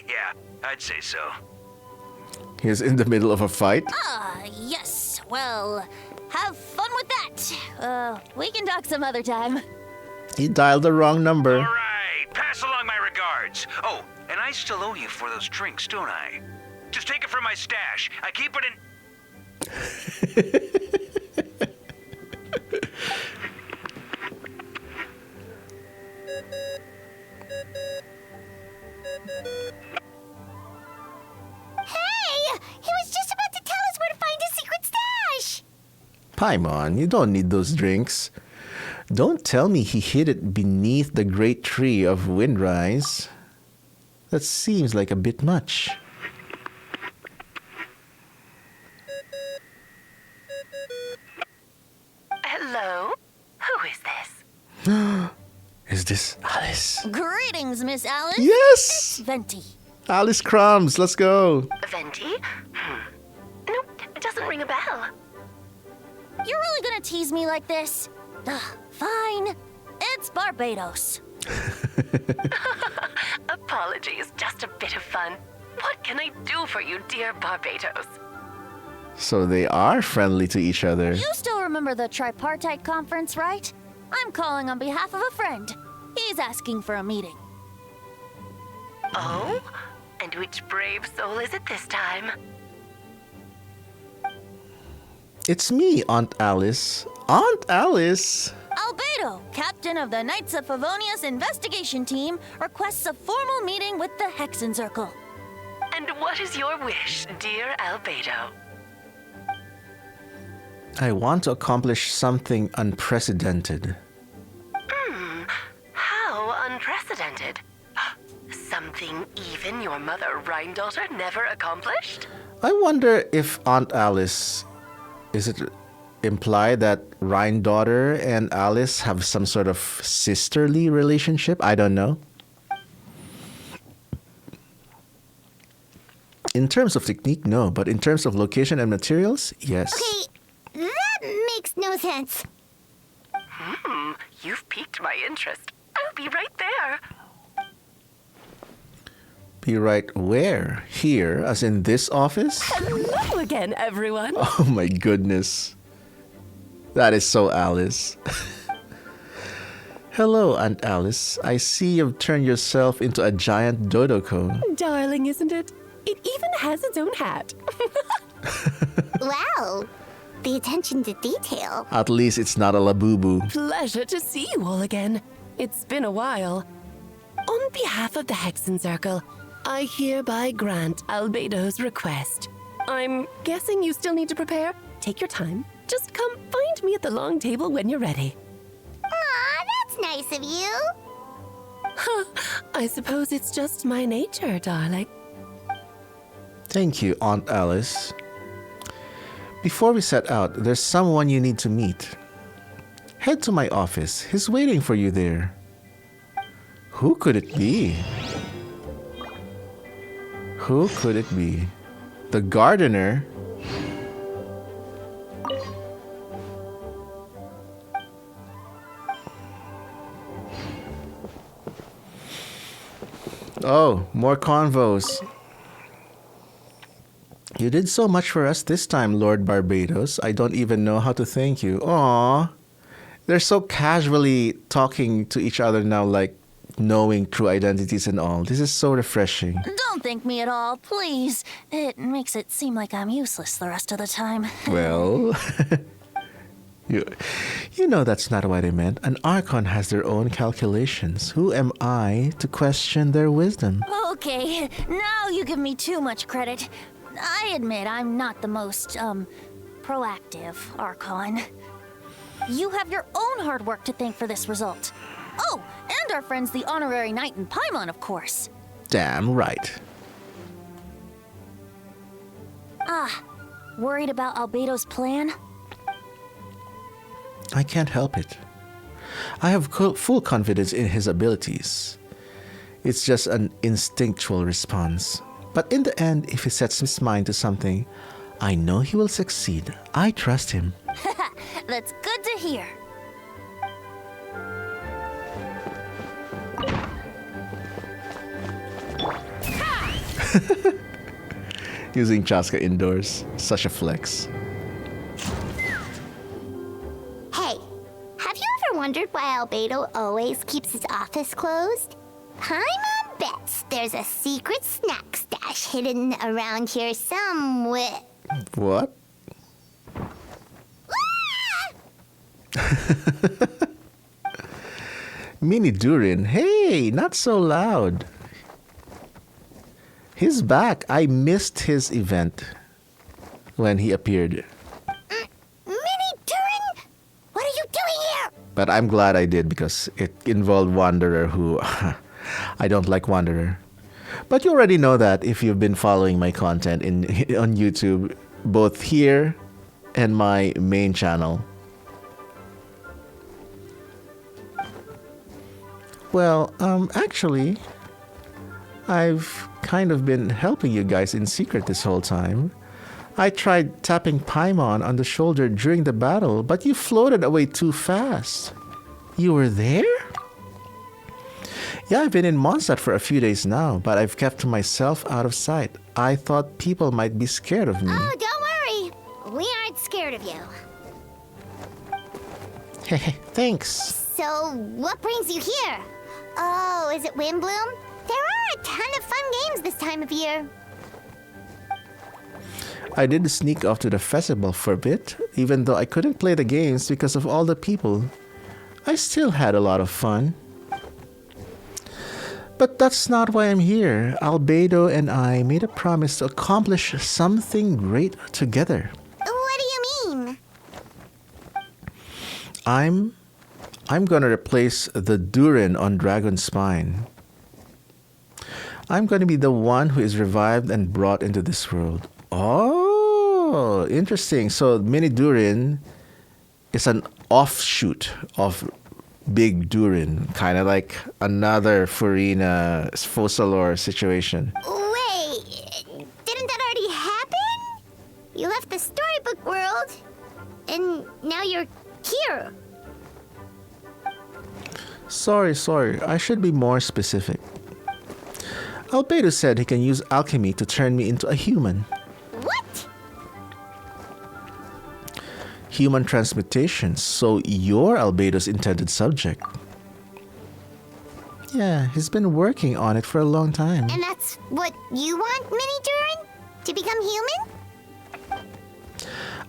yeah, I'd say so. He's in the middle of a fight? Yes. Well, have fun with that. We can talk some other time. He dialed the wrong number. All right, pass along my regards. Oh, and I still owe you for those drinks, don't I? Just take it from my stash. I keep it in... Hey! He was just about to tell us where to find his secret stash! Paimon, you don't need those drinks. Don't tell me he hid it beneath the great tree of Windrise. That seems like a bit much. Hello? Who is this? Is this Alice? Greetings, Miss Alice. Yes! It's Venti. Alice Crumbs, let's go. Venti? Nope, it doesn't ring a bell. You're really gonna tease me like this? Ugh, fine. It's Barbados. Apologies, just a bit of fun. What can I do for you, dear Barbados? So they are friendly to each other. You still remember the tripartite conference, right? I'm calling on behalf of a friend. He's asking for a meeting. Oh? And which brave soul is it this time? It's me, Aunt Alice. Aunt Alice! Albedo, captain of the Knights of Favonius investigation team, requests a formal meeting with the Hexen Circle. And what is your wish, dear Albedo? I want to accomplish something unprecedented. How unprecedented. Something even your mother Rhine-daughter never accomplished? I wonder if Aunt Alice... Is it implied that Rhine-daughter and Alice have some sort of sisterly relationship? I don't know. In terms of technique, no. But in terms of location and materials, yes. Okay, that makes no sense. You've piqued my interest. I'll be right there. Be right where? Here, as in this office? Hello again, everyone. Oh my goodness. That is so Alice. Hello, Aunt Alice. I see you've turned yourself into a giant dodoko. Darling, isn't it? It even has its own hat. Wow, the attention to detail. At least it's not a labubu. Pleasure to see you all again. It's been a while. On behalf of the Hexen Circle, I hereby grant Albedo's request. I'm guessing you still need to prepare? Take your time. Just come find me at the long table when you're ready. Aw, that's nice of you. I suppose it's just my nature, darling. Thank you, Aunt Alice. Before we set out, there's someone you need to meet. Head to my office. He's waiting for you there. Who could it be? Who could it be? The gardener? Oh, more convos. You did so much for us this time, Lord Barbados. I don't even know how to thank you. Aww. They're so casually talking to each other now, like knowing true identities and all. This is so refreshing. Don't thank me at all, please. It makes it seem like I'm useless the rest of the time. Well, you know that's not what I meant. An Archon has their own calculations. Who am I to question their wisdom? Okay, now you give me too much credit. I admit I'm not the most, proactive Archon. You have your own hard work to thank for this result. Oh, and our friends the Honorary Knight and Paimon, of course. Damn right. Worried about Albedo's plan? I can't help it. I have full confidence in his abilities. It's just an instinctual response. But in the end, if he sets his mind to something, I know he will succeed. I trust him. That's good to hear. Using Chaska indoors. Such a flex. Hey, have you ever wondered why Albedo always keeps his office closed? Paimon bets there's a secret snack stash trash hidden around here somewhere. What? Mini Durin, hey, not so loud. He's back. I missed his event when he appeared. Mini Durin? What are you doing here? But I'm glad I did because it involved Wanderer who... I don't like Wanderer. But you already know that if you've been following my content on YouTube, both here and my main channel. Well, actually, I've kind of been helping you guys in secret this whole time. I tried tapping Paimon on the shoulder during the battle, but you floated away too fast. You were there? Yeah, I've been in Mondstadt for a few days now, but I've kept myself out of sight. I thought people might be scared of me. Oh, don't worry. We aren't scared of you. Thanks. So, what brings you here? Oh, is it Windbloom? There are a ton of fun games this time of year. I did sneak off to the festival for a bit, even though I couldn't play the games because of all the people. I still had a lot of fun. But that's not why I'm here. Albedo and I made a promise to accomplish something great together. What do you mean? I'm gonna replace the Durin on Dragon's Spine. I'm gonna be the one who is revived and brought into this world. Oh, interesting. So Mini Durin is an offshoot of Big Durin, kind of like another Furina Fossalor situation. Wait, didn't that already happen? You left the storybook world, and now you're here. Sorry. I should be more specific. Albedo said he can use alchemy to turn me into a human. What? Human transmutation, so you're Albedo's intended subject. Yeah, he's been working on it for a long time. And that's what you want, Mini Durin? To become human?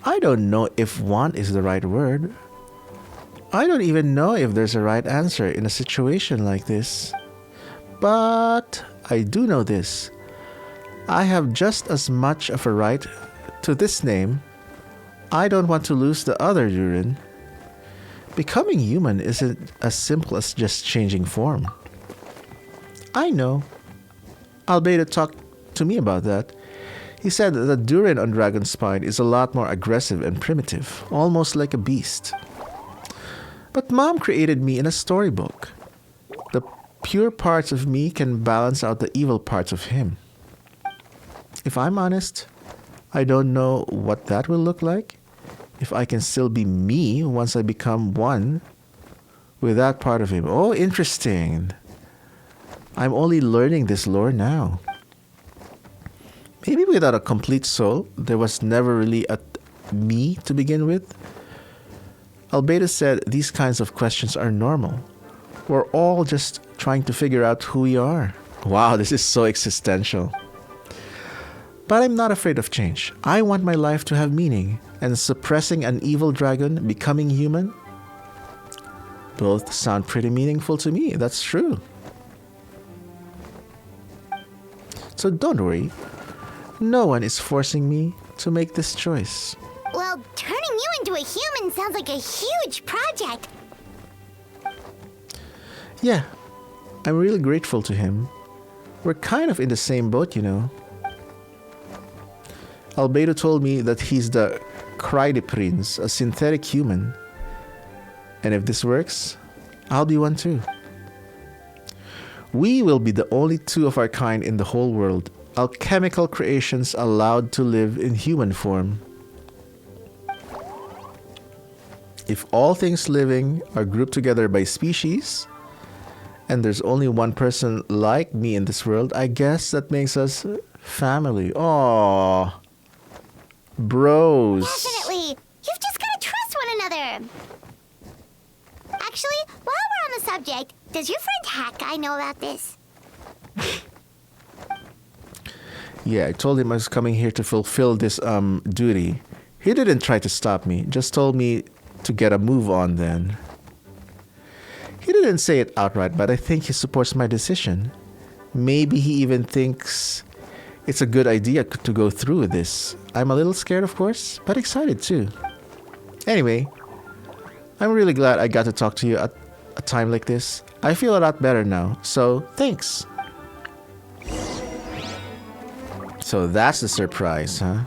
I don't know if want is the right word. I don't even know if there's a right answer in a situation like this. But I do know this. I have just as much of a right to this name. I don't want to lose the other Durin. Becoming human isn't as simple as just changing form. I know. Albedo talked to me about that. He said that the Durin on Dragon's Spine is a lot more aggressive and primitive, almost like a beast. But Mom created me in a storybook. The pure parts of me can balance out the evil parts of him. If I'm honest, I don't know what that will look like. If I can still be me once I become one with that part of him. Oh, interesting. I'm only learning this lore now. Maybe without a complete soul, there was never really a me to begin with. Albedo said these kinds of questions are normal. We're all just trying to figure out who we are. Wow, this is so existential. But I'm not afraid of change. I want my life to have meaning, and suppressing an evil dragon, becoming human, both sound pretty meaningful to me. That's true. So don't worry. No one is forcing me to make this choice. Well, turning you into a human sounds like a huge project. Yeah, I'm really grateful to him. We're kind of in the same boat, you know. Albedo told me that he's the Cryde Prince, a synthetic human. And if this works, I'll be one too. We will be the only two of our kind in the whole world, alchemical creations allowed to live in human form. If all things living are grouped together by species, and there's only one person like me in this world, I guess that makes us family. Aww. Bros. Definitely. You've just got to trust one another. Actually, while we're on the subject, does your friend Hakai know about this? Yeah, I told him I was coming here to fulfill this duty. He didn't try to stop me, just told me to get a move on then. He didn't say it outright, but I think he supports my decision. Maybe he even thinks it's a good idea to go through with this. I'm a little scared, of course, but excited too. Anyway, I'm really glad I got to talk to you at a time like this. I feel a lot better now, so thanks. So that's the surprise, huh?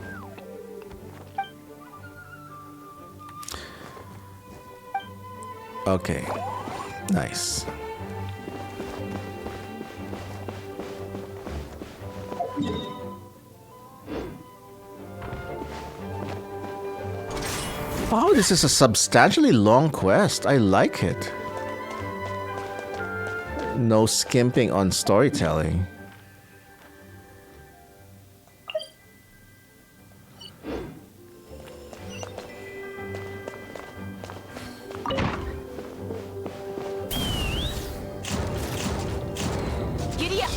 Okay, nice. Oh, this is a substantially long quest. I like it. No skimping on storytelling. Giddy up!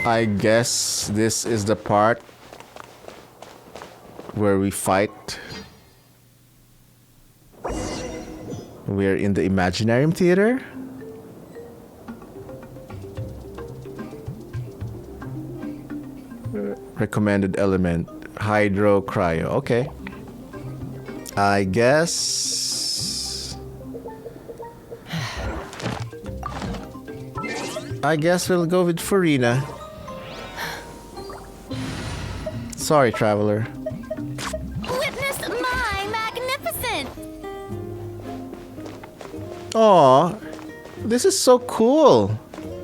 I guess this is the part where we fight. We're in the Imaginarium Theater. Recommended element, hydro cryo. Okay. I guess we'll go with Farina. Sorry, traveler. Witness my magnificent! Aw, this is so cool.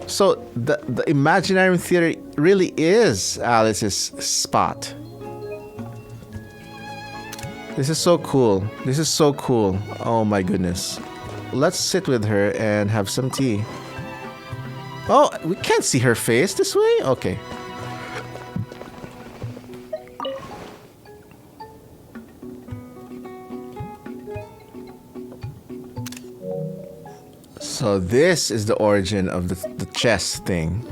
So the Imaginarium Theater really is Alice's spot. This is so cool. This is so cool. Oh my goodness. Let's sit with her and have some tea. Oh, we can't see her face this way? Okay. So this is the origin of the chess thing.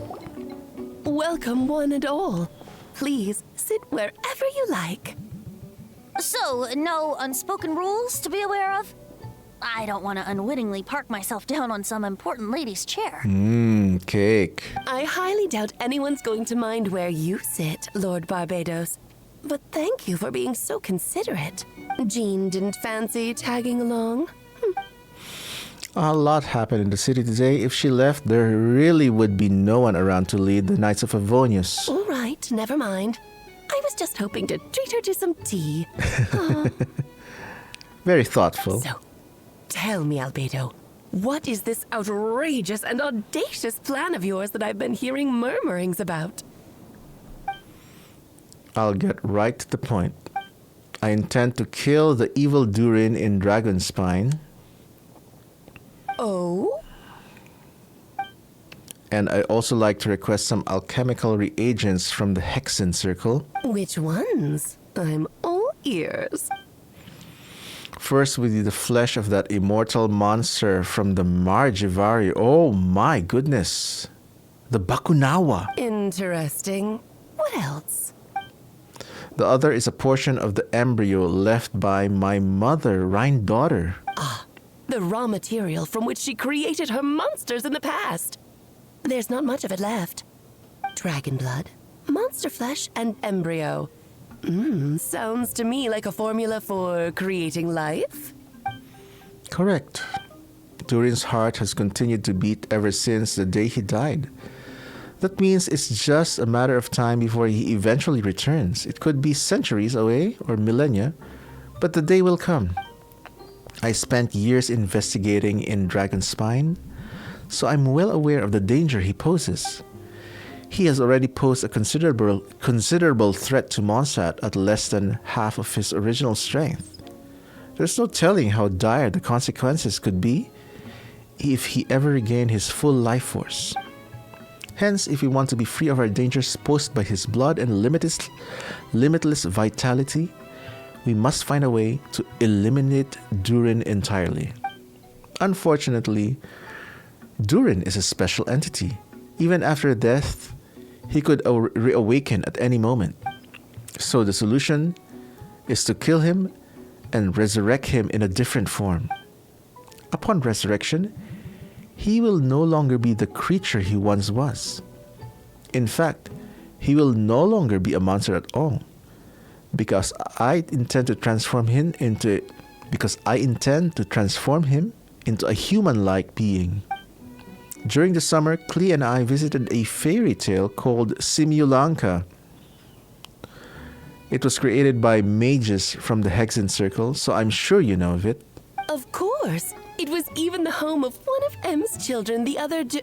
Welcome, one and all. Please sit wherever you like. So, no unspoken rules to be aware of? I don't want to unwittingly park myself down on some important lady's chair. Cake. I highly doubt anyone's going to mind where you sit, Lord Barbados. But thank you for being so considerate. Jean didn't fancy tagging along. A lot happened in the city today. If she left, there really would be no one around to lead the Knights of Favonius. All right, never mind. I was just hoping to treat her to some tea. Very thoughtful. So, tell me, Albedo, what is this outrageous and audacious plan of yours that I've been hearing murmurings about? I'll get right to the point. I intend to kill the evil Durin in Dragonspine. Oh? And I also like to request some alchemical reagents from the Hexen Circle. Which ones? I'm all ears. First, we need the flesh of that immortal monster from the Margivari. Oh my goodness. The Bakunawa. Interesting. What else? The other is a portion of the embryo left by my mother, Rhine daughter. The raw material from which she created her monsters in the past. There's not much of it left. Dragon blood, monster flesh, and embryo. Sounds to me like a formula for creating life. Correct. Durin's heart has continued to beat ever since the day he died. That means it's just a matter of time before he eventually returns. It could be centuries away or millennia, but the day will come. I spent years investigating in Dragonspine, so I'm well aware of the danger he poses. He has already posed a considerable threat to Monsat at less than half of his original strength. There's no telling how dire the consequences could be if he ever regained his full life force. Hence, if we want to be free of our dangers posed by his blood and limitless vitality, we must find a way to eliminate Durin entirely. Unfortunately, Durin is a special entity. Even after death, he could reawaken at any moment. So the solution is to kill him and resurrect him in a different form. Upon resurrection, he will no longer be the creature he once was. In fact, he will no longer be a monster at all, because I intend to transform him into a human-like being. During the summer, Klee and I visited a fairy tale called Simulanka. It was created by mages from the Hexen Circle, so I'm sure you know of it. Of course. It was even the home of one of M's children the other day.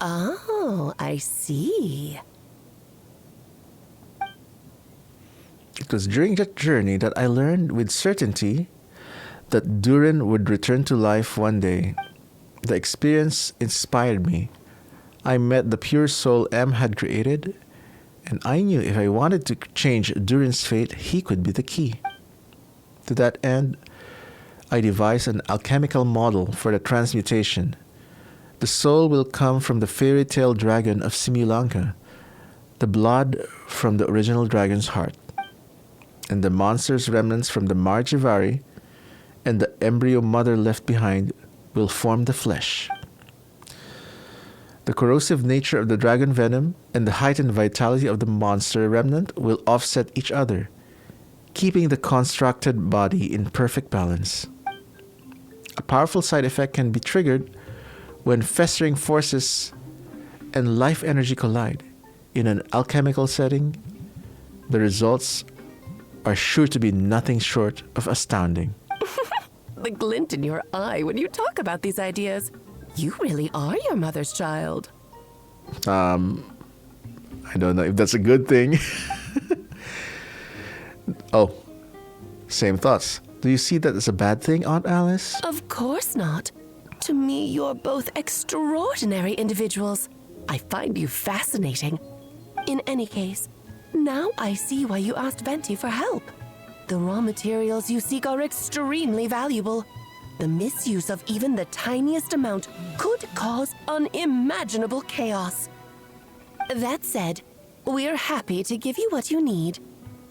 Oh, I see. It was during that journey that I learned with certainty that Durin would return to life one day. The experience inspired me. I met the pure soul M had created, and I knew if I wanted to change Durin's fate, he could be the key. To that end, I devised an alchemical model for the transmutation. The soul will come from the fairy tale dragon of Simulanka, the blood from the original dragon's heart, and the monster's remnants from the Marjivari and the embryo mother left behind will form the flesh. The corrosive nature of the dragon venom and the heightened vitality of the monster remnant will offset each other, keeping the constructed body in perfect balance. A powerful side effect can be triggered when festering forces and life energy collide. In an alchemical setting, the results are sure to be nothing short of astounding. The glint in your eye when you talk about these ideas. You really are your mother's child. I don't know if that's a good thing. Oh, same thoughts. Do you see that as a bad thing, Aunt Alice? Of course not. To me, you're both extraordinary individuals. I find you fascinating. In any case, now I see why you asked Venti for help. The raw materials you seek are extremely valuable. The misuse of even the tiniest amount could cause unimaginable chaos. That said, we're happy to give you what you need.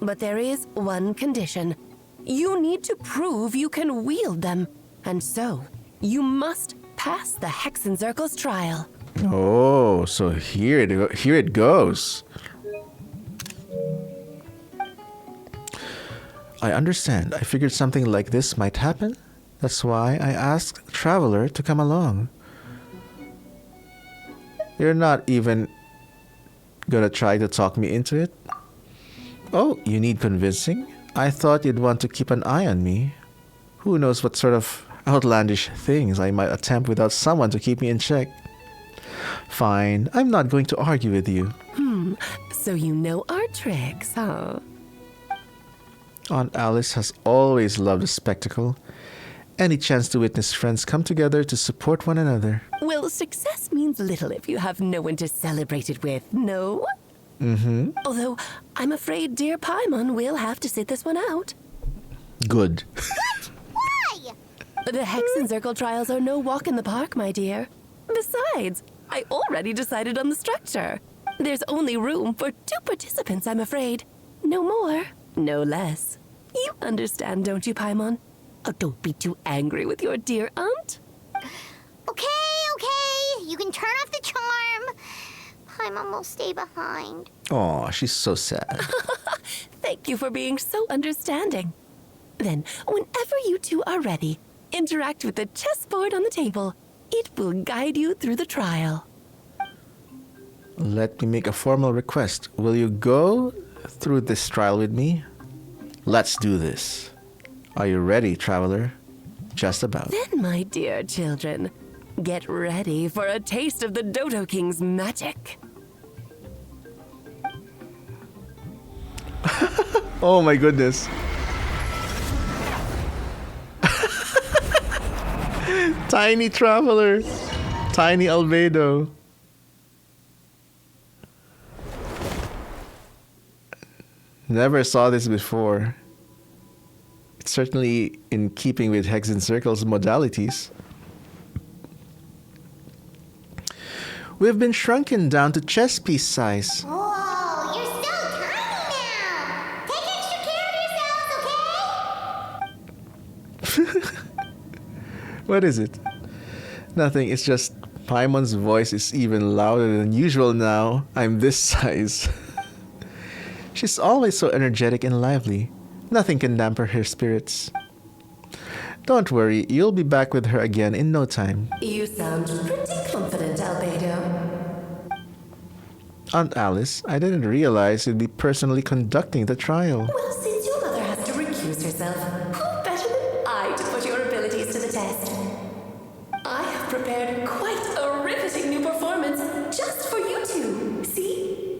But there is one condition. You need to prove you can wield them. And so, you must pass the Hexen Circle's trial. Oh, so here it goes. I understand. I figured something like this might happen. That's why I asked Traveler to come along. You're not even gonna try to talk me into it? Oh, you need convincing? I thought you'd want to keep an eye on me. Who knows what sort of outlandish things I might attempt without someone to keep me in check. Fine, I'm not going to argue with you. So you know our tricks, huh? Aunt Alice has always loved a spectacle. Any chance to witness friends come together to support one another. Well, success means little if you have no one to celebrate it with, no? Mm-hmm. Although, I'm afraid dear Paimon will have to sit this one out. Good. Why? The Hexen Circle trials are no walk in the park, my dear. Besides, I already decided on the structure. There's only room for 2 participants, I'm afraid. No more, no less. You understand, don't you, Paimon? Oh, don't be too angry with your dear aunt. Okay. You can turn off the charm. Paimon will stay behind. Aw, she's so sad. Thank you for being so understanding. Then, whenever you two are ready, interact with the chessboard on the table. It will guide you through the trial. Let me make a formal request. Will you go through this trial with me? Let's do this. Are you ready, Traveler? Just about. Then, my dear children, get ready for a taste of the Dodo King's magic. Oh my goodness. Tiny Traveler. Tiny Albedo. Never saw this before. It's certainly in keeping with Hexen Circle's modalities. We've been shrunken down to chess piece size. Whoa, you're so tiny now! Take extra care of yourselves, okay? What is it? Nothing, it's just Paimon's voice is even louder than usual now. I'm this size. She's always so energetic and lively. Nothing can dampen her spirits. Don't worry, you'll be back with her again in no time. You sound pretty confident, Albedo. Aunt Alice, I didn't realize you'd be personally conducting the trial. Well, since your mother has to recuse herself, who better than I to put your abilities to the test? I have prepared quite a riveting new performance just for you two. See?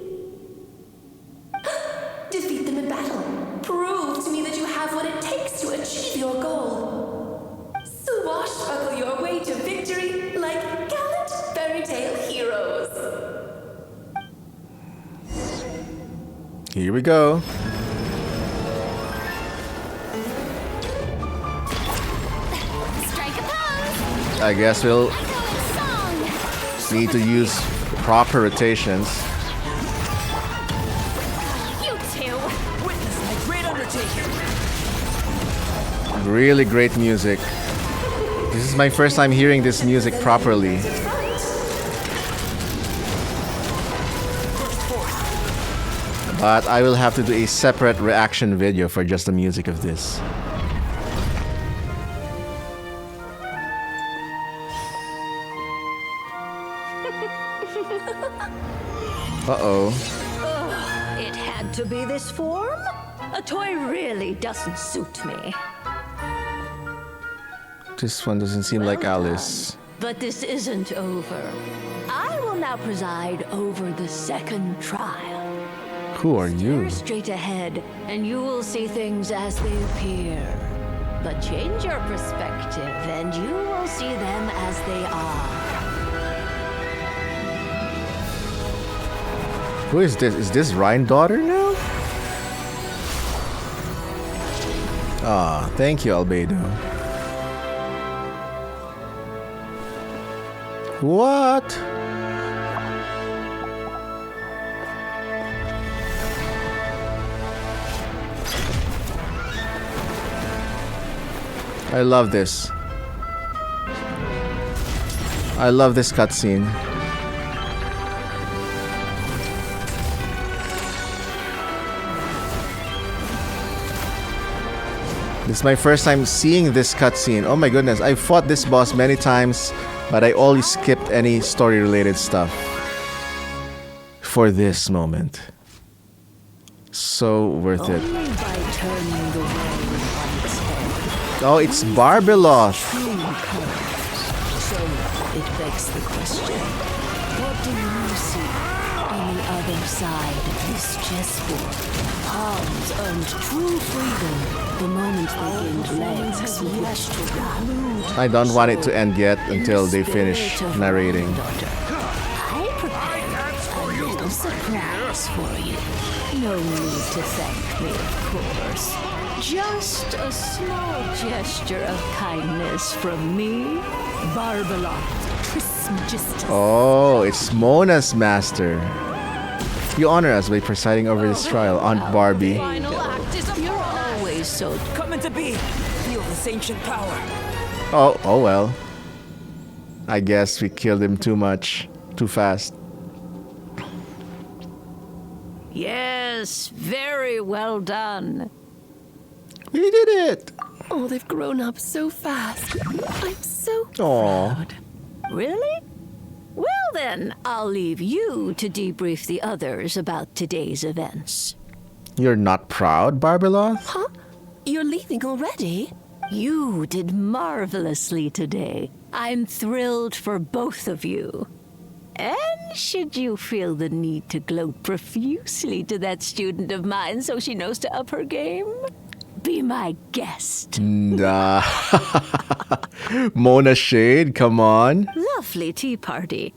Defeat them in battle. Prove to me that you have what it takes to achieve your goal. Swashbuckle your way to victory like gallant fairy tale heroes. Here we go. Strike a pose! I guess we'll need to use proper rotations. You two! Witness my great undertaking! Really great music. This is my first time hearing this music properly. But I will have to do a separate reaction video for just the music of this. Uh-oh. Oh, it had to be this form? A toy really doesn't suit me. This one doesn't seem like Alice. But this isn't over. I will now preside over the second trial. Who are you? Stare straight ahead, and you will see things as they appear. But change your perspective, and you will see them as they are. Who is this? Is this Ryan's daughter now? Ah, thank you, Albedo. What? I love this. I love this cutscene. This is my first time seeing this cutscene. Oh my goodness, I fought this boss many times, but I always skipped any story-related stuff for this moment. So worth it. Oh, it's Barbeloth. So it begs the question, what do you see on the other side of this chessboard? Pawns earned true freedom the moment they gained legs with which to run. I don't want it to end yet until they finish narrating. I prepared a little surprise for you. No need to thank me, of course. Just a small gesture of kindness from me, Barbeloth Trismegistus. Oh, it's Mona's master. You honor us by presiding over this trial, Aunt Barbie. You're always so coming to be. Feel this ancient power. Oh well. I guess we killed him too much, too fast. Yes, very well done. We did it! Oh, they've grown up so fast. I'm so Aww. Really? Well then, I'll leave you to debrief the others about today's events. You're not proud, Barbeloth? Huh? You're leaving already? You did marvelously today. I'm thrilled for both of you. And should you feel the need to gloat profusely to that student of mine so she knows to up her game, be my guest. Nah. Mona Shade, come on. Lovely tea party.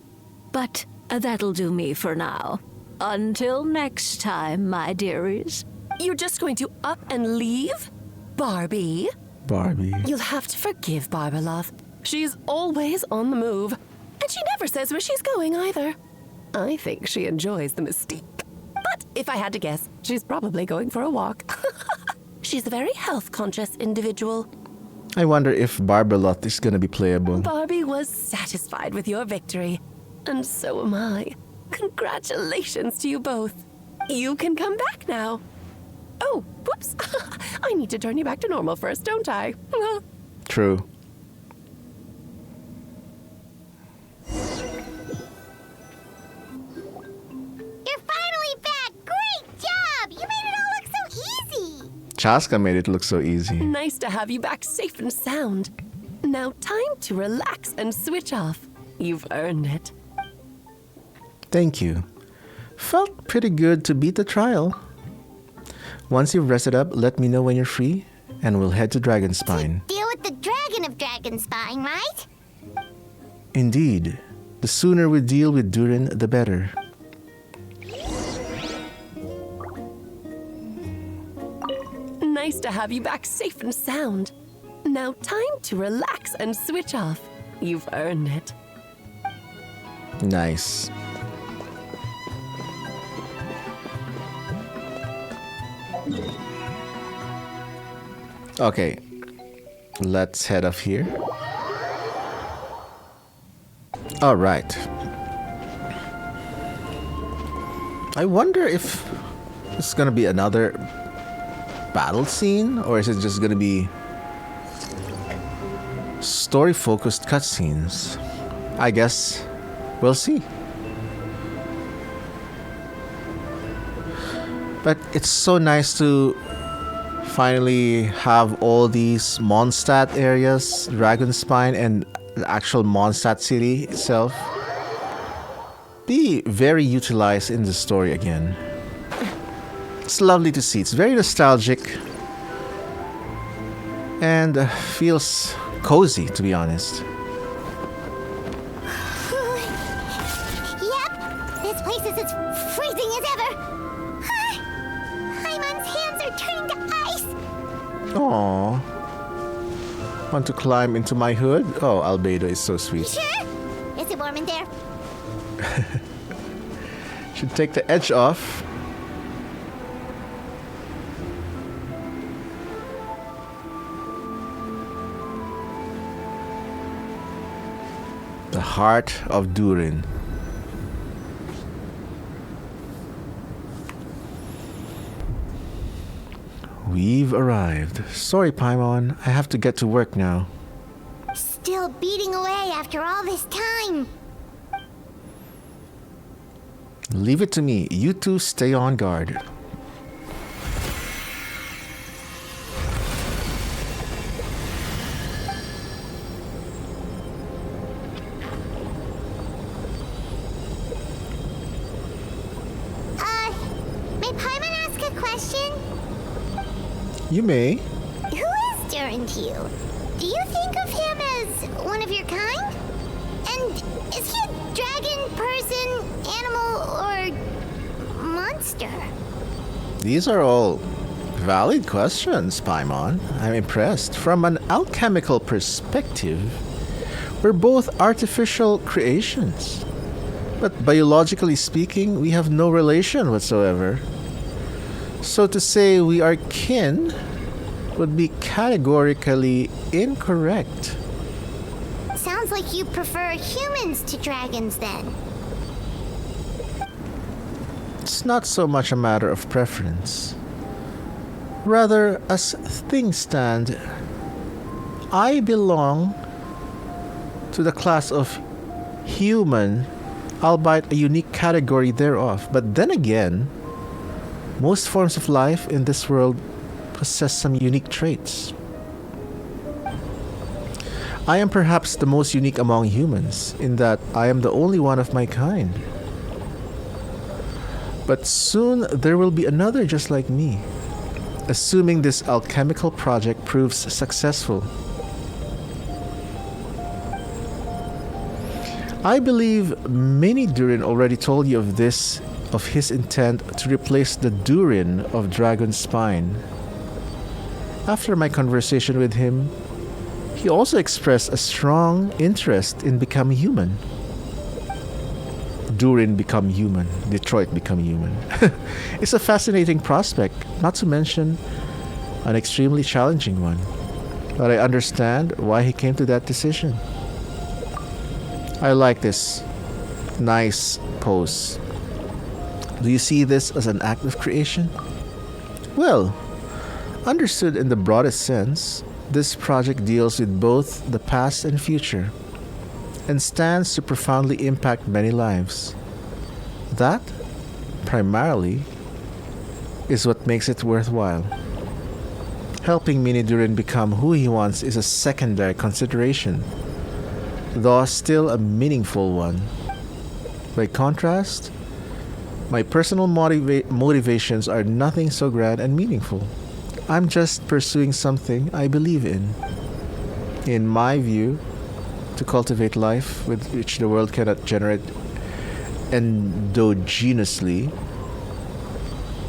But that'll do me for now. Until next time, my dearies. You're just going to up and leave? Barbie? Barbie. You'll have to forgive Barbeloth. She's always on the move. And And she never says where she's going either. I think she enjoys the mystique. But if I had to guess, she's probably going for a walk. She's a very health-conscious individual. I wonder if Barbalot is gonna be playable. Barbie was satisfied with your victory. And so am I. Congratulations to you both. You can come back now. Oh, whoops. I need to turn you back to normal first, don't I? True. You're finally back! Great job! You made it all look so easy! Chaska made it look so easy. Nice to have you back safe and sound. Now time to relax and switch off. You've earned it. Thank you. Felt pretty good to beat the trial. Once you've rested up, let me know when you're free, and we'll head to Dragonspine. Deal with the dragon of Dragonspine, right? Indeed. The sooner we deal with Durin, the better. Nice to have you back safe and sound. Now time to relax and switch off. You've earned it. Nice. Okay, let's head off here. All right. I wonder if it's gonna be another battle scene, or is it just gonna be story-focused cutscenes? I guess we'll see. But it's so nice to finally have all these Mondstadt areas, Dragonspine, and the actual Mondstadt city itself be very utilized in the story again. It's lovely to see. It's very nostalgic and feels cozy, to be honest. Yep, this place is as freezing as ever. Hyman's hands are turning to ice. Aww. Want to climb into my hood? Oh, Albedo is so sweet. Sure? Is it warm in there? Should take the edge off. The heart of Durin. We've arrived. Sorry, Paimon. I have to get to work now. Still beating away after all this time. Leave it to me. You two stay on guard. May Paimon ask a question? You may. Who is Durin to you? Do you think of him as one of your kind? And is he a dragon, person, animal, or monster? These are all valid questions, Paimon. I'm impressed. From an alchemical perspective, we're both artificial creations. But biologically speaking, we have no relation whatsoever. So to say we are kin would be categorically incorrect. Sounds like you prefer humans to dragons then. It's not so much a matter of preference. Rather, as things stand, I belong to the class of human, albeit a unique category thereof. But then again, most forms of life in this world possess some unique traits. I am perhaps the most unique among humans, in that I am the only one of my kind. But soon there will be another just like me, assuming this alchemical project proves successful. I believe many Durin already told you of this, of his intent to replace the Durin of Dragonspine. After my conversation with him, he also expressed a strong interest in becoming human. Durin become human, Detroit become human. It's a fascinating prospect, not to mention an extremely challenging one. But I understand why he came to that decision. I like this nice pose. Do you see this as an act of creation? Well, understood in the broadest sense, this project deals with both the past and future, and stands to profoundly impact many lives. That, primarily, is what makes it worthwhile. Helping Mini Durin become who he wants is a secondary consideration, though still a meaningful one. By contrast, my personal motivations are nothing so grand and meaningful. I'm just pursuing something I believe in. In my view, to cultivate life with which the world cannot generate endogenously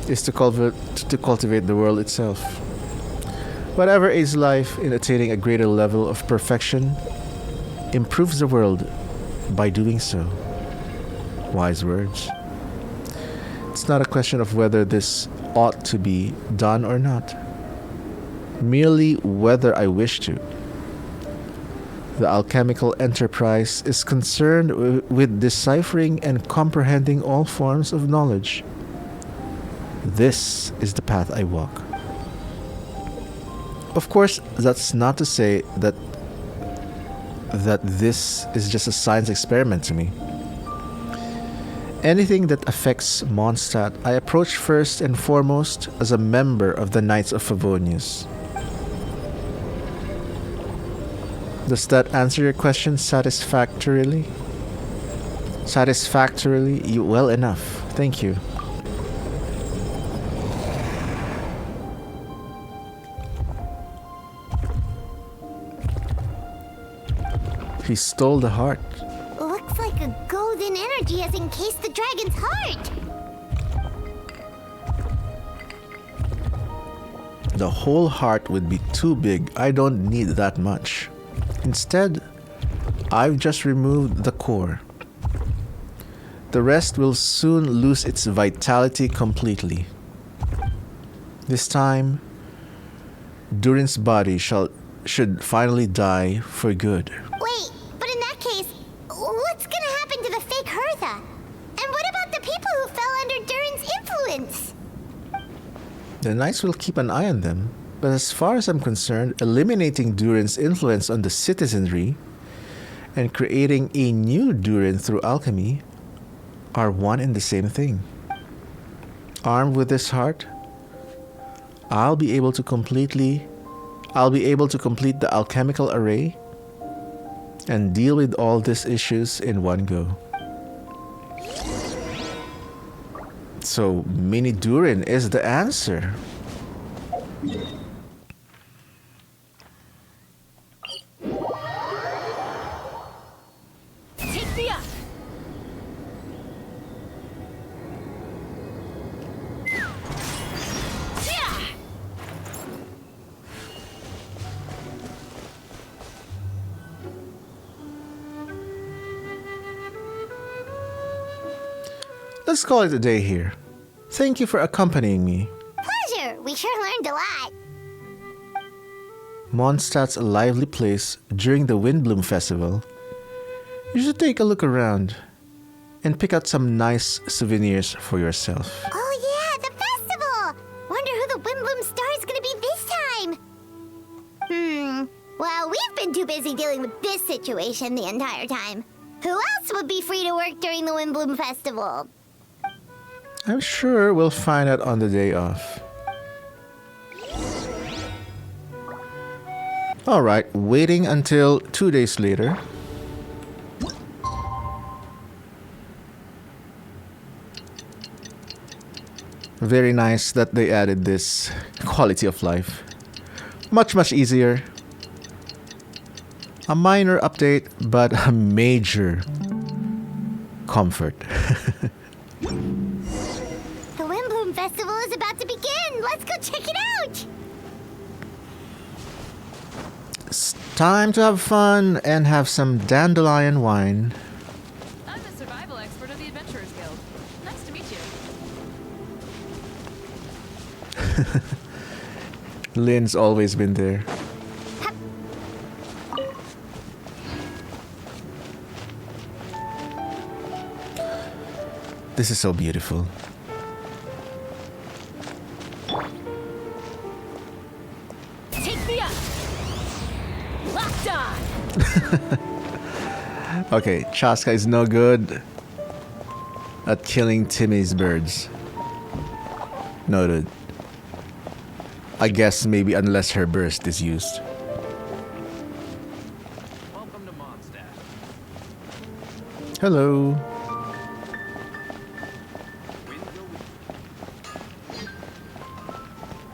is to cultivate the world itself. Whatever aids life in attaining a greater level of perfection improves the world by doing so. Wise words. It's not a question of whether this ought to be done or not, merely whether I wish to. The alchemical enterprise is concerned with deciphering and comprehending all forms of knowledge. This is the path I walk. Of course, that's not to say that this is just a science experiment to me. Anything that affects Mondstadt, I approach first and foremost as a member of the Knights of Favonius. Does that answer your question satisfactorily? Well enough. Thank you. He stole the heart. Looks like a golden energy has encased the dragon's heart. The whole heart would be too big. I don't need that much. Instead, I've just removed the core. The rest will soon lose its vitality completely. This time, Durin's body should finally die for good. Wait, but in that case, what's gonna happen to the fake Hertha? And what about the people who fell under Durin's influence? The Knights will keep an eye on them, but as far as I'm concerned, eliminating Durin's influence on the citizenry and creating a new Durin through alchemy are one and the same thing. Armed with this heart, I'll be able to complete the alchemical array and deal with all these issues in one go. So, Mini Durin is the answer. Take me up! Let's call it a day here. Thank you for accompanying me. Pleasure! We sure learned a lot. Mondstadt's a lively place during the Windbloom Festival. You should take a look around and pick out some nice souvenirs for yourself. Oh yeah, the festival! Wonder who the Windbloom star is gonna be this time. Well, we've been too busy dealing with this situation the entire time. Who else would be free to work during the Windbloom Festival? I'm sure we'll find out on the day off. Alright, waiting until 2 days later. Very nice that they added this quality of life. Much easier. A minor update, but a major comfort. The Windbloom Festival is about to begin! Let's go check it out! It's time to have fun and have some dandelion wine. I'm the survival expert of the adventure Lynn's always been there. This is so beautiful. Take me up! Locked on! Okay, Chaska is no good at killing Timmy's birds. Noted. I guess maybe unless her burst is used. Welcome to Mondstadt. Hello.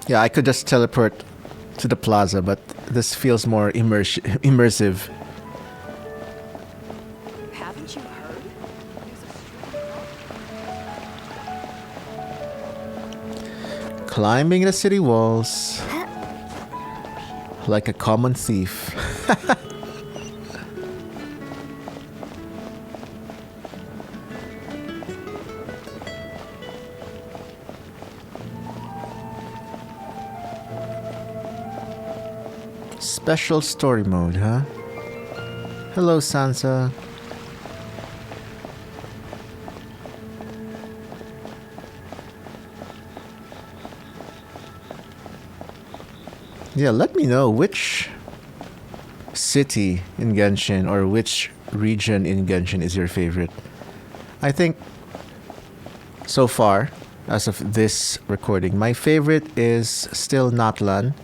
Yeah, I could just teleport to the plaza, but this feels more immersive. Haven't you heard? Climbing the city walls like a common thief. Special story mode, huh? Hello, Sansa. Yeah, let me know which city in Genshin or which region in Genshin is your favorite. I think so far, as of this recording, my favorite is still Natlan,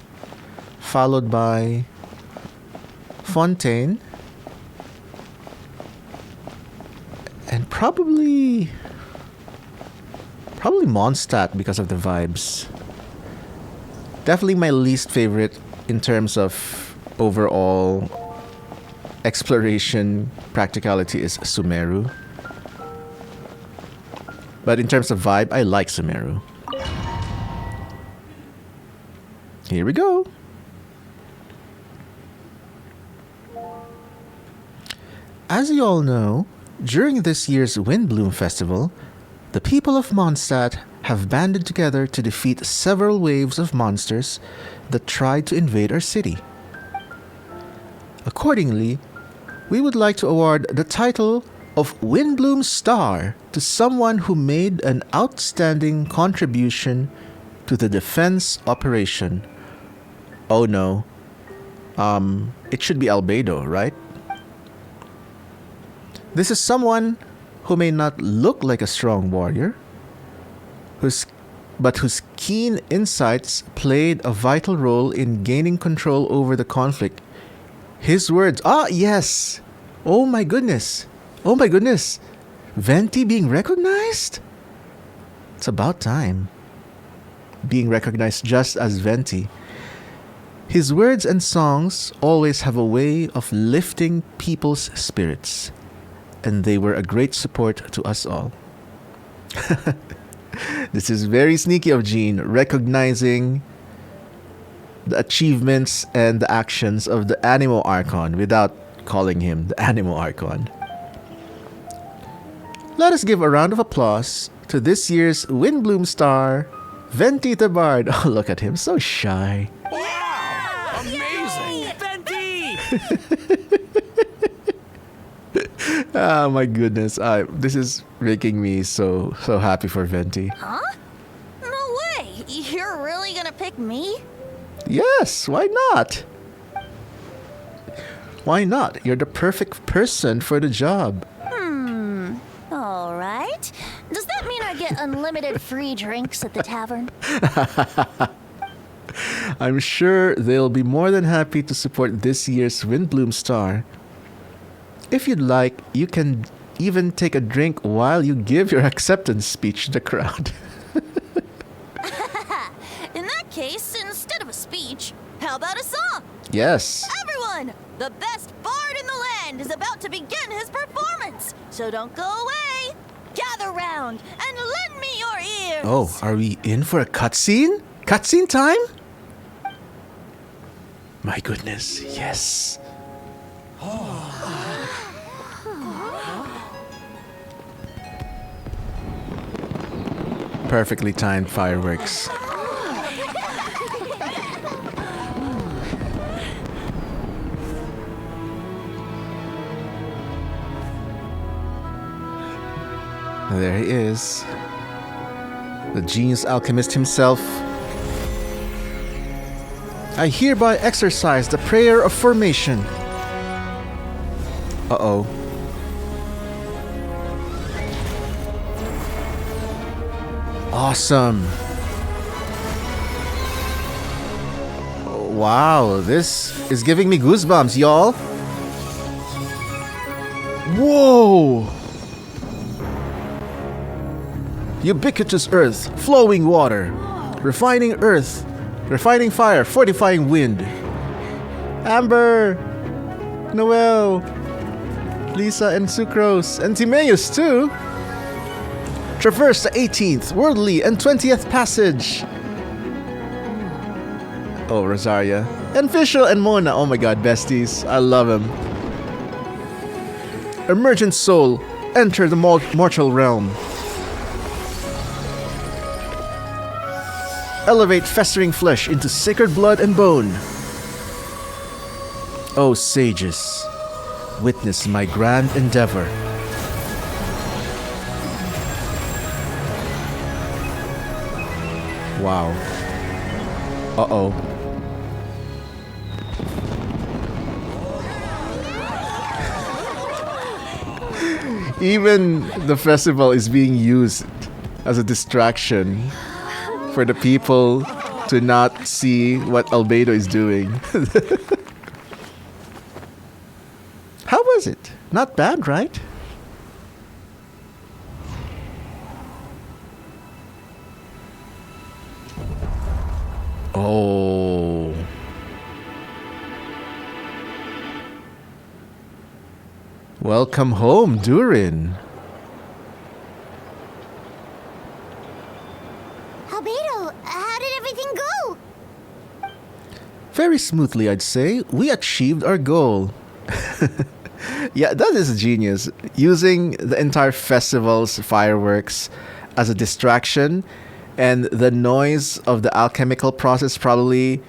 followed by Fontaine, and probably Mondstadt because of the vibes. Definitely my least favorite in terms of overall exploration practicality is Sumeru. But in terms of vibe, I like Sumeru. Here we go. As you all know, during this year's Windbloom Festival, the people of Mondstadt have banded together to defeat several waves of monsters that tried to invade our city. Accordingly, we would like to award the title of Windbloom Star to someone who made an outstanding contribution to the defense operation. Oh no. It should be Albedo, right? This is someone who may not look like a strong warrior, but whose keen insights played a vital role in gaining control over the conflict. His words, yes! Oh my goodness! Oh my goodness! Venti being recognized? It's about time. Being recognized just as Venti. His words and songs always have a way of lifting people's spirits, and they were a great support to us all. This is very sneaky of Jean, recognizing the achievements and the actions of the Animo Archon without calling him the Animo Archon. Let us give a round of applause to this year's Windbloom Star, Venti the Bard. Oh, look at him, so shy. Wow! Amazing! Venti! Oh my goodness, this is making me so happy for Venti. Huh? No way! You're really gonna pick me? Yes, why not? Why not? You're the perfect person for the job. Alright. Does that mean I get unlimited free drinks at the tavern? I'm sure they'll be more than happy to support this year's Windbloom Star. If you'd like, you can even take a drink while you give your acceptance speech to the crowd. In that case, instead of a speech, how about a song? Yes. Everyone! The best bard in the land is about to begin his performance! So don't go away! Gather round and lend me your ears! Oh, are we in for a cutscene? Cutscene time? My goodness, yes. Perfectly timed fireworks. There he is. The genius alchemist himself. I hereby exercise the prayer of formation. Uh-oh. Awesome. Wow, this is giving me goosebumps, y'all. Whoa! Ubiquitous earth, flowing water, refining earth, refining fire, fortifying wind. Amber, Noel, Lisa and Sucrose, and Timaeus too. Traverse the 18th, worldly, and 20th passage. Oh, Rosaria. And Fischl and Mona. Oh my god, besties. I love him. Emergent soul, enter the mortal realm. Elevate festering flesh into sacred blood and bone. O sages, witness my grand endeavor. Wow. Uh-oh. Even the festival is being used as a distraction for the people to not see what Albedo is doing. How was it? Not bad, right? Oh. Welcome home, Durin. Albedo, how did everything go? Very smoothly, I'd say. We achieved our goal. Yeah, that is genius. Using the entire festival's fireworks as a distraction, and the noise of the alchemical process probably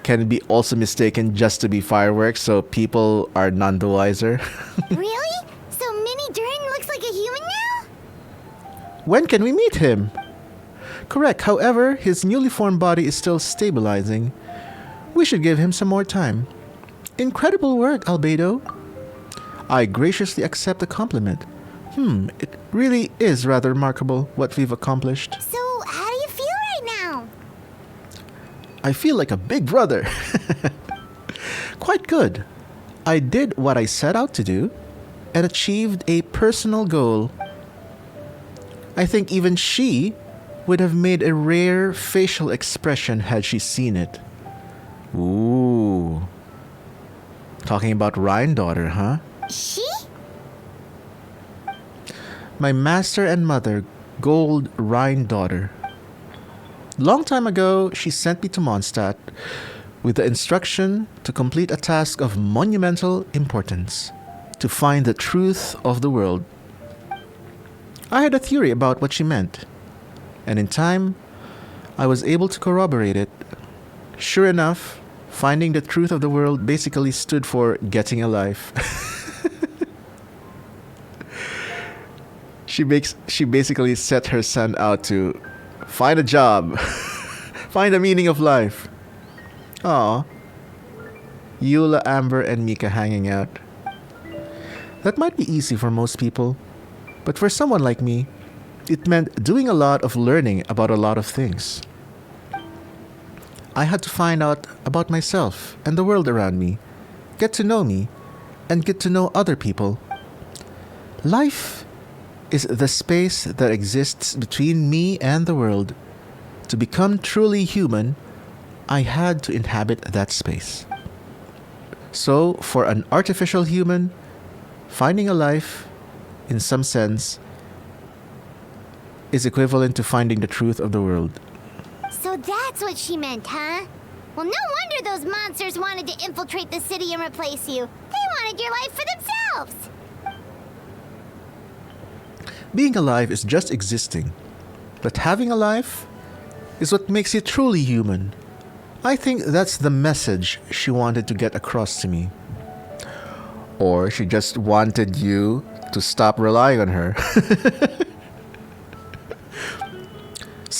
can be also mistaken just to be fireworks, so people are none the wiser. Really? So Mini Durin looks like a human now? When can we meet him? Correct. However, his newly formed body is still stabilizing. We should give him some more time. Incredible work, Albedo. I graciously accept the compliment. It really is rather remarkable what we've accomplished. So, how do you feel right now? I feel like a big brother. Quite good. I did what I set out to do and achieved a personal goal. I think even she would have made a rare facial expression had she seen it. Ooh. Talking about Rhine daughter, huh? She? My master and mother, Gold Rhine daughter. Long time ago, she sent me to Mondstadt with the instruction to complete a task of monumental importance, to find the truth of the world. I had a theory about what she meant, and in time, I was able to corroborate it. Sure enough, finding the truth of the world basically stood for getting a life. She basically set her son out to find a job, find the meaning of life. Aw. Eula, Amber, and Mika hanging out. That might be easy for most people, but for someone like me, it meant doing a lot of learning about a lot of things. I had to find out about myself and the world around me, get to know me, and get to know other people. Life is the space that exists between me and the world. To become truly human, I had to inhabit that space. So, for an artificial human, finding a life, in some sense, is equivalent to finding the truth of the world. So that's what she meant, huh? Well, no wonder those monsters wanted to infiltrate the city and replace you. They wanted your life for themselves. Being alive is just existing, but having a life is what makes you truly human. I think that's the message she wanted to get across to me. Or she just wanted you to stop relying on her.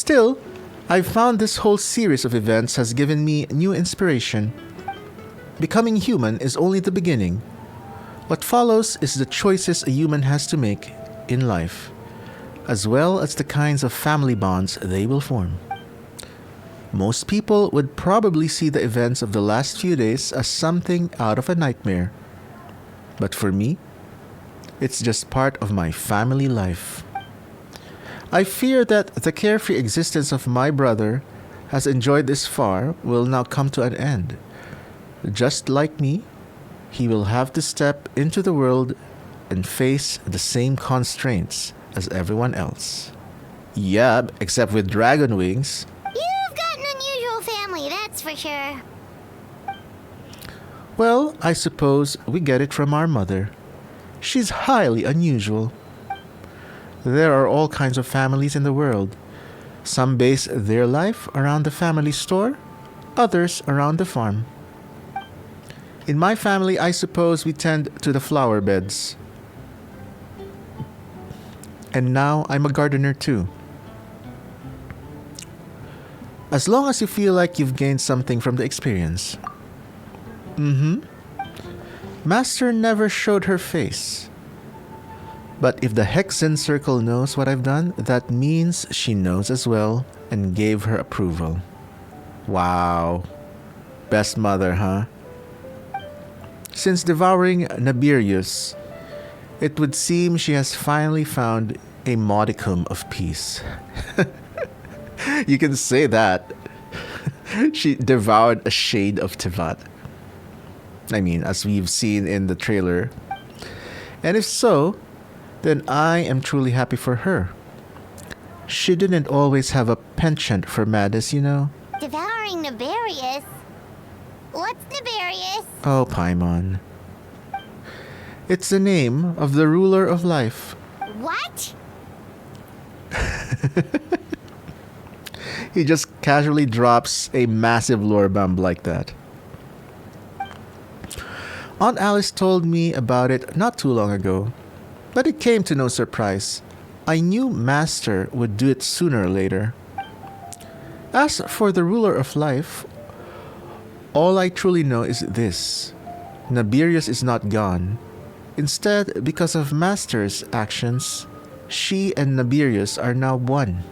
Still, I've found this whole series of events has given me new inspiration. Becoming human is only the beginning. What follows is the choices a human has to make in life, as well as the kinds of family bonds they will form. Most people would probably see the events of the last few days as something out of a nightmare. But for me, it's just part of my family life. I fear that the carefree existence of my brother has enjoyed this far will now come to an end. Just like me, he will have to step into the world and face the same constraints as everyone else. Yeah, except with dragon wings. You've got an unusual family, that's for sure. Well, I suppose we get it from our mother. She's highly unusual. There are all kinds of families in the world. Some base their life around the family store, others around the farm. In my family, I suppose we tend to the flower beds. And now I'm a gardener too. As long as you feel like you've gained something from the experience. Master never showed her face. But if the Hexen Circle knows what I've done, that means she knows as well and gave her approval. Wow. Best mother, huh? Since devouring Nabirius, it would seem she has finally found a modicum of peace. You can say that. She devoured a shade of Tivat. I mean, as we've seen in the trailer. And if so, then I am truly happy for her. She didn't always have a penchant for madness, you know. Devouring Nabarius? What's Nabarius? Oh, Paimon. It's the name of the ruler of life. What? He just casually drops a massive lore bomb like that. Aunt Alice told me about it not too long ago, but it came to no surprise. I knew Master would do it sooner or later. As for the ruler of life, all I truly know is this. Nabirius is not gone. Instead, because of Master's actions, she and Nabirius are now one.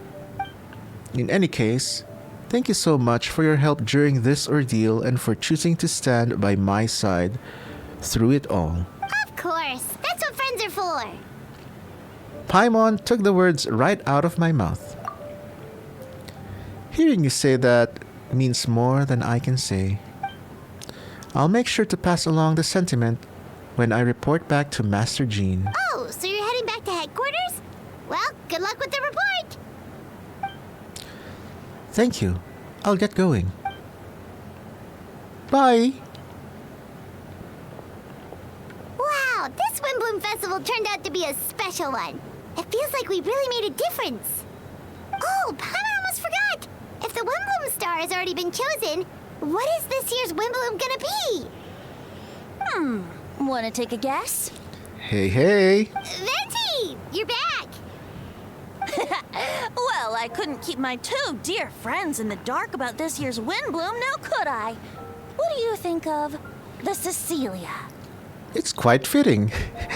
In any case, thank you so much for your help during this ordeal and for choosing to stand by my side through it all. Of course, that's what friends are for. Paimon took the words right out of my mouth. Hearing you say that means more than I can say. I'll make sure to pass along the sentiment when I report back to Master Jean. Oh, so you're heading back to headquarters? Well, good luck with the report. Thank you. I'll get going. Bye. Wow, this Windbloom Festival turned out to be a special one. It feels like we really made a difference. Oh, Paimon almost forgot. If the Windbloom star has already been chosen, what is this year's Windbloom gonna be? Wanna take a guess? Hey. Venti, you're back. Well, I couldn't keep my two dear friends in the dark about this year's Windbloom, now could I? What do you think of the Cecilia? It's quite fitting.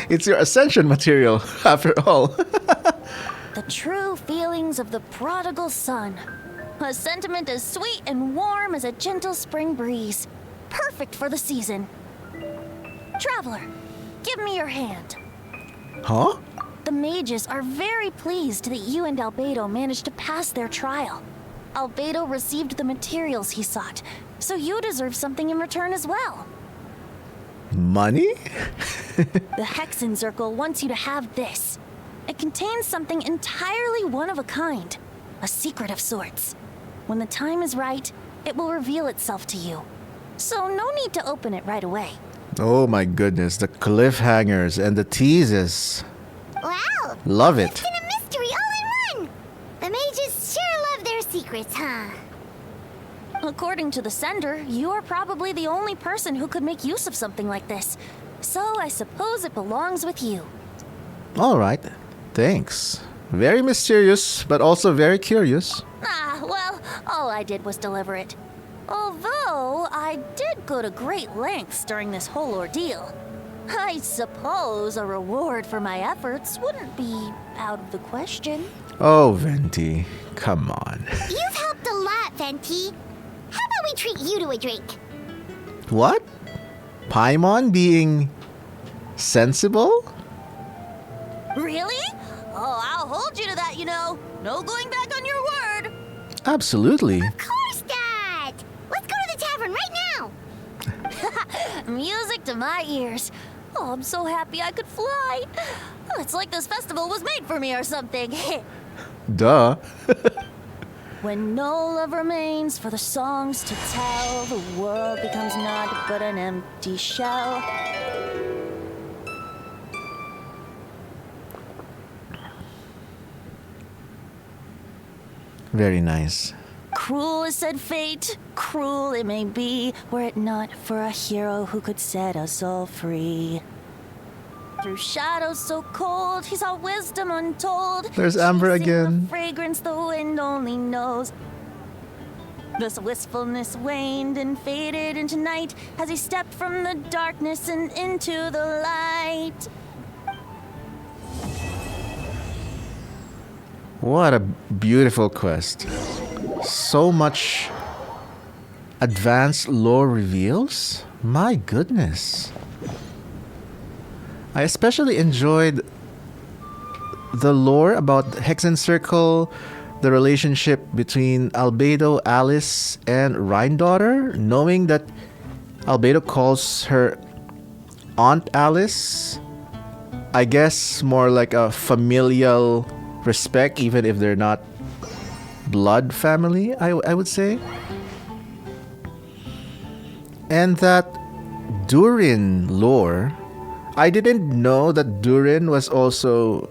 It's your ascension material, after all. The true feelings of the prodigal son. A sentiment as sweet and warm as a gentle spring breeze. Perfect for the season. Traveler, give me your hand. Huh? The mages are very pleased that you and Albedo managed to pass their trial. Albedo received the materials he sought, so you deserve something in return as well. Money? The Hexen Circle wants you to have this. It contains something entirely one of a kind, a secret of sorts. When the time is right, it will reveal itself to you. So no need to open it right away. Oh my goodness, the cliffhangers and the teases. Wow. Love it. It's been a mystery all in one. The mages sure love their secrets, huh? According to the sender, you are probably the only person who could make use of something like this. So I suppose it belongs with you. All right. Thanks. Very mysterious, but also very curious. Well, all I did was deliver it. Although, I did go to great lengths during this whole ordeal. I suppose a reward for my efforts wouldn't be out of the question. Oh, Venti, come on. You've helped a lot, Venti. How about we treat you to a drink? What? Paimon being sensible? Really? Oh, I'll hold you to that, you know. No going back on your word. Absolutely. Of course, Dad. Let's go to the tavern right now. Music to my ears. Oh, I'm so happy I could fly. Oh, it's like this festival was made for me or something. Duh. When no love remains for the songs to tell, the world becomes naught but an empty shell. Very nice. Cruel is said fate, cruel it may be, were it not for a hero who could set us all free. Through shadows so cold, he saw wisdom untold. There's Amber chasing again. The fragrance the wind only knows. This wistfulness waned and faded into night as he stepped from the darkness and into the light. What a beautiful quest. So much advanced lore reveals? My goodness. I especially enjoyed the lore about Hexen Circle, the relationship between Albedo, Alice, and Rhine-daughter, knowing that Albedo calls her Aunt Alice. I guess more like a familial respect, even if they're not blood family, I would say. And that Durin lore, I didn't know that Durin was also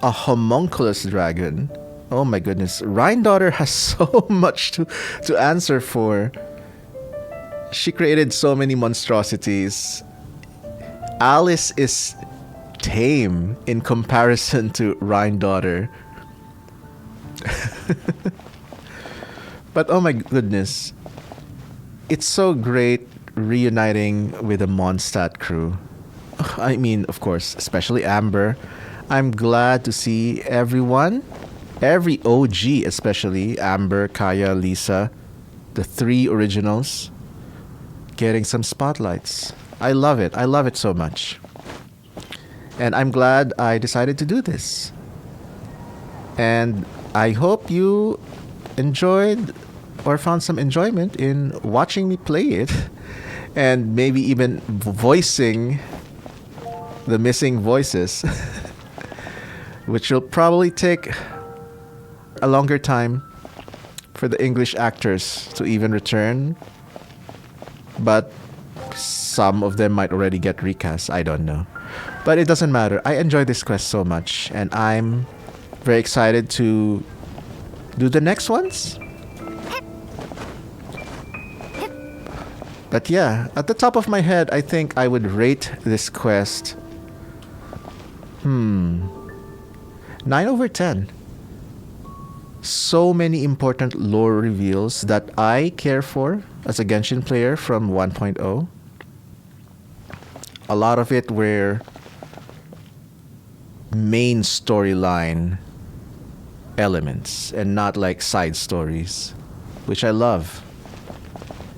a homunculus dragon. Oh my goodness. Rhine-daughter has so much to answer for. She created so many monstrosities. Alice is tame in comparison to Rhine-daughter. But oh my goodness. It's so great reuniting with the Mondstadt crew. I mean, of course, especially Amber. I'm glad to see everyone, every OG especially, Amber, Kaya, Lisa, the three originals, getting some spotlights. I love it. I love it so much. And I'm glad I decided to do this. And I hope you enjoyed or found some enjoyment in watching me play it and maybe even voicing the missing voices, which will probably take a longer time for the English actors to even return. But some of them might already get recast. I don't know. But it doesn't matter. I enjoy this quest so much, and I'm very excited to do the next ones. But yeah, at the top of my head, I think I would rate this quest 9 over 10. So many important lore reveals that I care for as a Genshin player from 1.0. A lot of it were main storyline elements and not like side stories, which I love.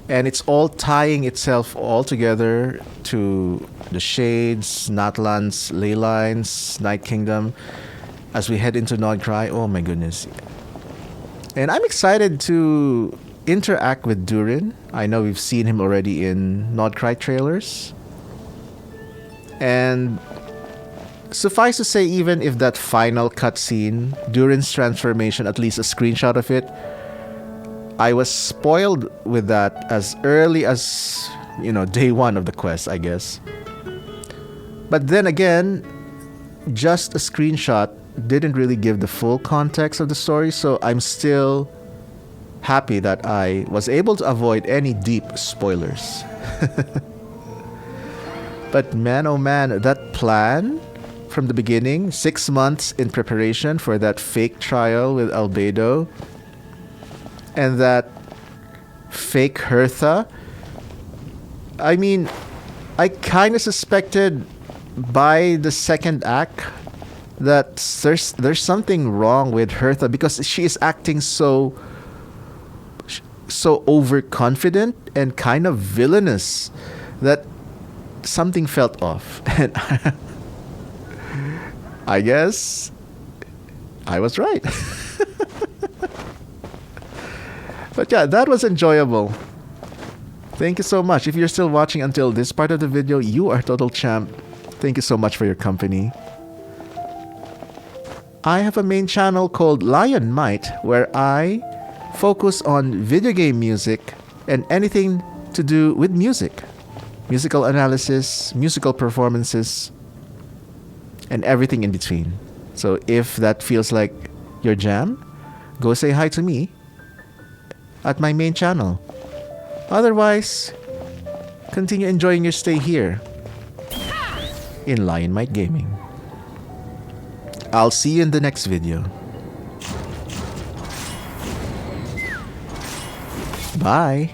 And it's all tying itself all together to the Shades, Natlan's ley lines, Night Kingdom, as we head into Nordcry. Oh my goodness. And I'm excited to interact with Durin. I know we've seen him already in Nordcry trailers. And suffice to say, even if that final cutscene, Durin's transformation, at least a screenshot of it, I was spoiled with that as early as, day one of the quest, I guess. But then again, just a screenshot didn't really give the full context of the story, so I'm still happy that I was able to avoid any deep spoilers. But man, oh man, that plan from the beginning. 6 months in preparation for that fake trial with Albedo. And that fake Hertha. I mean, I kind of suspected by the second act that there's something wrong with Hertha because she is acting so overconfident and kind of villainous that something felt off. And I guess I was right. But yeah, that was enjoyable. Thank you so much. If you're still watching until this part of the video, you are total champ. Thank you so much for your company. I have a main channel called Lionmight where I focus on video game music and anything to do with music. Musical analysis, musical performances, and everything in between. So if that feels like your jam, go say hi to me at my main channel. Otherwise, continue enjoying your stay here in Lionmight Gaming. I'll see you in the next video. Bye!